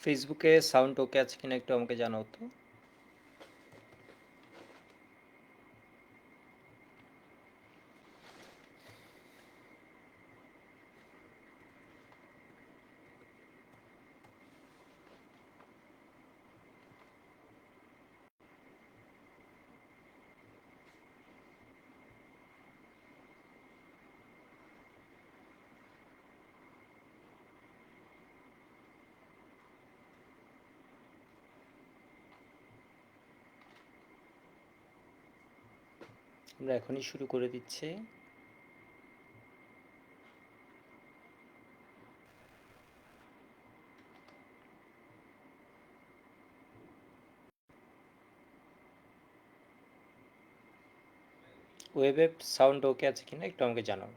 ফেসবুকে সাউন্ড ওকে আছে কিনা একটু আমাকে জানাও তো। আমরা এখনই শুরু করে দিচ্ছি। ওয়েবে সাউন্ড ওকে আছে কিনা একটু আমাকে জানাও।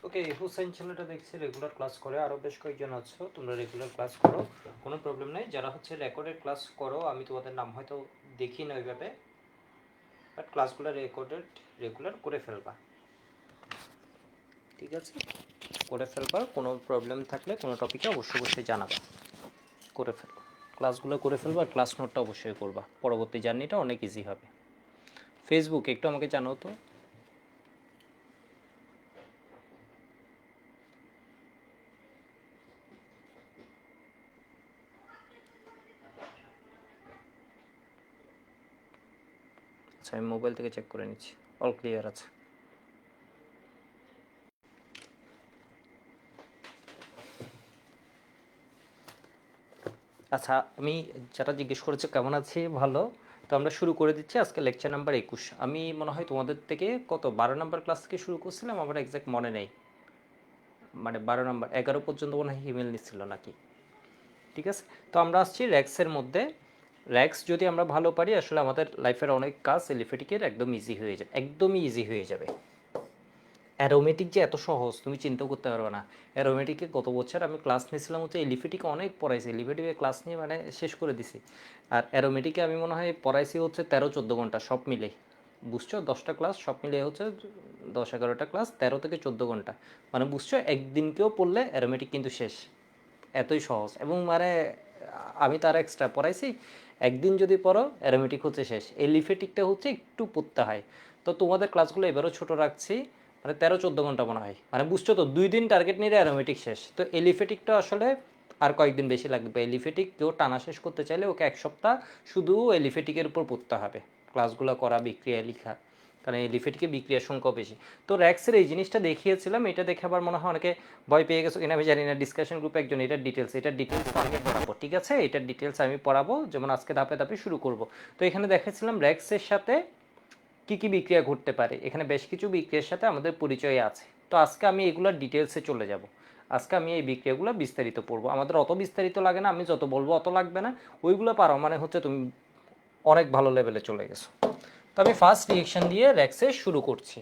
ওকে, হুসাইন ছেলেটা দেখছি রেগুলার ক্লাস করে, আরও বেশ কয়েকজন আছো, তোমরা রেগুলার ক্লাস করো, কোনো প্রবলেম নেই। যারা হচ্ছে রেকর্ডেড ক্লাস করো, আমি তোমাদের নাম হয়তো দেখি না ওইভাবে, বাট ক্লাসগুলো রেগুলার করে ফেলবা, ঠিক আছে? করে ফেলবা, কোনো প্রবলেম থাকলে কোনো টপিকে অবশ্যই জানাবা। করে ফেলবা, ক্লাসগুলো করে ফেলবা, আর ক্লাস নোটটা অবশ্যই করবা, পরবর্তী জার্নিটা অনেক ইজি হবে। ফেসবুক একটু আমাকে জানাও তো। আচ্ছা, আমি মোবাইল থেকে চেক করে নিচ্ছি, অল ক্লিয়ার আছে। আচ্ছা, আমি যারা জিজ্ঞেস করেছে কেমন আছি, ভালো। তো আমরা শুরু করে দিচ্ছি আজকে লেকচার নাম্বার 21। আমি মনে হয় তোমাদের থেকে কত 12 নাম্বার ক্লাস থেকে শুরু করছিলাম, আমার এক্সাক্ট মনে নেই, মানে 12 নাম্বার 11 পর্যন্ত মনে হয় ইমেল নিচ্ছিল নাকি, ঠিক আছে? তো আমরা আসছি র্যাক্সের মধ্যে। র্যাক্স যদি আমরা ভালো পারি, আসলে আমাদের লাইফের অনেক কাজ এলিফেটিকের একদম ইজি হয়ে যাবে, একদমই ইজি হয়ে যাবে। অ্যারোমেটিক যে এত সহজ তুমি চিন্তাও করতে পারবে না। অ্যারোমেটিকে গত বছর আমি ক্লাস নিয়েছিলাম হচ্ছে, এলিফেটিকে অনেক পড়াইছি, এলিফেটিকে ক্লাস নিয়ে মানে শেষ করে দিছি। আর অ্যারোমেটিকে আমি মনে হয় পড়াইছি হচ্ছে 13-14 ঘন্টা সব মিলে, বুঝছো? 10টা ক্লাস সব মিলে হচ্ছে 10-11টা ক্লাস, 13 থেকে 14 ঘন্টা, মানে বুঝছো একদিনকেও পড়লে অ্যারোমেটিক কিন্তু শেষ। এতই সহজ, এবং মানে আমি তার এক্সট্রা পড়াইছি। একদিন যদি পড়ো অ্যারোমেটিক হচ্ছে শেষ, এলিফেটিকটা হচ্ছে একটু পড়তে হয়। তো তোমাদের ক্লাসগুলো এবারও ছোট রাখছি, মানে 13-14 ঘন্টা মনে হয়, মানে বুঝছো তো 2 দিন টার্গেট নিলে অ্যারোমেটিক শেষ। তো এলিফেটিকটা আসলে আর কয়েকদিন বেশি লাগবে। এলিফেটিক কেউ টানা শেষ করতে চাইলে ওকে 1 সপ্তাহ শুধু এলিফেটিকের উপর পড়তে হবে, ক্লাসগুলো করা, বিক্রিয়া লেখা, কারণ এলিফেটিকে বিক্রিয়ার সংখ্যাও বেশি। তো র্যাক্সের এই জিনিসটা দেখিয়েছিলাম, এটা দেখে আবার মনে হয় অনেকে ভয় পেয়ে গেছো কিনা আমি জানি না। ডিসকাশন গ্রুপে একজন এটার ডিটেলস আমি পড়াবো, ঠিক আছে? এটার ডিটেলস আমি পড়াবো, যেমন আজকে ধাপে ধাপে শুরু করব। তো এখানে দেখাচ্ছিলাম র্যাক্সের সাথে কি কি বিক্রিয়া ঘটতে পারে, এখানে বেশ কিছু বিক্রিয়ার সাথে আমাদের পরিচয় আছে। তো আজকে আমি এগুলোর ডিটেলসে চলে যাব। আজকে আমি এই বিক্রিয়াগুলো বিস্তারিত পড়বো, আমাদের অত বিস্তারিত লাগে না, আমি যত বলবো অত লাগবে না। ওইগুলো পারো মানে হচ্ছে তুমি অনেক ভালো লেভেলে চলে গেছো। তো আমি ফার্স্ট রিয়েকশন দিয়ে র্যাক্সে শুরু করছি।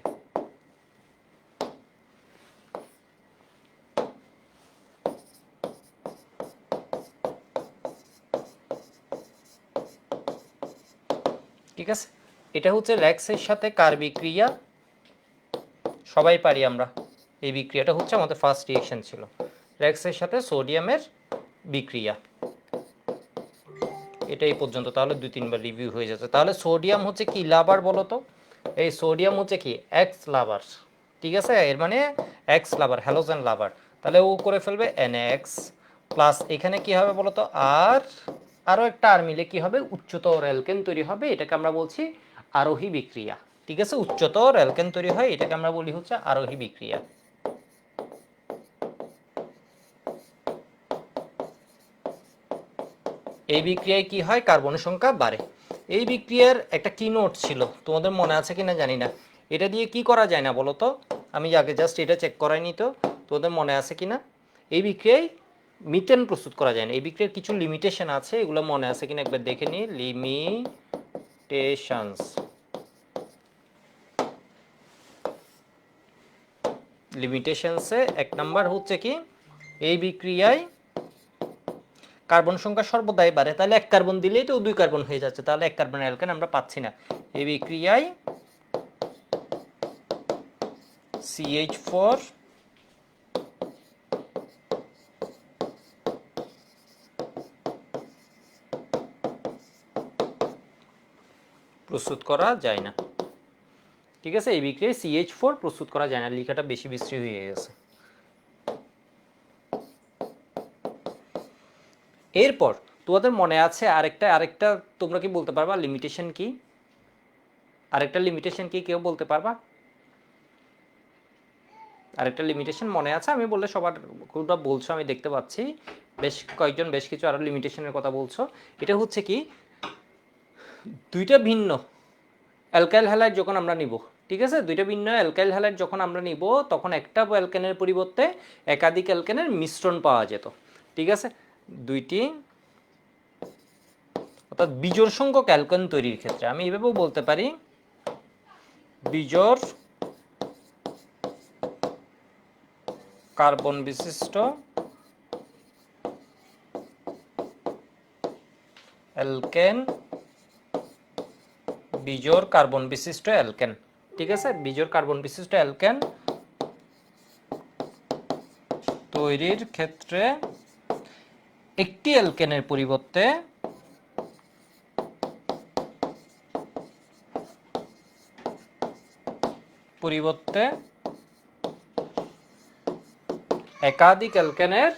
ঠিক আছে, এটা হচ্ছে র্যাক্সের সাথে কার বিক্রিয়া, সবাই পারি আমরা। এই বিক্রিয়াটা হচ্ছে আমাদের ফার্স্ট রিয়েকশন ছিল, র্যাক্সের সাথে সোডিয়ামের বিক্রিয়া। এটা এই পর্যন্ত তাহলে 2-3 বার রিভিউ হয়ে যাচ্ছে। তাহলে সোডিয়াম হচ্ছে কি লাভার বলো তো? এই সোডিয়াম হচ্ছে কি এক্স লাভার, ঠিক আছে? এর মানে এক্স লাভার, হ্যালোজেন লাভার। তাহলে ও করে ফেলবে NX প্লাস, এখানে কি হবে বলো তো, আর আরও একটা আর মিলে কি হবে, উচ্চতর অ্যালকেন তৈরি হবে, এটাকে আমরা বলছি আরোহী বিক্রিয়া। ঠিক আছে, উচ্চতর অ্যালকেন তৈরি হয়, এটাকে আমরা বলি হচ্ছে আরোহী বিক্রিয়া। এই বিক্রিয়ায় কি হয়, কার্বনের সংখ্যা বাড়ে। এই বিক্রিয়ার একটা কি নোট ছিল, তোমাদের মনে আছে কিনা জানি না। এটা দিয়ে কি করা যায় না বলো তো? আমি আগে জাস্ট এটা চেক করাই নি, তো তোমাদের মনে আছে কিনা। এই বিক্রিয়ায় মিথেন প্রস্তুত করা যায় না, এই বিক্রিয়ার কিছু লিমিটেশন আছে, এগুলো মনে আছে কিনা একবার দেখে নি। লিমিটেশনস, লিমিটেশনসে 1 নাম্বার হচ্ছে কি, এই বিক্রিয়ায় কার্বন সংখ্যা সর্বদাই বাড়ে। তাহলে 1 কার্বন দিলেই তো 2 কার্বন হয়ে যাচ্ছে, তাহলে 1 কার্বন অ্যালকেন আমরা পাচ্ছি না। এই বিক্রিয়ায় CH4 প্রস্তুত করা যায় না। ঠিক আছে, এই বিক্রিয়ায় CH4 প্রস্তুত করা যায় না, লেখাটা বেশি বিশ্রী হয়ে গেছে। এরপর তোমাদের মনে আছে আরেকটা তোমরা কি বলতে পারবা লিমিটেশন কি? আরেকটা লিমিটেশন কি কেউ বলতে পারবা? আরেকটা লিমিটেশন মনে আছে? আমি বললে সবার কোনটা বলছো আমি দেখতে পাচ্ছি, বেশ কয়েকজন বেশ কিছু আরো লিমিটেশনের কথা বলছো। এটা হচ্ছে কি, দুইটা ভিন্ন অ্যালকাইল হ্যালাইড যখন আমরা নিব, ঠিক আছে, দুইটা ভিন্ন অ্যালকাইল হ্যালাইড যখন আমরা নিব তখন একটা অ্যালকেনের পরিবর্তে একাধিক অ্যালকেনের মিশ্রণ পাওয়া যেত। ঠিক আছে, দুইটি অর্থাৎ বিজোড় সংখ্যক অ্যালকেন তৈরির ক্ষেত্রে আমি এভাবেও বলতে পারি, বিজোড় কার্বন বিশিষ্ট অ্যালকেন, বিজোড় কার্বন বিশিষ্ট অ্যালকেন। ঠিক আছে, বিজোড় কার্বন বিশিষ্ট অ্যালকেন তৈরির ক্ষেত্রে একটি অ্যালকেনের পরিবর্তে একাধিক অ্যালকেনের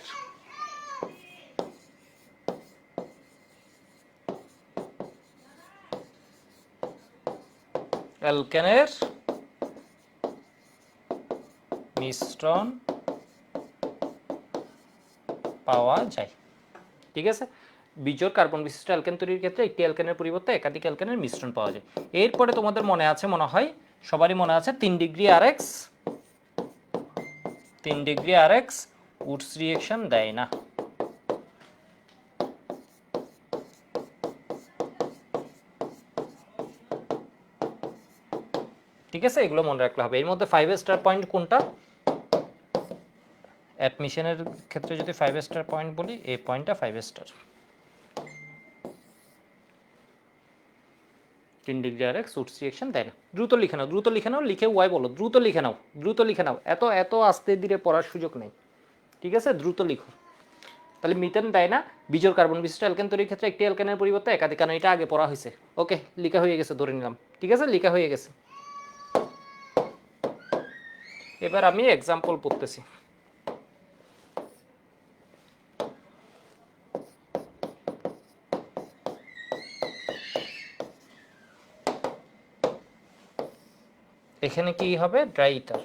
মিশ্রণ পাওয়া যায়। ঠিক আছে, বিজোড় কার্বন বিশিষ্ট অ্যালকেন তৈরির ক্ষেত্রে একটি অ্যালকেনের পরিবর্তে একাধিক অ্যালকেনের মিশ্রণ পাওয়া যায়। এরপরে তোমাদের মনে আছে, মনে হয় সবারই মনে আছে, 3 ডিগ্রি আরএক্স উডস রিঅ্যাকশন দেয় না। ঠিক আছে, এগুলো মনে রাখলে হবে। এর মধ্যে 5 স্টার পয়েন্ট কোনটা? অ্যাডমিশনের ক্ষেত্রে যদি 5 স্টার পয়েন্ট বলি, এই পয়েন্টটা 5 star. 3 degree RX Woods reaction দেয় না। দ্রুত লিখে নাও, লিখে ওয়াই বলো, দ্রুত লিখে নাও, এত আস্তে ধীরে পড়ার সুযোগ নেই। ঠিক আছে, দ্রুত লিখো। তাহলে মিথেন দেয় না, বিজোড় কার্বন বিশিষ্ট অ্যালকেন তৈরির ক্ষেত্রে একটি অ্যালকেনের পরিবর্তে একাধিক, কারণ এটা আগে পড়া হয়েছে। ওকে, লেখা হয়ে গেছে, ধরে নিলাম। ঠিক আছে, লেখা হয়ে গেছে। এবার আমি এক্সাম্পল পড়তেছি। এখানে কি হবে? Dry ether.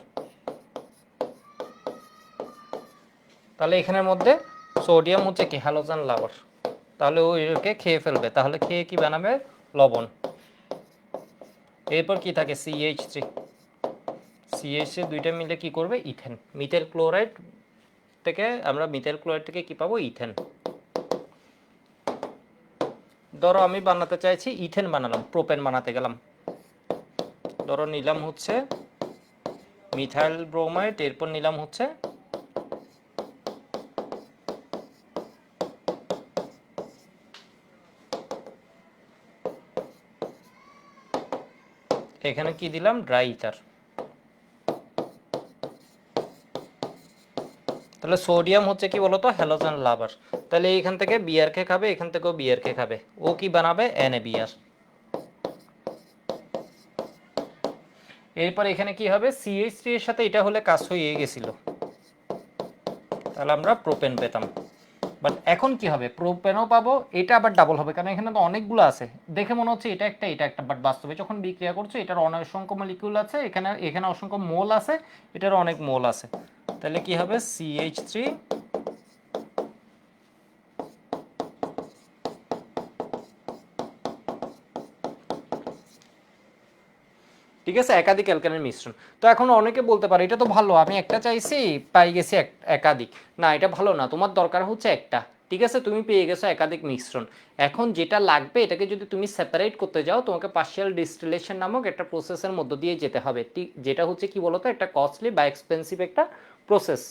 তাহলে এখানের মধ্যে সোডিয়াম হচ্ছে কি? হ্যালোজেন লাভার। তাহলে ওইকে খেয়ে ফেলবে, তাহলে খেয়ে কি বানাবে? লবণ। এরপর কি থাকে? CH3 দুইটা মিলে কি করবে? ইথেন। মিথেল ক্লোরাইড থেকে কি পাবো? ইথেন। ধরো আমি বানাতে চাইছি, ইথেন বানালাম, প্রোপেন বানাতে গেলাম, ধরো নিলাম হচ্ছে মিথাইল ব্রোমাইড, এরপর নিলাম হচ্ছে এখানে কি দিলাম? Dry ether. তাহলে সোডিয়াম হচ্ছে কি বলতো? হ্যালোজেন লাভার। তাহলে এখান থেকে বিআর কে খাবে, এখান থেকেও বিআর কে খাবে, ও কি বানাবে? NaBr। এরপর এখানে কি হবে? CH3 এর সাথে এটা হলে কাজ হয়ে গেছিল, তাহলে আমরা প্রোপেন পেতাম। বাট এখন কি হবে? প্রোপেনও পাবো, এটা আবার ডাবল হবে, কারণ এখানে তো অনেকগুলো আছে। দেখে মনে হচ্ছে এটা একটা, বাট বাস্তবে যখন বিক্রিয়া করছো এটার অসংখ্য মলিকিউল আছে, এখানে অসংখ্য মোল আছে, এটার অনেক মোল আছে। তাহলে কি হবে? CH3 ঠিক আছে, একাধিক অ্যালকেনের মিশ্রণ। তো এখন অনেকে বলতে পারে এটা তো ভালো, আমি একটা চাইছি পাই গেছি একাধিক। না, এটা ভালো না, তোমার দরকার হচ্ছে একটা। ঠিক আছে, তুমি পেয়ে গেছো একাধিক মিশ্রণ। এখন যেটা লাগবে, এটাকে যদি তুমি সেপারেট করতে যাও, তোমাকে পার্শিয়াল ডিস্টিলেশন নামক একটা প্রসেসের মধ্য দিয়ে যেতে হবে। ঠিক, যেটা হচ্ছে কি বলতো? একটা কস্টলি বা এক্সপেন্সিভ একটা প্রসেস।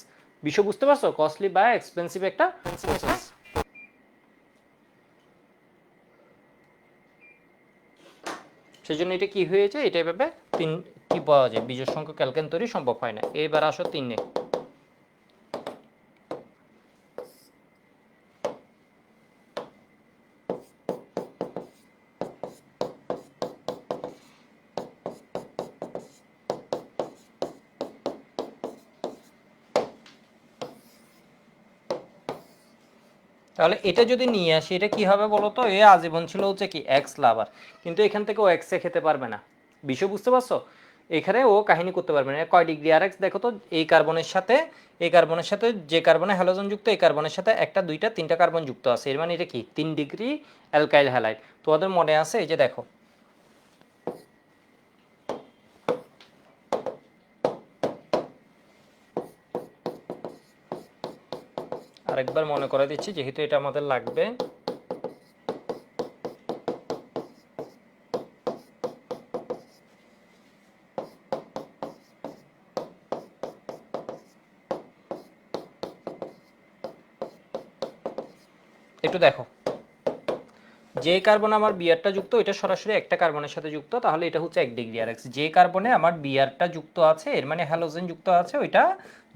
বিষয় বুঝতে পারছো? কস্টলি বা এক্সপেন্সিভ একটা প্রসেস। সেজন্য এটা কি হয়েছে? এটা এভাবে কি পাওয়া যায়, বিজোড় সংখ্যক অ্যালকেন তৈরি সম্ভব হয় না। এবার আসো 3-এ। তাহলে এটা যদি নিয়ে আসি, এটা কি হবে বলো তো? এ আজীবন ছিল হচ্ছে কি এক্স লাভার, কিন্তু এখান থেকে ও এক্সে খেতে পারবে না। বিষয় বুঝতে পারছো? এখানে ও কাহিনী করতে পারবে না। কয় ডিগ্রি আর এক্স দেখো তো, এই কার্বনের সাথে এই কার্বনের সাথে, যে কার্বনে হ্যালোজেন যুক্ত এই কার্বনের সাথে একটা দুইটা তিনটা কার্বন যুক্ত আছে, এর মানে এটা কি 3 ডিগ্রি অ্যালকাইল হ্যালাইড। তোমাদের মনে আছে? এই যে দেখো, আরেকবার মনে করে দিচ্ছি যেহেতু এটা আমাদের লাগবে। একটু দেখো, যে কার্বনে আমার বিআরটা যুক্ত এটা সরাসরি একটা কার্বনের সাথে যুক্ত, তাহলে এটা হচ্ছে 1 ডিগ্রি আর এক্স। যে কার্বনে আমার বিআরটা যুক্ত আছে এর মানে হ্যালোজেন যুক্ত আছে, ওইটা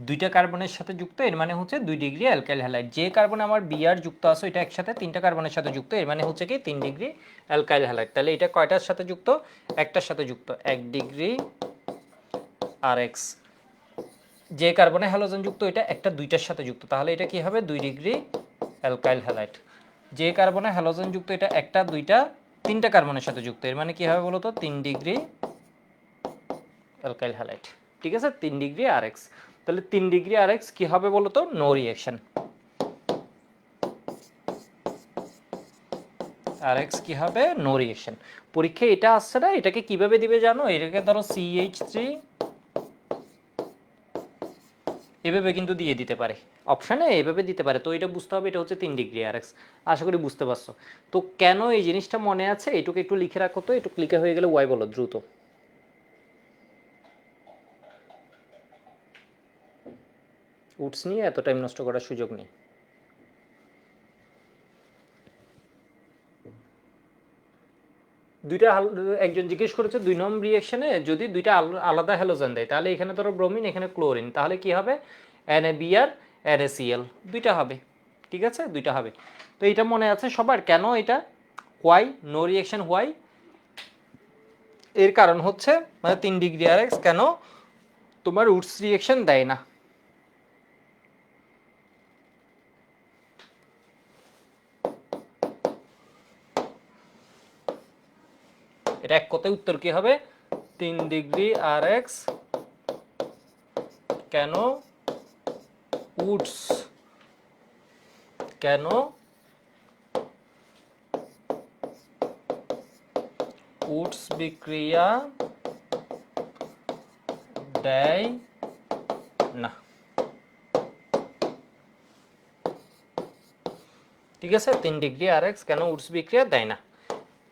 দুইটা কার্বনের সাথে যুক্ত, এর মানে হচ্ছে 2 ডিগ্রি অ্যালকাইল হ্যালাইড। যে কার্বনে আমার বিআর যুক্ত আছে এটা একসাথে তিনটা কার্বনের সাথে যুক্ত, এর মানে হচ্ছে কি 3 ডিগ্রি অ্যালকাইল হ্যালাইড। তাহলে এটা কয়টার সাথে যুক্ত? একটার সাথে যুক্ত, 1 ডিগ্রি আর এক্স। যে কার্বনে হ্যালোজেন যুক্ত এটা একটা দুইটার সাথে যুক্ত, তাহলে এটা কি হবে 2 ডিগ্রি অ্যালকাইল হ্যালাইড। যে কার্বনে হ্যালোজেন যুক্ত এটা একটা দুইটা তিনটা কার্বনের সাথে যুক্ত, এর মানে কি হবে বলো তো? 3 ডিগ্রি অ্যালকাইল হ্যালাইড। ঠিক আছে, 3 ডিগ্রি আর এক্স। তাহলে 3 ডিগ্রি আর এক্স কি হবে বলো তো? No reaction. আর এক্স কি হবে? No reaction. পরীক্ষায় এটা আসছে না, এটাকে কিভাবে দিবে জানো? এটাকে ধরো CH3 এভাবে কিন্তু দিয়ে দিতে পারে, অপশানে এভাবে দিতে পারে। তো এটা বুঝতে হবে এটা হচ্ছে 3 ডিগ্রি আর এক্স। আশা করি বুঝতে পারছো। তো কেন এই জিনিসটা মনে আছে এটুকু একটু লিখে রাখো তো। একটু লিখে হয়ে গেলে ওয়াই বলো দ্রুত। উডস নিয়ে এত টাইম নষ্ট করার সুযোগ নেই। দুইটা একজন জিজ্ঞেস করেছে 2 নম্বর রিঅ্যাকশনে যদি দুইটা আলাদা হ্যালোজেন দেয়, তাহলে এখানে ধরো ব্রোমিন এখানে ক্লোরিন, তাহলে কি হবে? NaBr NaCl, দুইটা হবে। ঠিক আছে, দুইটা হবে। তো এটা মনে আছে সবার? কেন এটা হোয়াই নো রিঅ্যাকশন, হোয়াই? এর কারণ হচ্ছে মানে 3 ডিগ্রি আর এক্স কেন তোমার উডস রিঅ্যাকশন দেয় না। এটা এক কথায় উত্তর কি হবে? 3 ডিগ্রি আর এক্স কেন উডস, কেন উডস বিক্রিয়া দেয় না। ঠিক আছে, 3 ডিগ্রি আর এক্স কেন উডস বিক্রিয়া দেয় না।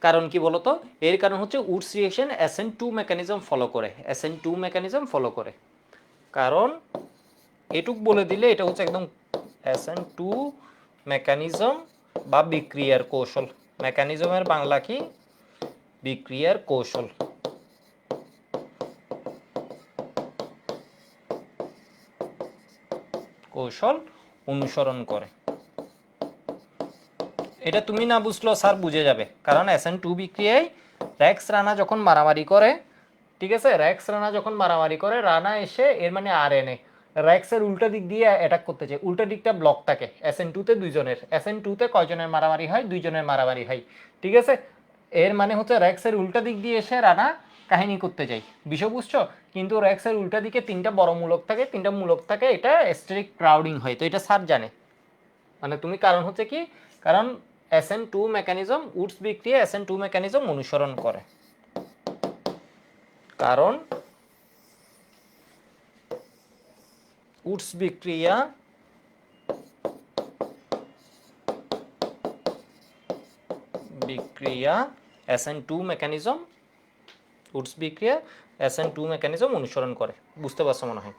কারণ কি বলতো? এর কারণ হচ্ছে Woods reaction SN2 mechanism follow করে, SN2 মেকানিজম ফলো করে। কারণ এটুক বলে দিলে এটা হচ্ছে একদম SN2 মেকানিজম বা বিক্রিয়ার কৌশল। মেকানিজমের বাংলা কি? বিক্রিয়ার কৌশল। কৌশল অনুসরণ করে। এটা তুমি না বুঝলেও স্যার বুঝে যাবে, কারণ SN2 বিক্রিয়ায় র্যাক্স রানা যখন মারামারি করে, ঠিক আছে, র্যাক্স রানা যখন মারামারি করে, রানা এসে এর মানে RNA র্যাক্সের উল্টা দিক দিয়ে অ্যাটাক করতে চায়, উল্টা দিকটা ব্লক থাকে। SN2 তে দুইজনের, SN2 তে কয়জনের মারামারি হয়? দুইজনের মারামারি হয়। ঠিক আছে, এর মানে হচ্ছে র্যাক্সের উল্টা দিক দিয়ে এসে রানা কাহিনী করতে যাই। বিষয় বুঝছো? কিন্তু র্যাক্সের উল্টা দিকে তিনটা বড় মূলক থাকে, তিনটা মূলক থাকে, এটা স্টেরিক ক্রাউডিং হয়। তো এটা স্যার জানে। মানে তুমি কারণ হচ্ছে কি, কারণ SN2 মেকানিজম উডস বিক্রিয়া SN2 মেকানিজম অনুসরণ করে। কারণ উডস বিক্রিয়া বিক্রিয়া SN2 মেকানিজম, উডস বিক্রিয়া SN2 মেকানিজম অনুসরণ করে। বুঝতে পারছো মনে হয়?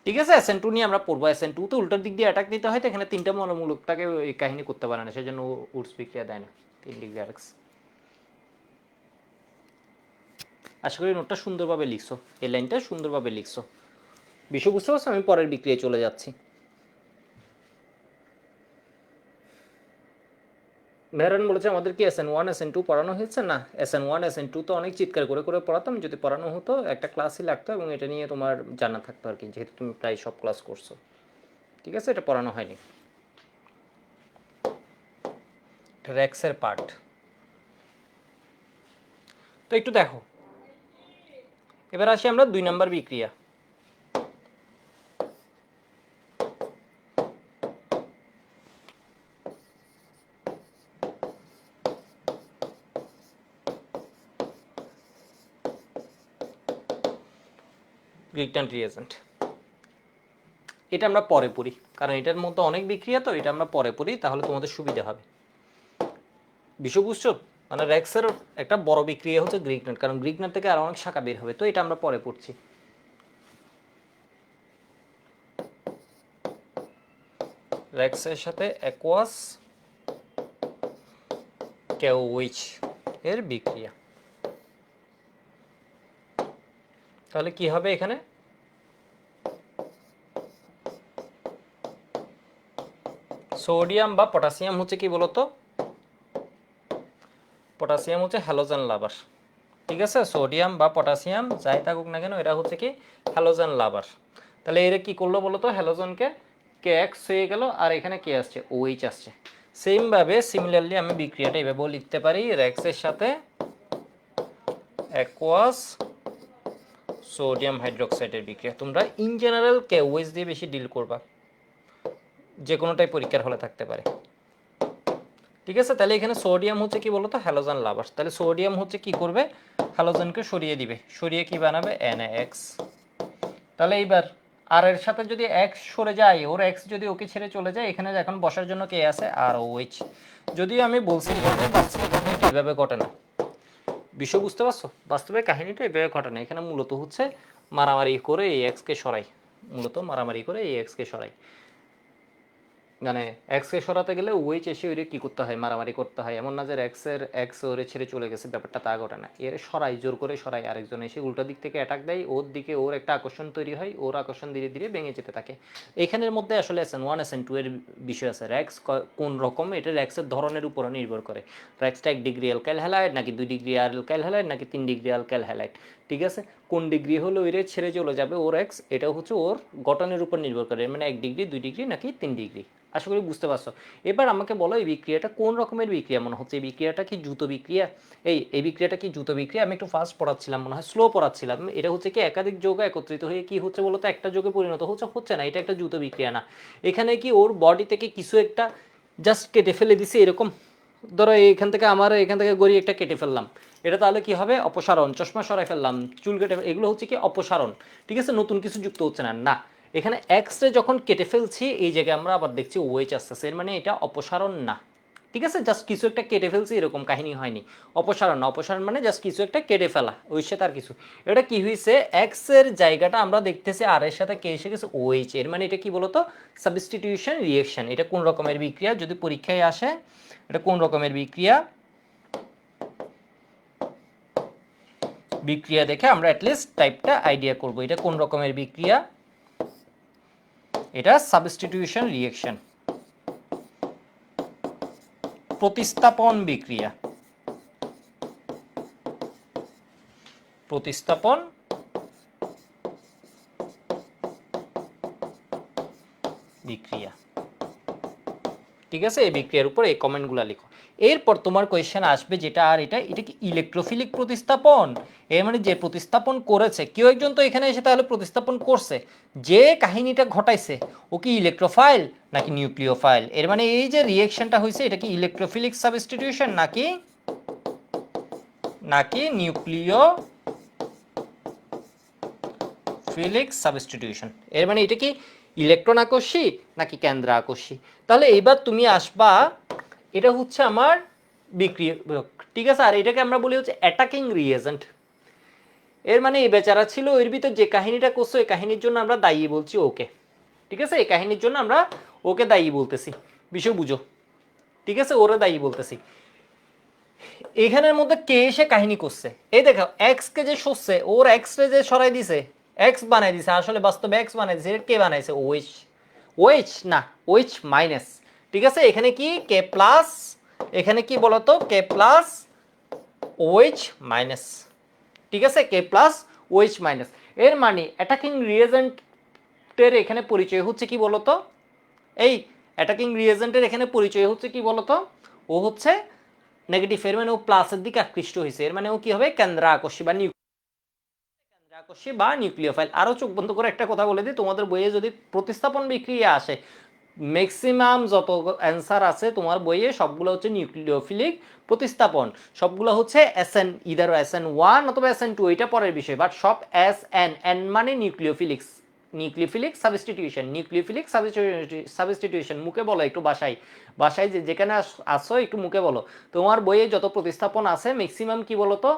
ঠিক আছে, SN2 নিয়ে আমরা পড়বো। SN2 তো উল্টার দিক দিয়ে অ্যাটাক দিতে হয়, তো এখানে 3টা মূলকটাকে এই কাহিনী করতে পারে না, সেজন্য উডস বিক্রিয়া দেয় না 3 ডিগ্রি আরেক্স। আশা করি নোটটা সুন্দরভাবে লিখছো, এই লাইনটা সুন্দরভাবে লিখছো। বিষয় বুঝতে পারছো? আমি পরের বিক্রিয়ায় চলে যাচ্ছি। মেহরান বলেছে আমাদের কি SN1 SN2 পড়ানো হয়েছে না? SN1 SN2 তো অনেক চিৎকার করে করে পড়াতাম, যদি পড়ানো হতো একটা ক্লাসই লাগতো এবং এটা নিয়ে তোমার জানা থাকতো আর কি, যেহেতু তুমি প্রায় সব ক্লাস করছো। ঠিক আছে, এটা পড়ানো হয়নি, র্যাক্সের পার্ট। তো একটু দেখো, এবার আসি আমরা 2 নাম্বার বিক্রিয়া। গ্রিগটন রিয়েজেন্ট, এটা আমরা পরে পড়ি, কারণ এটার মধ্যে অনেক বিক্রিয়া, তো এটা আমরা পরে পড়ি, তাহলে তোমাদের সুবিধা হবে। বিষয় বুঝছো? মানে র্যাক্সের একটা বড় বিক্রিয়া হচ্ছে গ্রিগনেট, কারণ গ্রিগনেট থেকে আরো অনেক শাখা বের হবে, তো এটা আমরা পরে পড়ছি। র্যাক্সের সাথে অ্যাকোয়াস কেউইচ এর বিক্রিয়া, তাহলে কি হবে এখানে? সোডিয়াম বা পটাশিয়াম হচ্ছে কি বলতো? পটাশিয়াম হচ্ছে হ্যালোজেন লাভার। ঠিক আছে, সোডিয়াম বা পটাশিয়াম যাই থাকুক না কেন, এরা হচ্ছে কি হ্যালোজেন লাভার। তাহলে এরা কি করলো বলতো? হ্যালোজেনকে KX হয়ে গেল, আর এখানে কে আসছে? OH আসছে। সেমভাবে সিমিলারলি আমি বিক্রিয়াটা এভাবেও লিখতে পারি, র্যাক্সের সাথে অ্যাকোয়াস সোডিয়াম হাইড্রোক্সাইডের বিক্রিয়া। তোমরা ইন জেনারেল KOH দিয়ে বেশি ডিল করবা, যে কোনোটাই পরীক্ষার হলে থাকতে পারে। ঠিক আছে, তাহলে এখানে সোডিয়াম হচ্ছে কি বলতো? হ্যালোজেন লাভার। তাহলে সোডিয়াম হচ্ছে কি করবে? হ্যালোজেনকে সরিয়ে দিবে, সরিয়ে কি বানাবে? NaX। তাহলে এইবার আর এর সাথে যদি এক্স সরে যায়, ওর এক্স যদি ওকে ছেড়ে চলে যায়, এখানে এখন বসার জন্য কে আছে? ROH। যদিও আমি বলছি বাস্তবে কাহিনীটা এভাবে ঘটে না। বিষয় বুঝতে পারছো? বাস্তবে কাহিনীটা এভাবে ঘটে না, এখানে মূলত হচ্ছে মারামারি করে এই এক্সকে সরাই, মূলত মারামারি করে এই এক্সকে সরাই। মানে এক্সকে সরাতে গেলে ওইচ এসে ওইরে কি করতে হয়? মারামারি করতে হয়। এমন না যে এক্স ওরে ছেড়ে চলে গেছে, ব্যাপারটা তা ঘটে না। এর সরাই, জোর করে সরাই, আরেকজন এসে উল্টো দিক থেকে অ্যাটাক দেয়, ওর দিকে ওর একটা আকর্ষণ তৈরি হয়, ওর আকর্ষণ ধীরে ধীরে ভেঙে যেতে থাকে। এখানের মধ্যে আসলে SN1 SN2 এর বিষয় আছে। র্যাক্স কোন রকম, এটা র্যাক্সের ধরনের উপর নির্ভর করে। র্যাক্সটা 1 ডিগ্রি অ্যালকাইল হ্যালাইড নাকি 2 ডিগ্রি অ্যালকাইল হ্যালাইড নাকি 3 ডিগ্রি অ্যালকাইল হ্যালাইড। ঠিক আছে, কোন ডিগ্রি হলো ওইরে ছেড়ে চলে যাবে ওর এক্স, এটাও হচ্ছে ওর গঠনের উপর নির্ভর করে, মানে 1 ডিগ্রি 2 ডিগ্রি নাকি 3 ডিগ্রি। আশা করি বুঝতে পারছো। এবার আমাকে বলো এই বিক্রিয়াটা কোন রকমের বিক্রিয়া মনে হচ্ছে? এই বিক্রিয়াটা কি দ্রুত বিক্রিয়া? এই বিক্রিয়াটা কি দ্রুত বিক্রিয়া? আমি একটু ফাস্ট পড়াচ্ছিলাম মনে হয়, স্লো পড়াচ্ছিলাম। এটা হচ্ছে কি একাধিক যৌগ একত্রিত হয়ে কি হচ্ছে বলতো? একটা যৌগে পরিণত হচ্ছে না, এটা একটা দ্রুত বিক্রিয়া না। এখানে কি ওর বডি থেকে কিছু একটা জাস্ট কেটে ফেলে দিছে এরকম, ধরো এখান থেকে আমার এখান থেকে গড়ি একটা কেটে ফেললাম, এটা তাহলে কি হবে? অপসারণ। চশমা সরাই ফেললাম, চুল কেটে, এগুলো হচ্ছে কি অপসারণ। ঠিক আছে, নতুন কিছু যুক্ত হচ্ছে না। না, এখানে এক্স রে যখন কেটে ফেলছি, এই জায়গায় আমরা আবার দেখছি ওয়েচ আসতেছে, এর মানে এটা অপসারণ না। ঠিক আছে, জাস্ট কিছু একটা কেটে ফেলছি, এরকম কাহিনী হয়নি। অপসারণ না, অপসারণ মানে জাস্ট কিছু একটা কেটে ফেলা, ওই সাথে আর কিছু। এটা কি হয়েছে? এক্স এর জায়গাটা আমরা দেখতেছি আর এর সাথে কে এসে গেছে? ওএইচ। এর মানে এটা কি বলতো? Substitution reaction. এটা কোন রকমের বিক্রিয়া যদি পরীক্ষায় আসে? এটা কোন রকমের বিক্রিয়া? বিক্রিয়া দেখে আমরা অ্যাটলিস্ট টাইপটা আইডিয়া করব, এটা কোন রকমের বিক্রিয়া। এটা সাবস্টিটিউশন রিঅ্যাকশন, প্রতিস্থাপন বিক্রিয়া। প্রতিস্থাপন বিক্রিয়া। ঠিক আছে, এই বিক্রিয়ার উপর এই কমেন্টগুলো লিখো। এরপর তোমার কোয়েশ্চেন আসবে যেটা, আর এটা কি ইলেকট্রোফিলিক প্রতিস্থাপন? এর মানে যে প্রতিস্থাপন করেছে কেউ একজন, তো এখানে এসে তাহলে প্রতিস্থাপন করছে, যে কাহিনীটা ঘটাইছে ও কি ইলেকট্রোফাইল নাকি নিউক্লিওফাইল? এর মানে এই যে রিঅ্যাকশনটা হয়েছে, এটা কি ইলেকট্রোফিলিক সাবস্টিটিউশন নাকি নাকি নিউক্লিওফিলিক সাবস্টিটিউশন? এর মানে এটা কি ইলেকট্রন আকর্ষী নাকি কেন্দ্র আকর্ষী? তাহলে এইবার তুমি আসবা, এটা হচ্ছে আমার বিক্রিয়া। ঠিক আছে, আর এটাকে আমরা বলি হচ্ছে অ্যাটাকিং রিয়েজেন্ট। এর মানে এই বেচারা ছিল, এর ভিতর যে কাহিনীটা করছো এই কাহিনীর জন্য আমরা দায়ী বলছি ওকে। ঠিক আছে, এই কাহিনীর জন্য আমরা ওকে দায়ী বলতেছি, বিষয় বুঝো। ঠিক আছে, ওরা দায়ী বলতেছি। এখানের মধ্যে কে এসে কাহিনী করছে, এই দেখো এক্স কে যে সরছে, ওর এক্স রে যে সরাই দিছে, এক্স বানাই দিছে, আসলে বাস্তবে এক্স বানাই দিছে, কে বানাইছে? ওএইচ। ওএইচ না, ওএইচ মাইনাস। ঠিক আছে, এখানে কি কে প্লাস, এখানে কি বলতো কে প্লাস ওএইচ মাইনাস। ঠিক আছে, কে প্লাস ওএইচ মাইনাস। এর মানে অ্যাটাকিং রিয়েজেন্টের এখানে পরিচয় হচ্ছে কি বলতো, এই অ্যাটাকিং রিয়েজেন্টের এখানে পরিচয় হচ্ছে কি বলতো, ও হচ্ছে নেগেটিভ, এর মানে ও প্লাসের দিকে আকৃষ্ট হয়েছে, এর মানে ও কি হবে? কেন্দ্র আকর্ষী বা আকর্ষী বা নিউক্লিওফাইল। আরো চোখ বন্ধ করে একটা কথা বলে দিই, তোমাদের বইয়ে যদি প্রতিস্থাপন বিক্রিয়া আসে, ম্যাক্সিমাম যত অ্যান্সার আছে তোমার বইয়ে সবগুলো হচ্ছে নিউক্লিওফিলিক প্রতিস্থাপন, সবগুলো হচ্ছে এসএন, ইদার এসএন ওয়ান অথবা এসএন টু, এটা পরের বিষয়, বাট সব এস এন, এন মানে নিউক্লিওফিলিক্স, নিউক্লিওফিলিক সাবস্টিটিউশন, নিউক্লিওফিলিক সাবস্টিটিউশন। মুখে বলো একটু, বাসায় বাসায় যেখানে আসো একটু মুখে বলো। তোমার বইয়ে যত প্রতিস্থাপন আছে ম্যাক্সিমাম কি বলো তো?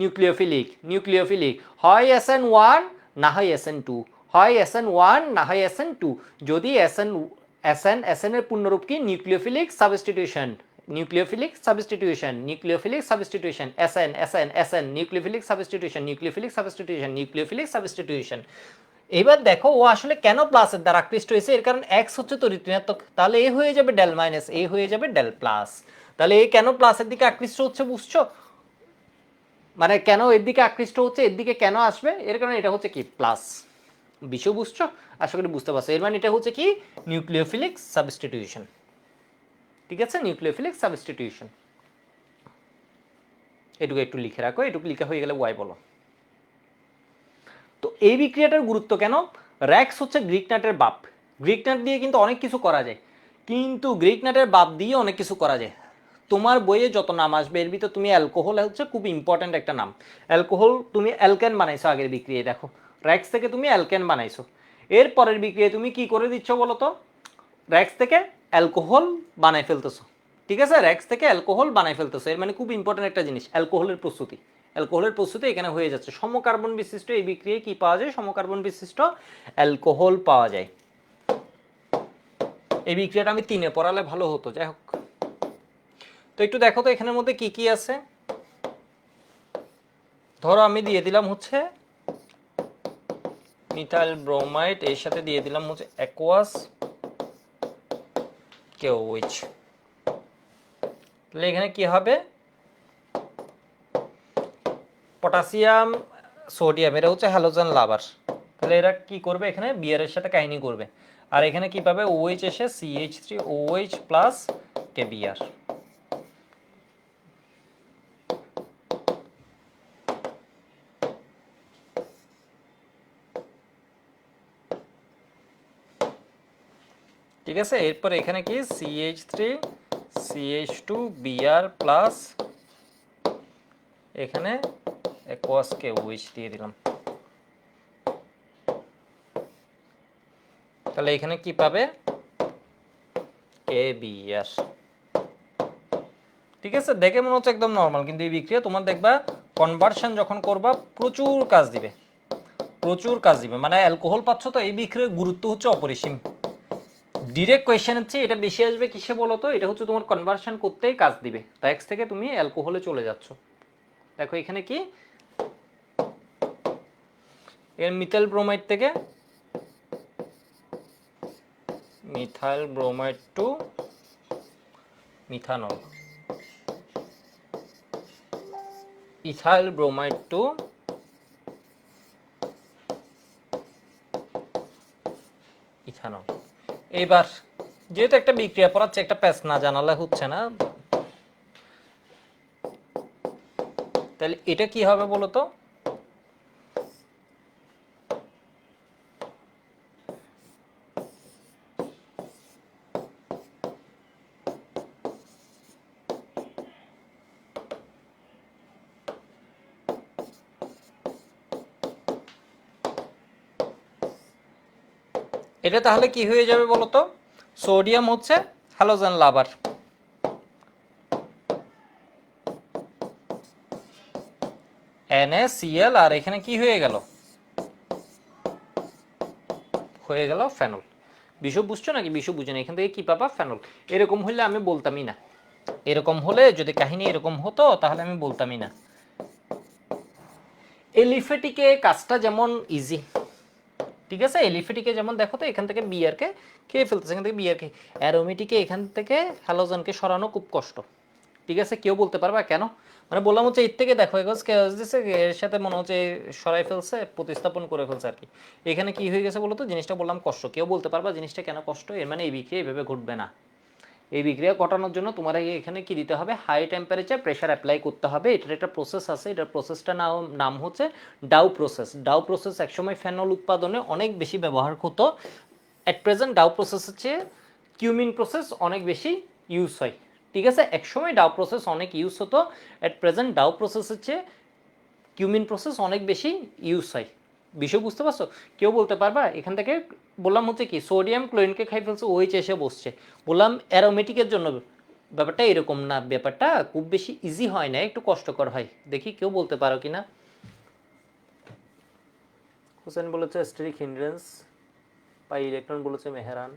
নিউক্লিওফিলিক, নিউক্লিওফিলিক, হয় এসএন ওয়ান না হয় এসএন টু, হয় এসএন ওয়ান না হয় এসএন টু। যদি এসএন এর পূর্ণরূপ কি? Nucleophilic substitution, nucleophilic substitution, nucleophilic substitution, SN SN SN, nucleophilic substitution, nucleophilic substitution, nucleophilic substitution. এবার দেখো ও আসলে কেন প্লাসের দ্বারা আকৃষ্ট হয়েছে, এর কারণ এক্স হচ্ছে তড়িৎ ঋণাত্মক, তাহলে এ হয়ে যাবে ডেল মাইনাস, এ হয়ে যাবে ডেল প্লাস। তাহলে এ কেন প্লাসের দিকে আকৃষ্ট হচ্ছে বুঝছো? মানে কেন এর দিকে আকৃষ্ট হচ্ছে, এর দিকে কেন আসবে, এর কারণে এটা হচ্ছে কি প্লাস। বিষয় বুঝছো? আশা করি বুঝতে পারছো। এর মানে এটা হচ্ছে কি নিউক্লিওফিলিক সাবস্টিটিউশন। ঠিক আছে, নিউক্লিওফিলিক সাবস্টিটিউশন। এটুকু একটু লিখে রাখো, এটুকু লিখা হয়ে গেলে ওয়াই বলো। তো এই বিক্রিয়াটার গুরুত্ব কেন? র্যাক্স হচ্ছে গ্রিক নাটের বাপ। গ্রিক নাট দিয়ে কিন্তু অনেক কিছু করা যায়, কিন্তু গ্রিক নাটের বাপ দিয়ে অনেক কিছু করা যায়। তোমার বইয়ে যত নাম আসবে এর ভিতর তুমি অ্যালকোহল হচ্ছে খুব ইম্পর্ট্যান্ট একটা নাম। অ্যালকোহল তুমি অ্যালকেন বানাইছো আগের বিক্রিয়ায়, দেখো র্যাক্স থেকে তুমি অ্যালকেন বানাইছো। এর পরের বিক্রিয়ায় তুমি কি করে দিচ্ছ বলো তো? র্যাক্স থেকে অ্যালকোহল বানাই ফেলতেছো। ঠিক আছে, র্যাক্স থেকে অ্যালকোহল বানাই ফেলতেছো, এর মানে খুব ইম্পর্টেন্ট একটা জিনিস অ্যালকোহলের প্রস্তুতি। অ্যালকোহলের প্রস্তুতি এখানে হয়ে যাচ্ছে। সমকার্বন বিশিষ্ট এই বিক্রিয়ায় কি পাওয়া যায়? সমকার্বন বিশিষ্ট অ্যালকোহল পাওয়া যায়। এই বিক্রিয়াটা আমি 3-এ পড়ালে ভালো হতো, যাই হোক। তো একটু দেখো তো এখানের মধ্যে কি কি আছে। ধরো আমি দিয়ে দিলাম হচ্ছে মিথাইল ব্রোমাইড, এর সাথে দিয়ে দিলাম হচ্ছে অ্যাকোয়াস কেওএইচ। তাহলে এখানে কি হবে? পটাশিয়াম সোডিয়াম, এটা হচ্ছে হ্যালোজেন লাভার। তাহলে এরা কি করবে? এখানে বিয়ারের সাথে কাহিনী করবে। আর এখানে কি পাবে? ওএইচ এসে CH3 OH প্লাস কেবিআর। ঠিক আছে, এরপর এখানে কি CH3 CH2 Br প্লাস এখানে অ্যাকোয়াস কেওএইচ দিয়ে দিলাম। তাহলে এখানে কি পাবে? কেবিআর। ঠিক আছে, দেখে মনে হচ্ছে একদম নর্মাল, কিন্তু এই বিক্রিয়া তোমার দেখবা কনভার্সন যখন করবা প্রচুর কাজ দিবে, প্রচুর কাজ দিবে। মানে অ্যালকোহল পাচ্ছ তো, এই বিক্রিয়ার গুরুত্ব হচ্ছে অপরিসীম। ডিরেক্ট কোয়েশ্চেনের চেয়ে এটা বেশি আসবে কিসে বলো তো? এটা হচ্ছে তোমার কনভার্সন করতেই কাজ দিবে। এক্স থেকে তুমি অ্যালকোহলে চলে যাচ্ছ। দেখো এখানে কি এর মিথাইল ব্রোমাইড থেকে methyl bromide to methanol, ethyl bromide to ethanol. এবার যেহেতু একটা বিক্রিয়া পড়াচ্ছে, একটা প্যাচ না জানালে হচ্ছে না। তাহলে এটা কি হবে বলো তো? এটা তাহলে কি হয়ে যাবে বলো তো? সোডিয়াম হচ্ছে হ্যালোজেন লাভার, NaCl, আর এখানে কি হয়ে গেল ফেনল। বিষয় বুঝছো নাকি? বিষয় বুঝো না, এখান থেকে কি পাবা? ফেনল। এরকম হলে আমি বলতামই না, এরকম হলে যদি কাহিনী এরকম হতো তাহলে আমি বলতামই না। এলিফেটিকে কাজটা যেমন ইজি, ঠিক আছে? এলিফেটিকে যেমন দেখো তো, এখান থেকে বিআরকে খেয়ে ফেলতেছে, এখান থেকে বিআরকে। অ্যারোমেটিকে এখান থেকে হ্যালোজেনকে সরানো খুব কষ্ট, ঠিক আছে? কেউ বলতে পারবা কেন? মানে বললাম হচ্ছে এর থেকে দেখো, এগোজ কেওয়াজ দিছে, এর সাথে মনে হচ্ছে সরাই ফেলছে, প্রতিস্থাপন করে ফেলছে আর কি। এখানে কি হয়ে গেছে বলো তো? জিনিসটা বললাম কষ্ট। কেউ বলতে পারবা জিনিসটা কেন কষ্ট? এর মানে এই বিক্রিয়া এইভাবে ঘটবে না। এই বিক্রিয়া ঘটানোর জন্য তোমার এখানে কি দিতে হবে? হাই টেম্পারেচার প্রেশার অ্যাপ্লাই করতে হবে। এটার একটা প্রসেস আছে, এটার প্রসেসটা নাম হচ্ছে ডাউ প্রসেস। ডাউ প্রসেস একসময় ফেনল উৎপাদনে অনেক বেশি ব্যবহার হতো। অ্যাট প্রেজেন্ট ডাউ প্রসেস হচ্ছে কিউমিন প্রসেস অনেক বেশি ইউজ হয়, ঠিক আছে? একসময় ডাউ প্রসেস অনেক ইউজ হতো, অ্যাট প্রেজেন্ট ডাউ প্রসেস হচ্ছে কিউমিন প্রসেস অনেক বেশি ইউজ হয়। বিষয় বুঝতে পারছো? কেউ বলতে পারবা এখান থেকে? বললাম হচ্ছে কি, সোডিয়াম ক্লোরিনকে খাই ফেলছে, ওইচ এসে বসছে। বললাম অ্যারোমেটিকের জন্য ব্যাপারটা এরকম না, ব্যাপারটা খুব বেশি ইজি হয় না, একটু কষ্টকর হয়। দেখি কেউ বলতে পারো কি না? হোসেন বলেছে স্টেরিক হিন্ড্রেন্স, পাই ইলেকট্রন বলেছে মেহরান,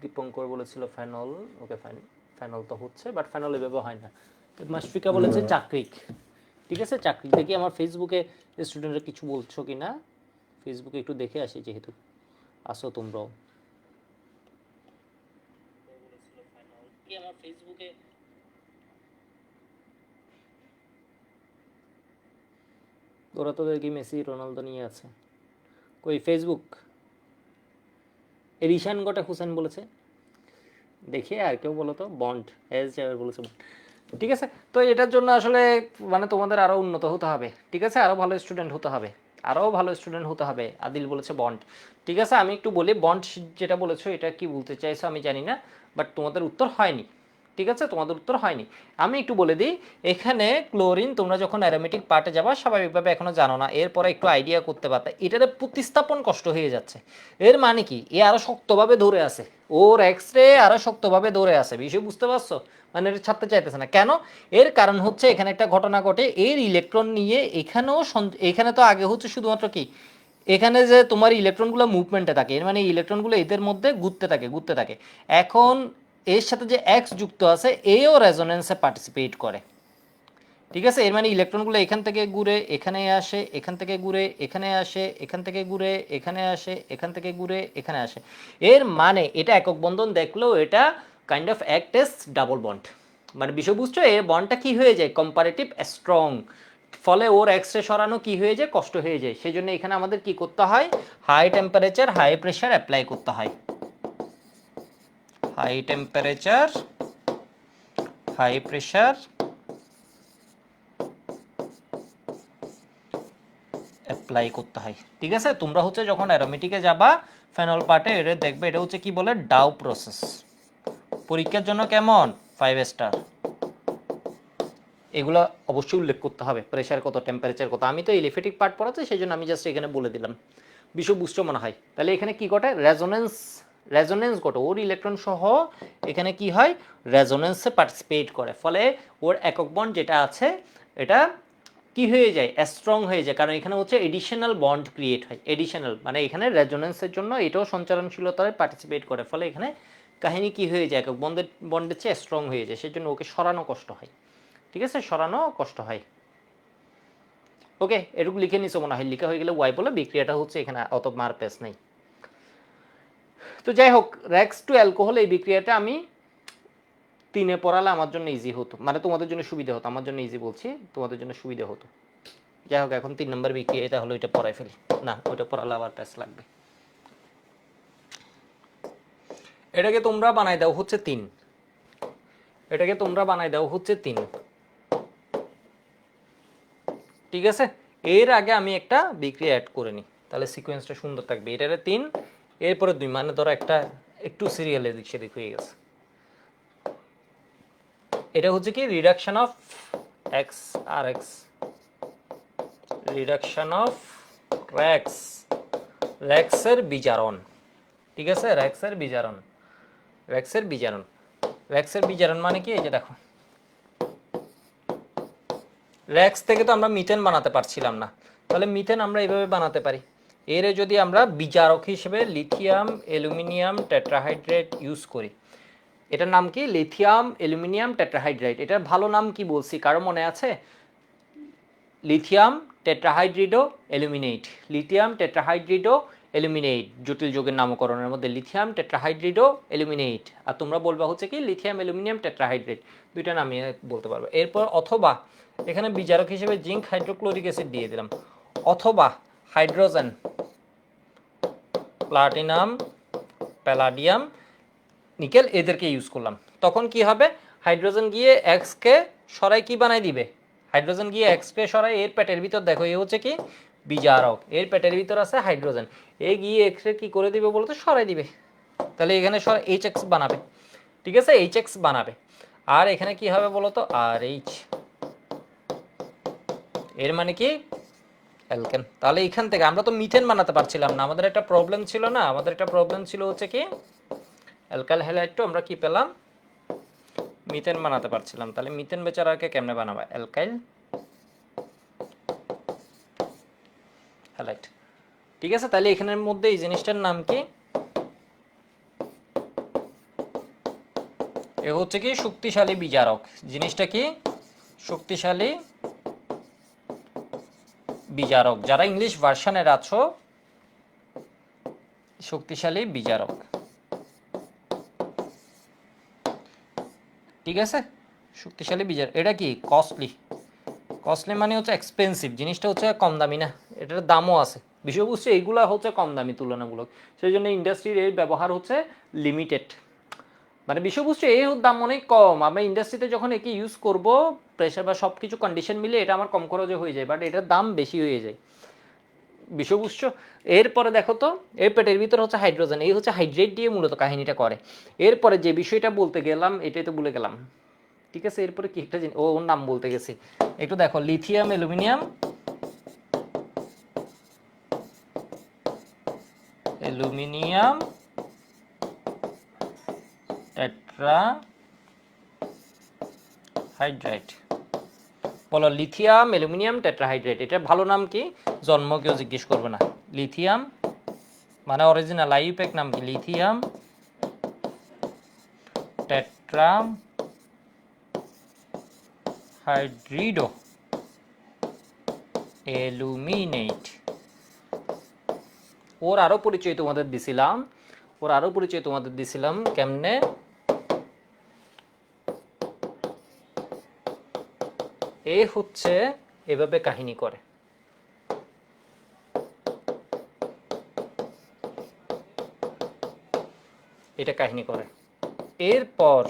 দীপঙ্কর বলেছিল ফেনল। ওকে ফাইন, ফেনল তো হচ্ছে, বাট ফেনল এভাবে হয় না। মাশফিকা বলেছে চাকরিক, ঠিক আছে? চাকরিক। দেখি আমার ফেসবুকে স্টুডেন্টরা কিছু বলছো কি না, ফেসবুকে একটু দেখে আসি, যেহেতু আসো তোমরাও। আমার ফেসবুকে ওরা তো দেখি মেসি রোনালদো নিয়ে আছে। কই ফেসবুক? এরিশান গোটা হুসেন বলেছে। দেখি আর কেউ বলো তো। বন্ড এস যাবে বলেছে। ঠিক আছে, তো এটার জন্য আসলে মানে তোমাদের আরও উন্নত হতে হবে, ঠিক আছে? আরও ভালো স্টুডেন্ট হতে হবে, আরও ভালো স্টুডেন্ট হতে হবে। আদিল বলেছে বন্ড, ঠিক আছে? আমি একটু বলি, বন্ড যেটা বলেছো এটা কি বলতে চাইছো আমি জানি না, বাট তোমাদের উত্তর হয়নি, ঠিক আছে? তোমাদের উত্তর হয়নি। আমি একটু বলে দিই, এখানে ক্লোরিন তোমরা যখন অ্যারোমেটিক পার্টে যাবা স্বাভাবিকভাবে এখনো জানো না, এরপরে একটু আইডিয়া করতে পারতে, এটাতে প্রতিস্থাপন কষ্ট হয়ে যাচ্ছে। এর মানে কি? এ আরো শক্তভাবে ধরে আছে, ওর এক্সরে আরো শক্তভাবে ধরে আছে। বিষয় বুঝতে পারছো? মানে এটা ছাড়তে চাইতেছে না কেন? এর কারণ হচ্ছে এখানে একটা ঘটনা ঘটে, এর ইলেকট্রন নিয়ে এখানেও এখানে তো আগে হচ্ছে শুধুমাত্র কি, এখানে যে তোমার ইলেকট্রনগুলো মুভমেন্টে থাকে, এর মানে ইলেকট্রনগুলো এদের মধ্যে ঘুরতে থাকে। এখন এর সাথে যে এক্স যুক্ত আছে, এও রেজোনেন্সে পার্টিসিপেট করে, ঠিক আছে? এর মানে ইলেকট্রনগুলো এখান থেকে ঘুরে এখানে আসে, এখান থেকে ঘুরে এখানে আসে, এখান থেকে ঘুরে এখানে আসে, এখান থেকে ঘুরে এখানে আসে। এর মানে এটা একক বন্ধন দেখলেও এটা kind of act S double bond. মানে বিষয় বুঝছো? এর বন্ডটা কি হয়ে যায়? Comparative strong. ফলে ওর এক্সরে সরানো কি হয়ে যায়? কষ্ট হয়ে যায়। সেই জন্য এখানে আমাদের কি করতে হয়? High temperature high pressure apply করতে হয়। High temperature high pressure apply করতে হয়, ঠিক আছে? তোমরা হচ্ছে যখন অ্যারোমেটিকে যাবা ফেনল পার্টে, এটা দেখবে এটা হচ্ছে কি বলে? Dow process. পরীক্ষার জন্য কেমন? 5 স্টার। এগুলো অবশ্যই উল্লেখ করতে হবে, প্রেশার কত, টেম্পারেচার কত। আমি তো এলিফেটিক পার্ট পড়াচ্ছি, সেই জন্য আমি জাস্ট এখানে বলে দিলাম। বিষয় বুঝছো মনে হয়? তাহলে এখানে কি ঘটে? রেজোনেন্স ঘটে, ওর ইলেকট্রন সহ এখানে কি হয়? রেজোনেন্সে পার্টিসিপেট করে। ফলে ওর একক বন্ড যেটা আছে এটা কি হয়ে যায়? স্ট্রং হয়ে যায়, কারণ এখানে হচ্ছে এডিশনাল বন্ড ক্রিয়েট হয়। এডিশনাল মানে এখানে রেজোনেন্সের জন্য এটাও সঞ্চালনশীলতায় পার্টিসিপেট করে। ফলে এখানে কাহিনী কি হয়ে যায়? একক বন্ডের চেয়ে স্ট্রং হয়ে যায়, সেই জন্য ওকে সরানো কষ্ট হয়, ঠিক আছে? সরানো কষ্ট হয়। ওকে, এটুকু লিখে নিছো মনে হয়? লিখা হয়ে গেলে ওয়াই বলে বিক্রিয়াটা হচ্ছে এখানে অত মার পেস নেই। তো যাই হোক, র্যাক্স টু অ্যালকোহল এই বিক্রিয়াটা আমি 3-এ পড়ালে আমার জন্য ইজি হতো, মানে তোমাদের জন্য সুবিধা হতো। আমার জন্য ইজি বলছি, তোমাদের জন্য সুবিধা হতো। যাই হোক, এখন 3 নম্বর বিক্রিয়া, এটা হলো, এটা পড়াই ফেলি। না, ওইটা পড়ালে আবার পেস লাগবে। এটাকে তোমরা বানাই দাও হচ্ছে 3, এটাকে তোমরা বানাই দাও হচ্ছে 3, ঠিক আছে? এর আগে আমি একটা বিক্রিয়া অ্যাড করে নিই, তাহলে সিকোয়েন্সটা সুন্দর থাকবে। এটারে 3, এরপরে 2, মানে ধরো একটা একটু সিরিয়াল এদিক সেদিক হয়ে গেছে। এটা হচ্ছে কি? রিডাকশন অফ এক্স আর এক্স, রিডাকশন অফ র্যাক্স, র্যাক্সের বিজারণ, ঠিক আছে? র্যাক্সের বিজারণ, র্যাক্সের বিজারণ। র্যাক্সের বিজারণ মানে কি? এই যে দেখো, র্যাক্স থেকে তো আমরা মিথেন বানাতে পারছিলাম না, তাহলে মিথেন আমরা এইভাবে বানাতে পারি। এর যদি আমরা বিজারক হিসেবে লিথিয়াম অ্যালুমিনিয়াম টেট্রাহাইড্রেট ইউজ করি, এটার নাম কি? Lithium aluminium tetrahydrate. এটার ভালো নাম কি বলছি, কারো মনে আছে? Lithium tetrahydrido aluminate. Lithium tetrahydrido aluminate, জটিল যৌগের নামকরণের মধ্যে লিথিয়াম টেট্রাহাইড্রিডো অ্যালুমিনেট। আর তোমরা বলবা হচ্ছে কি লিথিয়াম অ্যালুমিনিয়াম টেট্রাহাইড্রেট, দুইটা নামে বলতে পারবে। এরপর অথবা এখানে বিজারক হিসেবে জিঙ্ক হাইড্রোক্লোরিক অ্যাসিড দিয়ে দিলাম, অথবা হাইড্রোজেন, প্লাটিনাম, প্যালাডিয়াম, নিকেল, এদেরকে ইউজ করলাম। তখন কি হবে? হাইড্রোজেন গিয়ে এক্সকে সরাই কি বানাই দিবে? হাইড্রোজেন গিয়ে এক্সকে সরাই এর পেটের ভিতর, দেখো এ হচ্ছে কি বিজারক, এর পেটের ভিতর আছে হাইড্রোজেন, এ গিয়ে এক্সে কি করে দিবে বলতো? সরাই দিবে। তাহলে এখানে এইচ এক্স বানাবে, ঠিক আছে, এইচ এক্স বানাবে। আর এখানে কি হবে বলতো? আর এইচ, এর মানে কি অ্যালকেন। তাহলে এখান থেকে আমরা তো মিথেন বানাতে পারছিলাম না, আমাদের একটা প্রবলেম ছিল না, আমাদের একটা প্রবলেম ছিল হচ্ছে কি অ্যালকাইল হ্যালাইড টু আমরা কি পেলাম? মিথেন বানাতে পারছিলাম। তাহলে মিথেন বেচারাকে কেমনে বানাবা? অ্যালকাইল হ্যালাইড, ঠিক আছে। তাহলে এখানের মধ্যে এই জিনিসটার নাম কি? এ হচ্ছে কি শক্তিশালী বিজারক। জিনিসটা কি? শক্তিশালী বিজারক। যারা ইংলিশ ভার্সনের আছো, শক্তিশালী বিজারক, ঠিক আছে, শক্তিশালী বিজারক। এটা কি? কস্টলি। কস্টলি মানে হচ্ছে এক্সপেন্সিভ, জিনিসটা হচ্ছে কম দামি না, এটার দামও আছে। বিষয়বস্তু এইগুলা হচ্ছে কম দামি তুলনামূলক, সেই জন্য ইন্ডাস্ট্রির এর ব্যবহার হচ্ছে লিমিটেড। মানে বিষয়বস্তু এর দাম অনেক কম, আমরা ইন্ডাস্ট্রিতে যখন একে ইউজ করব, প্রেশার বা সব কিছু কন্ডিশন মিলে এটা আমার কম খরচে হয়ে যায়, বাট এটার দাম বেশি হয়ে যায় বিষয়বস্তু। এরপরে দেখো তো, এর পেটের ভিতরে হচ্ছে হাইড্রোজেন, এই হচ্ছে হাইড্রেট দিয়ে মূলত কাহিনীটা করে। এরপরে যে বিষয়টা বলতে গেলাম এটাই তো ভুলে গেলাম, ঠিক আছে। এরপরে কি একটা জিনিস, ওর নাম বলতে গেছি, একটু দেখো, লিথিয়াম অ্যালুমিনিয়াম, অ্যালুমিনিয়াম টেট্রাহাইড্রেট, বলো লিথিয়াম অ্যালুমিনিয়াম টেট্রাহাইড্রেট। এটার ভালো নাম কি? জন্ম কেউ জিজ্ঞেস করবে না। লিথিয়াম মানে অরিজিনাল আইইউপ্যাক নাম কি? Lithium tetrahydrido aluminate. ওর আরো পরিচয় তোমাদের দিছিলাম, ওর আরো পরিচয় তোমাদের দিছিলাম কেমনে? এ হচ্ছে এভাবে কাহিনী করে, এটা কাহিনী করে। এরপর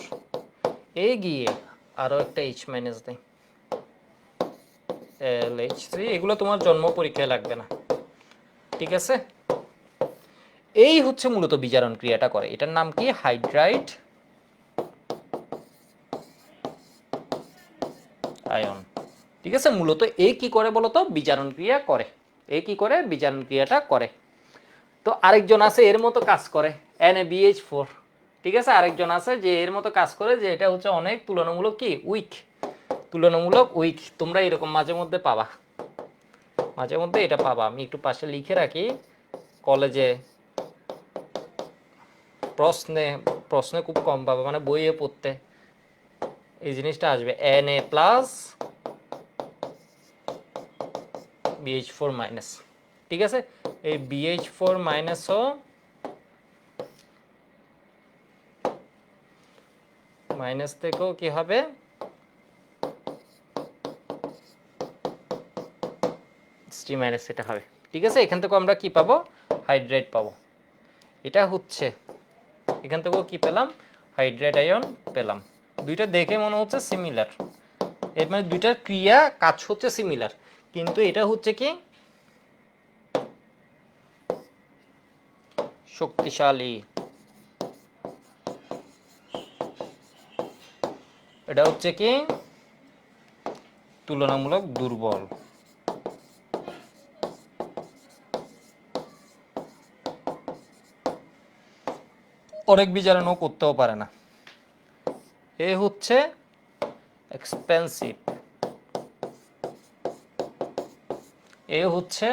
এ গিয়ে আরো একটা এইচ মাইনাস দেয়, LH3। এগুলো তোমার জন্ম পরীক্ষায় লাগবে না, ঠিক আছে। এই হচ্ছে মূলত বিজারণ ক্রিয়াটা করে, এটার নাম কি? হাইড্রাইড আয়ন, ঠিক আছে। মূলত এ কি করে বলতো? বিজারণ ক্রিয়া করে। এ কি করে? বিজারণ ক্রিয়াটা করে। তো আরেকজন আছে এর মতো কাজ করে, NaBH4, ঠিক আছে। আরেকজন আছে যে এর মতো কাজ করে, যে এটা হচ্ছে অনেক তুলনামূলক কি উইক, তুলনামূলক উইক। তোমরা এরকম মাঝে মধ্যে পাবা, মাঝে মধ্যে এটা পাবা। আমি একটু পাশে লিখে রাখি, কলেজে প্রশ্নে প্রশ্নে খুব কম পাবা, মানে বইয়ে পড়তে এই জিনিসটা আসবে, Na+BH4-, ঠিক আছে। এই BH4- মাইনাস থেকেও কি হবে? H3- এটা হবে, ঠিক আছে। এখান থেকে আমরা কি পাবো? হাইড্রেট পাবো। এটা হচ্ছে এখান থেকেও কি পেলাম? হাইড্রেট আয়ন পেলাম। দুইটা দেখে মনে হচ্ছে সিমিলার, এর মানে দুইটার ক্রিয়া কাজ হচ্ছে সিমিলার, কিন্তু এটা হচ্ছে কি শক্তিশালী, এটা হচ্ছে কি তুলনামূলক দুর্বল। অনেক বিজারণও করতেও পারে না। এ হচ্ছে এক্সপেন্সিভ, এ হচ্ছে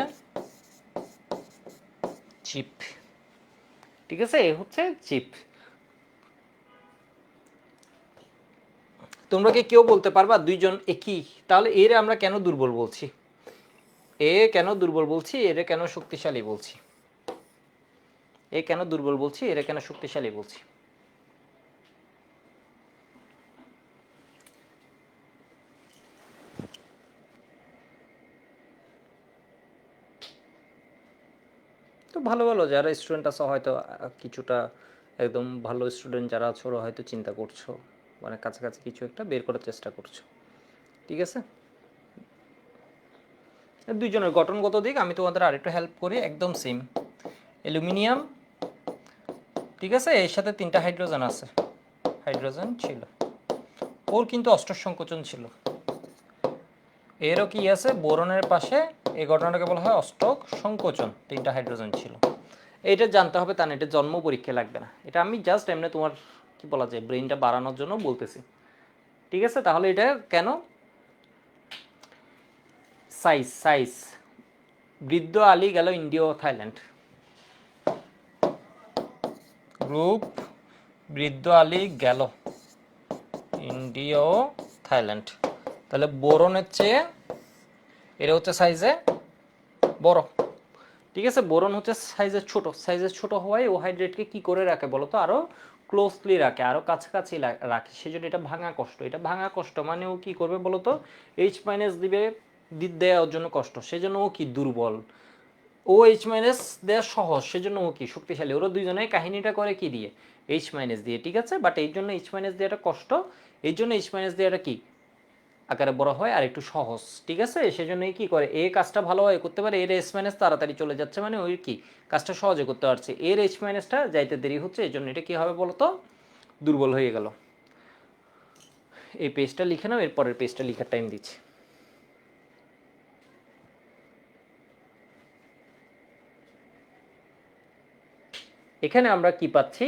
চিপ, ঠিক আছে, এ হচ্ছে চিপ। তোমরা কি কেউ বলতে পারবা দুইজন একই? তাহলে এর আমরা কেন দুর্বল বলছি, এ কেন দুর্বল বলছি, এর কেন শক্তিশালী বলছি? এ কেন দুর্বল বলছি, এর কেন শক্তিশালী বলছি? তো ভালো ভালো যারা স্টুডেন্ট আছে হয়তো কিছুটা একদম ভালো স্টুডেন্ট যারা আছো ওরা হয়তো চিন্তা করছো, মানে কাছাকাছি কিছু একটা বের করার চেষ্টা করছো, ঠিক আছে। দুইজনের গঠনগত দিক আমি তোমাদের আরেকটু হেল্প করি, একদম সেম। অ্যালুমিনিয়াম, ঠিক আছে, এর সাথে 3টা হাইড্রোজেন আছে, হাইড্রোজেন ছিল, ওর কিন্তু অষ্টক সংকোচন ছিল। এরও কি আছে, বোরনের পাশে, এই ঘটনাটাকে বলা হয় অষ্টক সংকোচন, 3টা হাইড্রোজেন ছিল। এটা জানতে হবে তা না, এটা জন্ম পরীক্ষা লাগবে না, এটা আমি জাস্ট এমনি তোমার কি বলা যায় ব্রেইনটা বাড়ানোর জন্য বলতেছি, ঠিক আছে। তাহলে এটা কেন সাইজ, সাইজ বৃদ্ধ আলী গেল ইন্ডিয়া ও থাইল্যান্ড, গ্রুপ বৃদ্ধ আলী গেল ইন্ডিয়া ও থাইল্যান্ড, তাহলে বোরনের চেয়ে এটা হচ্ছে সাইজে বড়, ঠিক আছে। বোরন হচ্ছে সাইজের ছোট, সাইজের ছোট হওয়ায় ও হাইড্রেটকে কি করে রাখে বলো তো, আরো ক্লোজলি রাখে, আরো কাছাকাছি রাখে, সেজন্য এটা ভাঙা কষ্ট, এটা ভাঙা কষ্ট মানে ও কি করবে বলো তো, এইচ মাইনাস দিবে, দেওয়ার জন্য কষ্ট, সেজন্য ও কি দুর্বল। ও এইচ মাইনাস দেওয়া সহজ, সেজন্য ও কি শক্তিশালী। ওরা দুইজনে কাহিনীটা করে কি দিয়ে, এইচ মাইনাস দিয়ে, ঠিক আছে। বাট এই জন্য এইচ মাইনাস দেওয়াটা কষ্ট, এই জন্য এইচ মাইনাস দেওয়াটা কি আকারে বড় হয় আর একটু সহজ, ঠিক আছে। সেজন্যই কি করে, এ কাজটা ভালোভাবে করতে পারে, এর এস মাইনাস তাড়াতাড়ি চলে যাচ্ছে মানে ওই কি কাজটা সহজে করতে পারছে, এর এইচ মাইনাসটা যাইতে দেরি হচ্ছে, এই জন্য এটা কি হবে বলতো, দুর্বল হয়ে গেল। এই পেজটা লিখে নাও, এর পরের পেজটা লিখার টাইম দিচ্ছি। এখানে আমরা কি পাচ্ছি,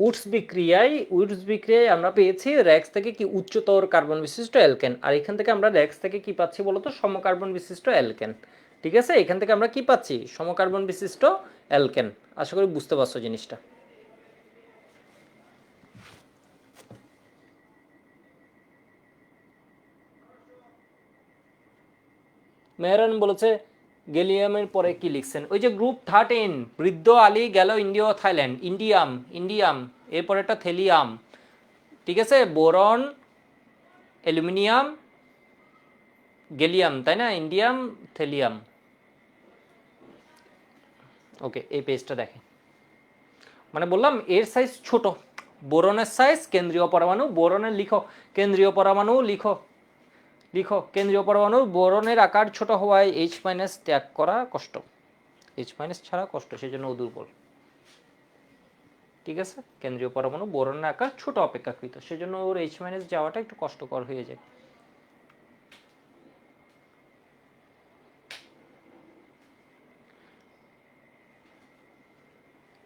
উডস বিক্রিয়ায় আমরা পেয়েছি র্যাক্স থেকে কি উচ্চতর কার্বন বিশিষ্ট অ্যালকেন, আর এখান থেকে আমরা র্যাক্স থেকে কি পাচ্ছি বলতো, সমকার্বন বিশিষ্ট অ্যালকেন, ঠিক আছে। এখান থেকে আমরা কি পাচ্ছি, সমকার্বন বিশিষ্ট অ্যালকেন। আশা করি বুঝতে পারছো জিনিসটা। মেহরান বলেছে গেলিয়ামের পরে কি লিখছেন, ওই যে গ্রুপ 13 বৃদ্ধ আলী গেল ইন্ডিয়া থাইল্যান্ড, ইন্ডিয়াম, ইন্ডিয়াম এরপর একটা থেলিয়াম, ঠিক আছে, বোরন, অ্যালুমিনিয়াম, গেলিয়াম, তাই না, ইন্ডিয়াম, থেলিয়াম। ওকে, এই পেজটা দেখেন, মানে বললাম এর সাইজ ছোট, বোরনের সাইজ, কেন্দ্রীয় পরমাণু, বোরনের লিখো, কেন্দ্রীয় পরমাণু লিখো, লিখো কেন্দ্রীয় পরমাণু, বোরনের আকার ছোট হওয়ায় এইচ মাইনাস ত্যাগ করা কষ্ট, এইচ মাইনাস ছাড়া কষ্ট, সেই জন্য ও দুর্বল, ঠিক আছে। কেন্দ্রীয় পরমাণু বোরনের আকার ছোট অপেক্ষাকৃত, সেজন্য ওর এইচ মাইনাস যাওয়াটা একটু কষ্টকর হয়ে যায়।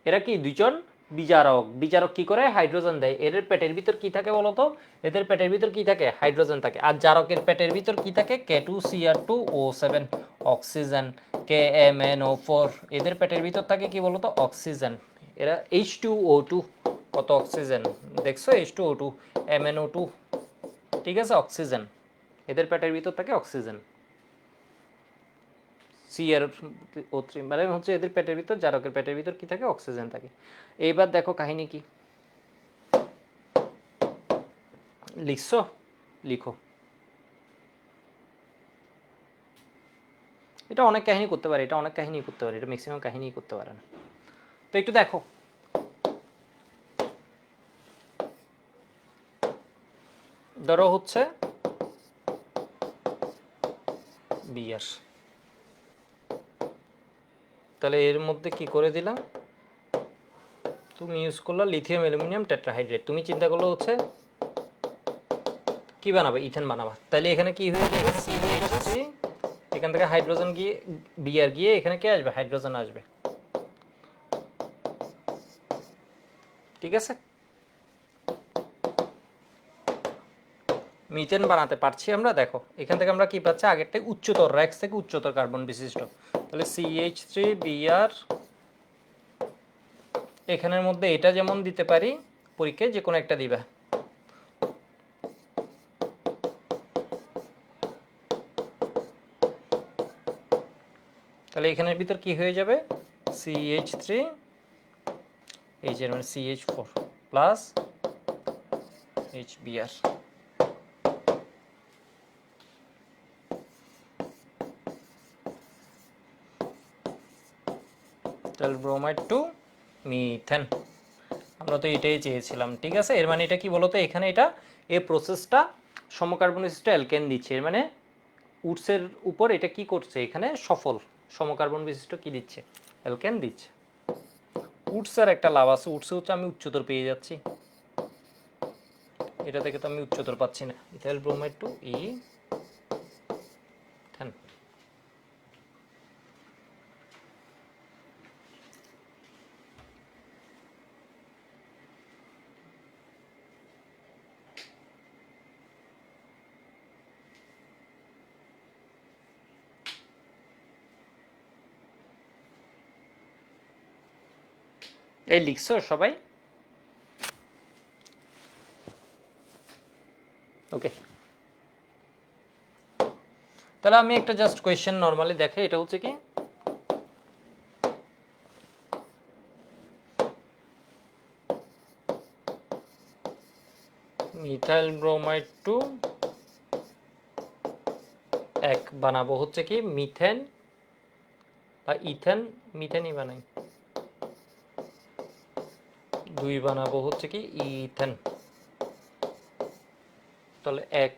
এরা কি দুইজন বিজারক, বিজারক কি করে, হাইড্রোজেন দেয়। এদের পেটের ভিতর কি থাকে বলতো, এদের পেটের ভিতর কি থাকে, হাইড্রোজেন থাকে। আর জারকের পেটের ভিতর কি থাকে, K2Cr2O7 অক্সিজেন, KMnO4, এদের পেটের ভিতর থাকে কি বলতো, অক্সিজেন। এরা H2O2, কত অক্সিজেন দেখছো, H2O2, MnO2, ঠিক আছে, অক্সিজেন, এদের পেটের ভিতর থাকে অক্সিজেন। CrO3 মানে হচ্ছে এদের পেটের ভিতর, জারকের পেটের ভিতর কি থাকে, অক্সিজেন থাকে। এইবার দেখো কাহিনী কি লিখছো, লিখো। এটা অনেক কাহিনী করতে পারে, এটা অনেক কাহিনী করতে পারে, এটা ম্যাক্সিমাম কাহিনী করতে পারে না। তো একটু দেখো, ধরো হচ্ছে বিয়ার, তাহলে এর মধ্যে কি করে দিলাম, তুমি ইউজ করলো লিথিয়াম অ্যালুমিনিয়াম টেট্রাহাইড্রেট, তুমি চিন্তা করলো হচ্ছে কি বানাবে, ইথেন বানাবা। তাহলে এখানে কি হয়ে যাবে, CH3, এখান থেকে হাইড্রোজেন গিয়ে বিয়ার গিয়ে এখানে কি আসবে, হাইড্রোজেন আসবে, ঠিক আছে। মিথেন বানাতে পারছি আমরা। দেখো এখান থেকে আমরা কি পাচ্ছি, আগেরটাই উচ্চতর, র্যাক্স থেকে উচ্চতর কার্বন বিশিষ্ট। তাহলে CH3Br, এখানের মধ্যে এটা যেমন দিতে পারি, পরীক্ষায় যে কোনো একটা দিবা। তাহলে এখানের ভিতর কি হয়ে যাবে, CH3, এই যে মানে CH4 প্লাস HBr। তাহলে ব্রোমাইড টু মিথেন, আমরা তো এটাই চেয়েছিলাম। ঠিক আছে, এর মানে এটা কি বলতো, এখানে এটা এই প্রসেসটা সমকার্বন বিশিষ্ট অ্যালকেন দিচ্ছে, এর মানে উডসের উপর এটা কি করছে, এখানে সফল সমকার্বন বিশিষ্ট কি দিচ্ছে, অ্যালকেন দিচ্ছে। উডসের একটা লাভ আছে, উডসে হচ্ছে আমি উচ্চতর পেয়ে যাচ্ছি, এটা থেকে তো আমি উচ্চতর পাচ্ছি না। Ethyl bromide to ethane. এই লিখছো সবাই? ওকে, তাহলে আমি একটা জাস্ট কোয়েশ্চেন নর্মালি দেখে, এটা হচ্ছে কি, মিথাইল ব্রোমাইড টু এক বানাবো হচ্ছে কি মিথেন বা ইথেন, মিথেনই বানাই, দুই বানাবো হচ্ছে কি ইথেন। তাহলে এক,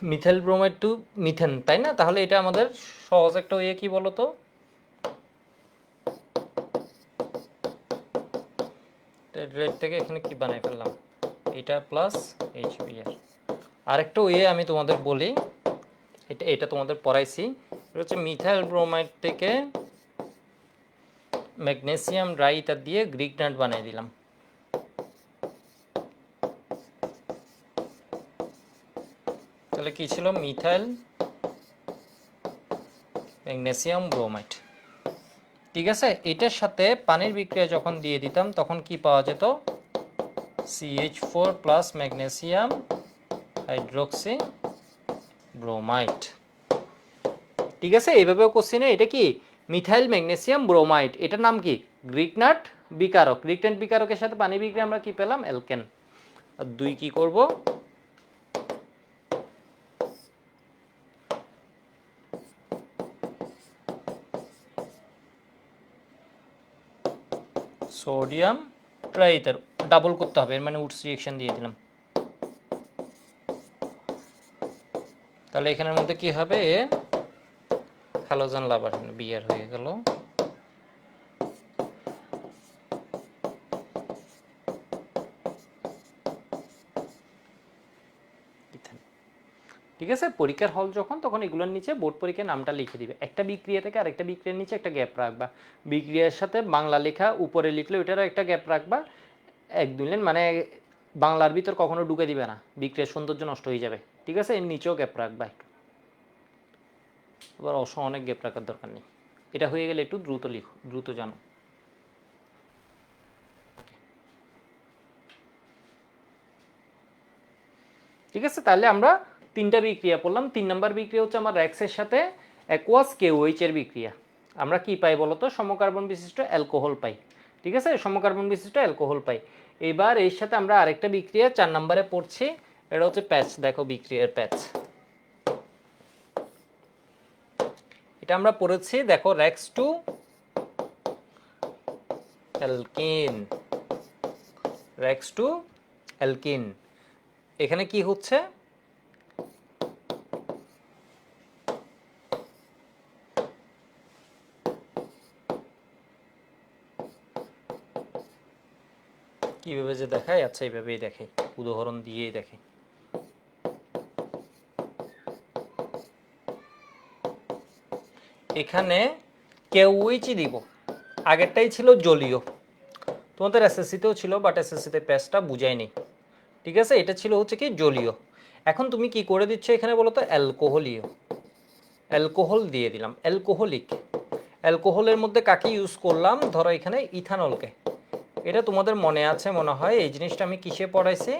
মিথাইল ব্রোমাইড টু মিথেন, তাই না? তাহলে এটা আমাদের সহজ একটা ইয়ে কি বলতো, রেড থেকে এখানে কি বানাই ফেললাম, এটা প্লাস HBr। আরেকটা ইয়ে আমি তোমাদের বলি, এটা এটা তোমাদের পড়াইছি, এটা হচ্ছে মিথাইল ব্রোমাইড থেকে ম্যাগনেসিয়াম ড্রাই ইথার দিয়ে গ্রিক নাট বানিয়ে দিলাম। তাহলে কি ছিল, মিথাইল ম্যাগনেসিয়াম ব্রোমাইড। ঠিক আছে, এটার সাথে পানির বিক্রিয়া যখন দিয়ে দিতাম তখন কি পাওয়া যেত, CH4 plus magnesium hydroxy bromide. ঠিক আছে, এইভাবেও কোশ্চেনে এটা কি মিথাইল ম্যাগনেসিয়াম ব্রোমাইড, এটার নাম কি গ্রিক নাট বিকারক, গ্রিক নাট বিকারকের সাথে পানি বিক্রিয়া আমরা কি পেলাম, অ্যালকেন। আর দুই কি করব, সোডিয়াম ট্রাইথার, ডাবল করতে হবে, এর মানে উডস রিঅ্যাকশন দিয়ে দিলাম। তাহলে এখানের মধ্যে কি হবে, হ্যালোজেন লাভার বিয়ার হয়ে গেল। ঠিক আছে, পরীক্ষার হল যখন, তখন এগুলোর নিচে বোর্ড পরীক্ষার নামটা লিখে দিবে, একটা বিক্রিয়া থেকে আরেকটা বিক্রিয়ার নিচে একটা গ্যাপ রাখবা, বিক্রিয়ার সাথে বাংলা লেখা উপরে লিখলে ওইটারও একটা গ্যাপ রাখবা, এক দুই লাইন মানে বাংলার ভিতর কখনো ঢুকে দিবে না, বিক্রিয়ার সৌন্দর্য নষ্ট হয়ে যাবে। ঠিক আছে, এর নিচেও গ্যাপ রাখবা একটু, আবার অনেক গ্যাপ রাখার দরকার নেই, এটা হয়ে গেলে একটু দ্রুত লিখো, দ্রুত জানো। ঠিক আছে, তাহলে আমরা তিনটা বিক্রিয়া পড়লাম। 3 নম্বর বিক্রিয়া হচ্ছে আমার র্যাক্সের সাথে অ্যাকোয়াস KOH এর বিক্রিয়া। আমরা কি পাই বলতো, সমকার্বন বিশিষ্ট অ্যালকোহল পাই। ঠিক আছে, সমকার্বন বিশিষ্ট অ্যালকোহল পাই। এবার এর সাথে আমরা আরেকটা বিক্রিয়া 4 নম্বরে পড়ছি, এটা হচ্ছে প্যাচ। দেখো বিক্রিয়ার প্যাচ, এটা আমরা পড়েছি, দেখো র্যাক্স টু অ্যালকিন, র্যাক্স টু অ্যালকিন। এখানে কি হচ্ছে, কিভাবে যে দেখায়, আচ্ছা এইভাবেই দেখাই, উদাহরণ দিয়েই দেখাই। এখানে কেউইচই দিব, আগেরটাই ছিল জলীয়, তোমাদের এসএসসিতেও ছিল বাট এসএসসিতে পেজটা বুঝায়নি, ঠিক আছে, এটা ছিল হচ্ছে কি জলীয়। এখন তুমি কি করে দিচ্ছ এখানে বলো তো, অ্যালকোহলীয়, অ্যালকোহল দিয়ে দিলাম, অ্যালকোহলিক। অ্যালকোহলের মধ্যে কাকে ইউজ করলাম, ধরো এখানে ইথানলকে। এটা তোমাদের মনে আছে মনে হয়, এই জিনিসটা আমি কিসে পড়াইছি,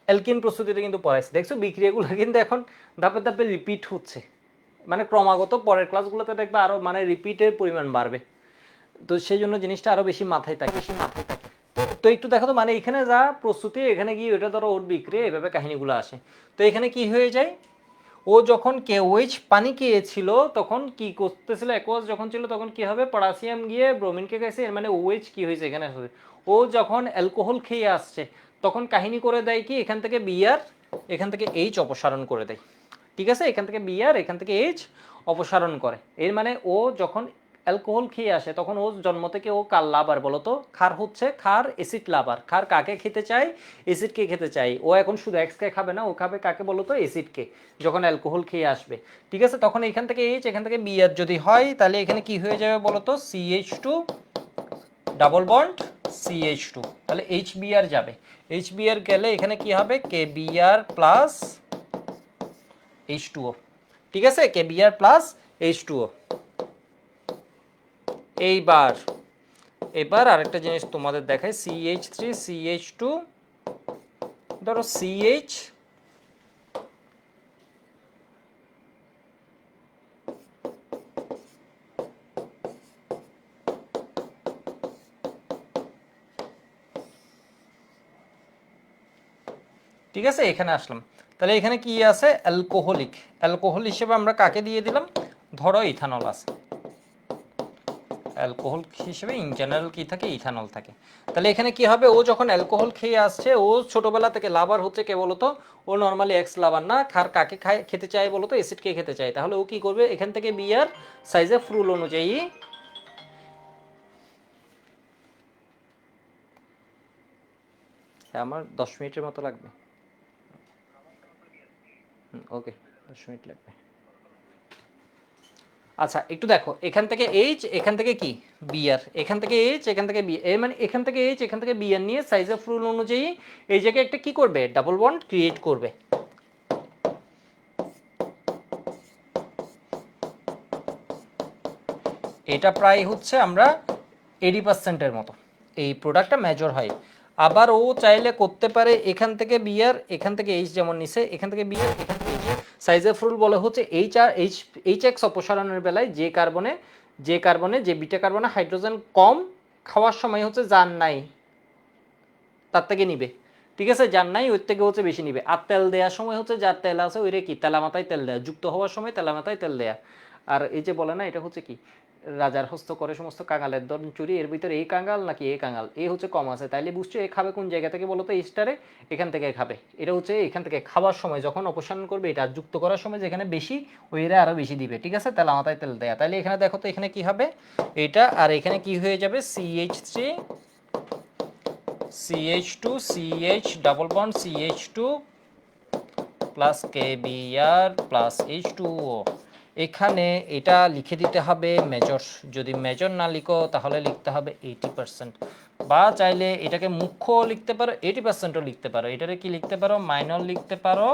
অ্যালকিন প্রস্তুতিতে কিন্তু পড়াইছি। দেখছো বিক্রিয়াগুলো কিন্তু এখন ধাপে ধাপে রিপিট হচ্ছে, মানে ক্রমাগত পরের ক্লাসগুলোতে দেখবে আরো মানে রিপিটের পরিমাণ বাড়বে, তো সেই জন্য জিনিসটা আরো বেশি মাথায় থাকে। তো একটু দেখো তো, মানে এখানে যা প্রস্তুতি, এখানে গিয়ে ওটা ধরো ওর বিক্রিয়া, এভাবে কাহিনীগুলো আসে। তো এখানে কি হয়ে যায়, ও যখন কেওএইচ পানি খেয়েছিল তখন কি করতেছিল, অ্যাকোয়াস যখন ছিল তখন কি হবে, পটাশিয়াম গিয়ে ব্রোমিনকে খাইছে, এর মানে ওএইচ কি হয়েছে এখানে, ও যখন অ্যালকোহল খেয়ে আসছে তখন কাহিনী করে দেয় কি, এখান থেকে বিআর, এখান থেকে এইচ অপসারণ করে দেয়, ঠিক আছে, এখান থেকে বিআর, এখান থেকে এইচ অপসারণ করে। এর মানে ও যখন অ্যালকোহল খেয়ে আসে তখন ও জন্ম থেকে ও কার লাভার বলো তো, খার হচ্ছে, খার অ্যাসিড লাভার। খার কাকে খেতে চায়, অ্যাসিডকে খেতে চাই। ও এখন শুধু এক্সকে খাবে না, ও খাবে কাকে বলো তো, অ্যাসিডকে, যখন অ্যালকোহল খেয়ে আসবে, ঠিক আছে। তখন এখান থেকে এইচ, এখান থেকে বিআর যদি হয় তাহলে এখানে কি হয়ে যাবে বলো তো, CH2 ডাবল বন্ড CH2, তাহলে HBr যাবে, HBr গেলে এখানে কি হবে, KBr প্লাস H2O, ঠিক আছে, KBr প্লাস H2O। এইবার এবার আরেকটা জিনিস তোমাদের দেখায়, CH3 CH2, ধরো CH, ঠিক আছে, এখানে আসলাম, তাহলে এখানে কি আছে, অ্যালকোহলিক, অ্যালকোহল হিসেবে আমরা কাকে দিয়ে দিলাম, ধরো ইথানল আছে, অ্যালকোহল হিসেবে ইন জেনারেল কি থাকে, ইথানল থাকে। তাহলে এখানে কি হবে, ও যখন অ্যালকোহল খেয়ে আসছে, ও ছোটবেলা থেকে লাভার হচ্ছে কে বলতো, ও নর্মালি এক্স লাভার না, খার কাকে খেতে চায় বলতো, অ্যাসিড কে খেতে চায়, তাহলে ও কি করবে, এখান থেকে বিয়ার সাইজে ফ্রুল অনুযায়ী, আমার 10 মিনিটের মতো লাগবে, ওকে 10 মিনিট লাগবে। আচ্ছা একটু দেখো, এখান থেকে এইচ, এখান থেকে কি বিআর, এখান থেকে এইচ, এখান থেকে বি, এর মানে এখান থেকে এইচ, এখান থেকে বিআর নিয়ে সাইজ অফ রুল অনুযায়ী এই জায়গায় একটা কি করবে, ডাবল বন্ড ক্রিয়েট করবে। এটা প্রায় হচ্ছে আমরা 80%-এর মতো এই প্রোডাক্টটা মেজর হয়। আবার ও চাইলে করতে পারে এখান থেকে বিআর, এখান থেকে এইচ, যেমন নিচে এখান থেকে বিআর, এখান থেকে এইচ। সাইজ অফ রুল বলে হচ্ছে এইচ আর এইচ এক্স অপসারণের বেলায় যে কার্বনে যে বিটা কার্বনে হাইড্রোজেন কম খাওয়ার সময় হচ্ছে যার নাই তার থেকে নিবে, ঠিক আছে, যার নাই ওর থেকে হচ্ছে বেশি নিবে। আর তেল দেওয়ার সময় হচ্ছে যার তেল আছে ওইরে কি তেলা মাথায় তেল দেয়া, যুক্ত হওয়ার সময় তেলা মাথায় তেল দেয়া। আর এই যে বলে না, এটা হচ্ছে কি, রাজার হস্ত করে সমস্ত কাঙালের দন চুরি, এর ভিতরে এই কাঙাল নাকি এই কাঙাল, এই হচ্ছে কম আছে, তাইলে বুঝছো এ খাবে কোন জায়গা থেকে বলো তো, স্টারে এখান থেকে খাবে। এটা হচ্ছে এখান থেকে খাওয়ার সময় যখন অপসারণ করবে, এটা যুক্ত করার সময় যেখানে বেশি ওইরা আরো বেশি দিবে, ঠিক আছে, তেলা মাথায় তেল দেয়া। তাইলে এখানে দেখো তো, এখানে কি হবে, এটা আর এখানে কি হয়ে যাবে, CH3 CH2 CH double bond CH2 plus KBr plus H2O। এখানে এটা লিখে দিতে হবে মেজর, যদি মেজর না লিখো তাহলে লিখতে হবে 80%, বা চাইলে এটাকে মুখ্য লিখতে পারো, 80%ও লিখতে পারো, এটারে কি লিখতে পারো, মাইনর লিখতে পারো,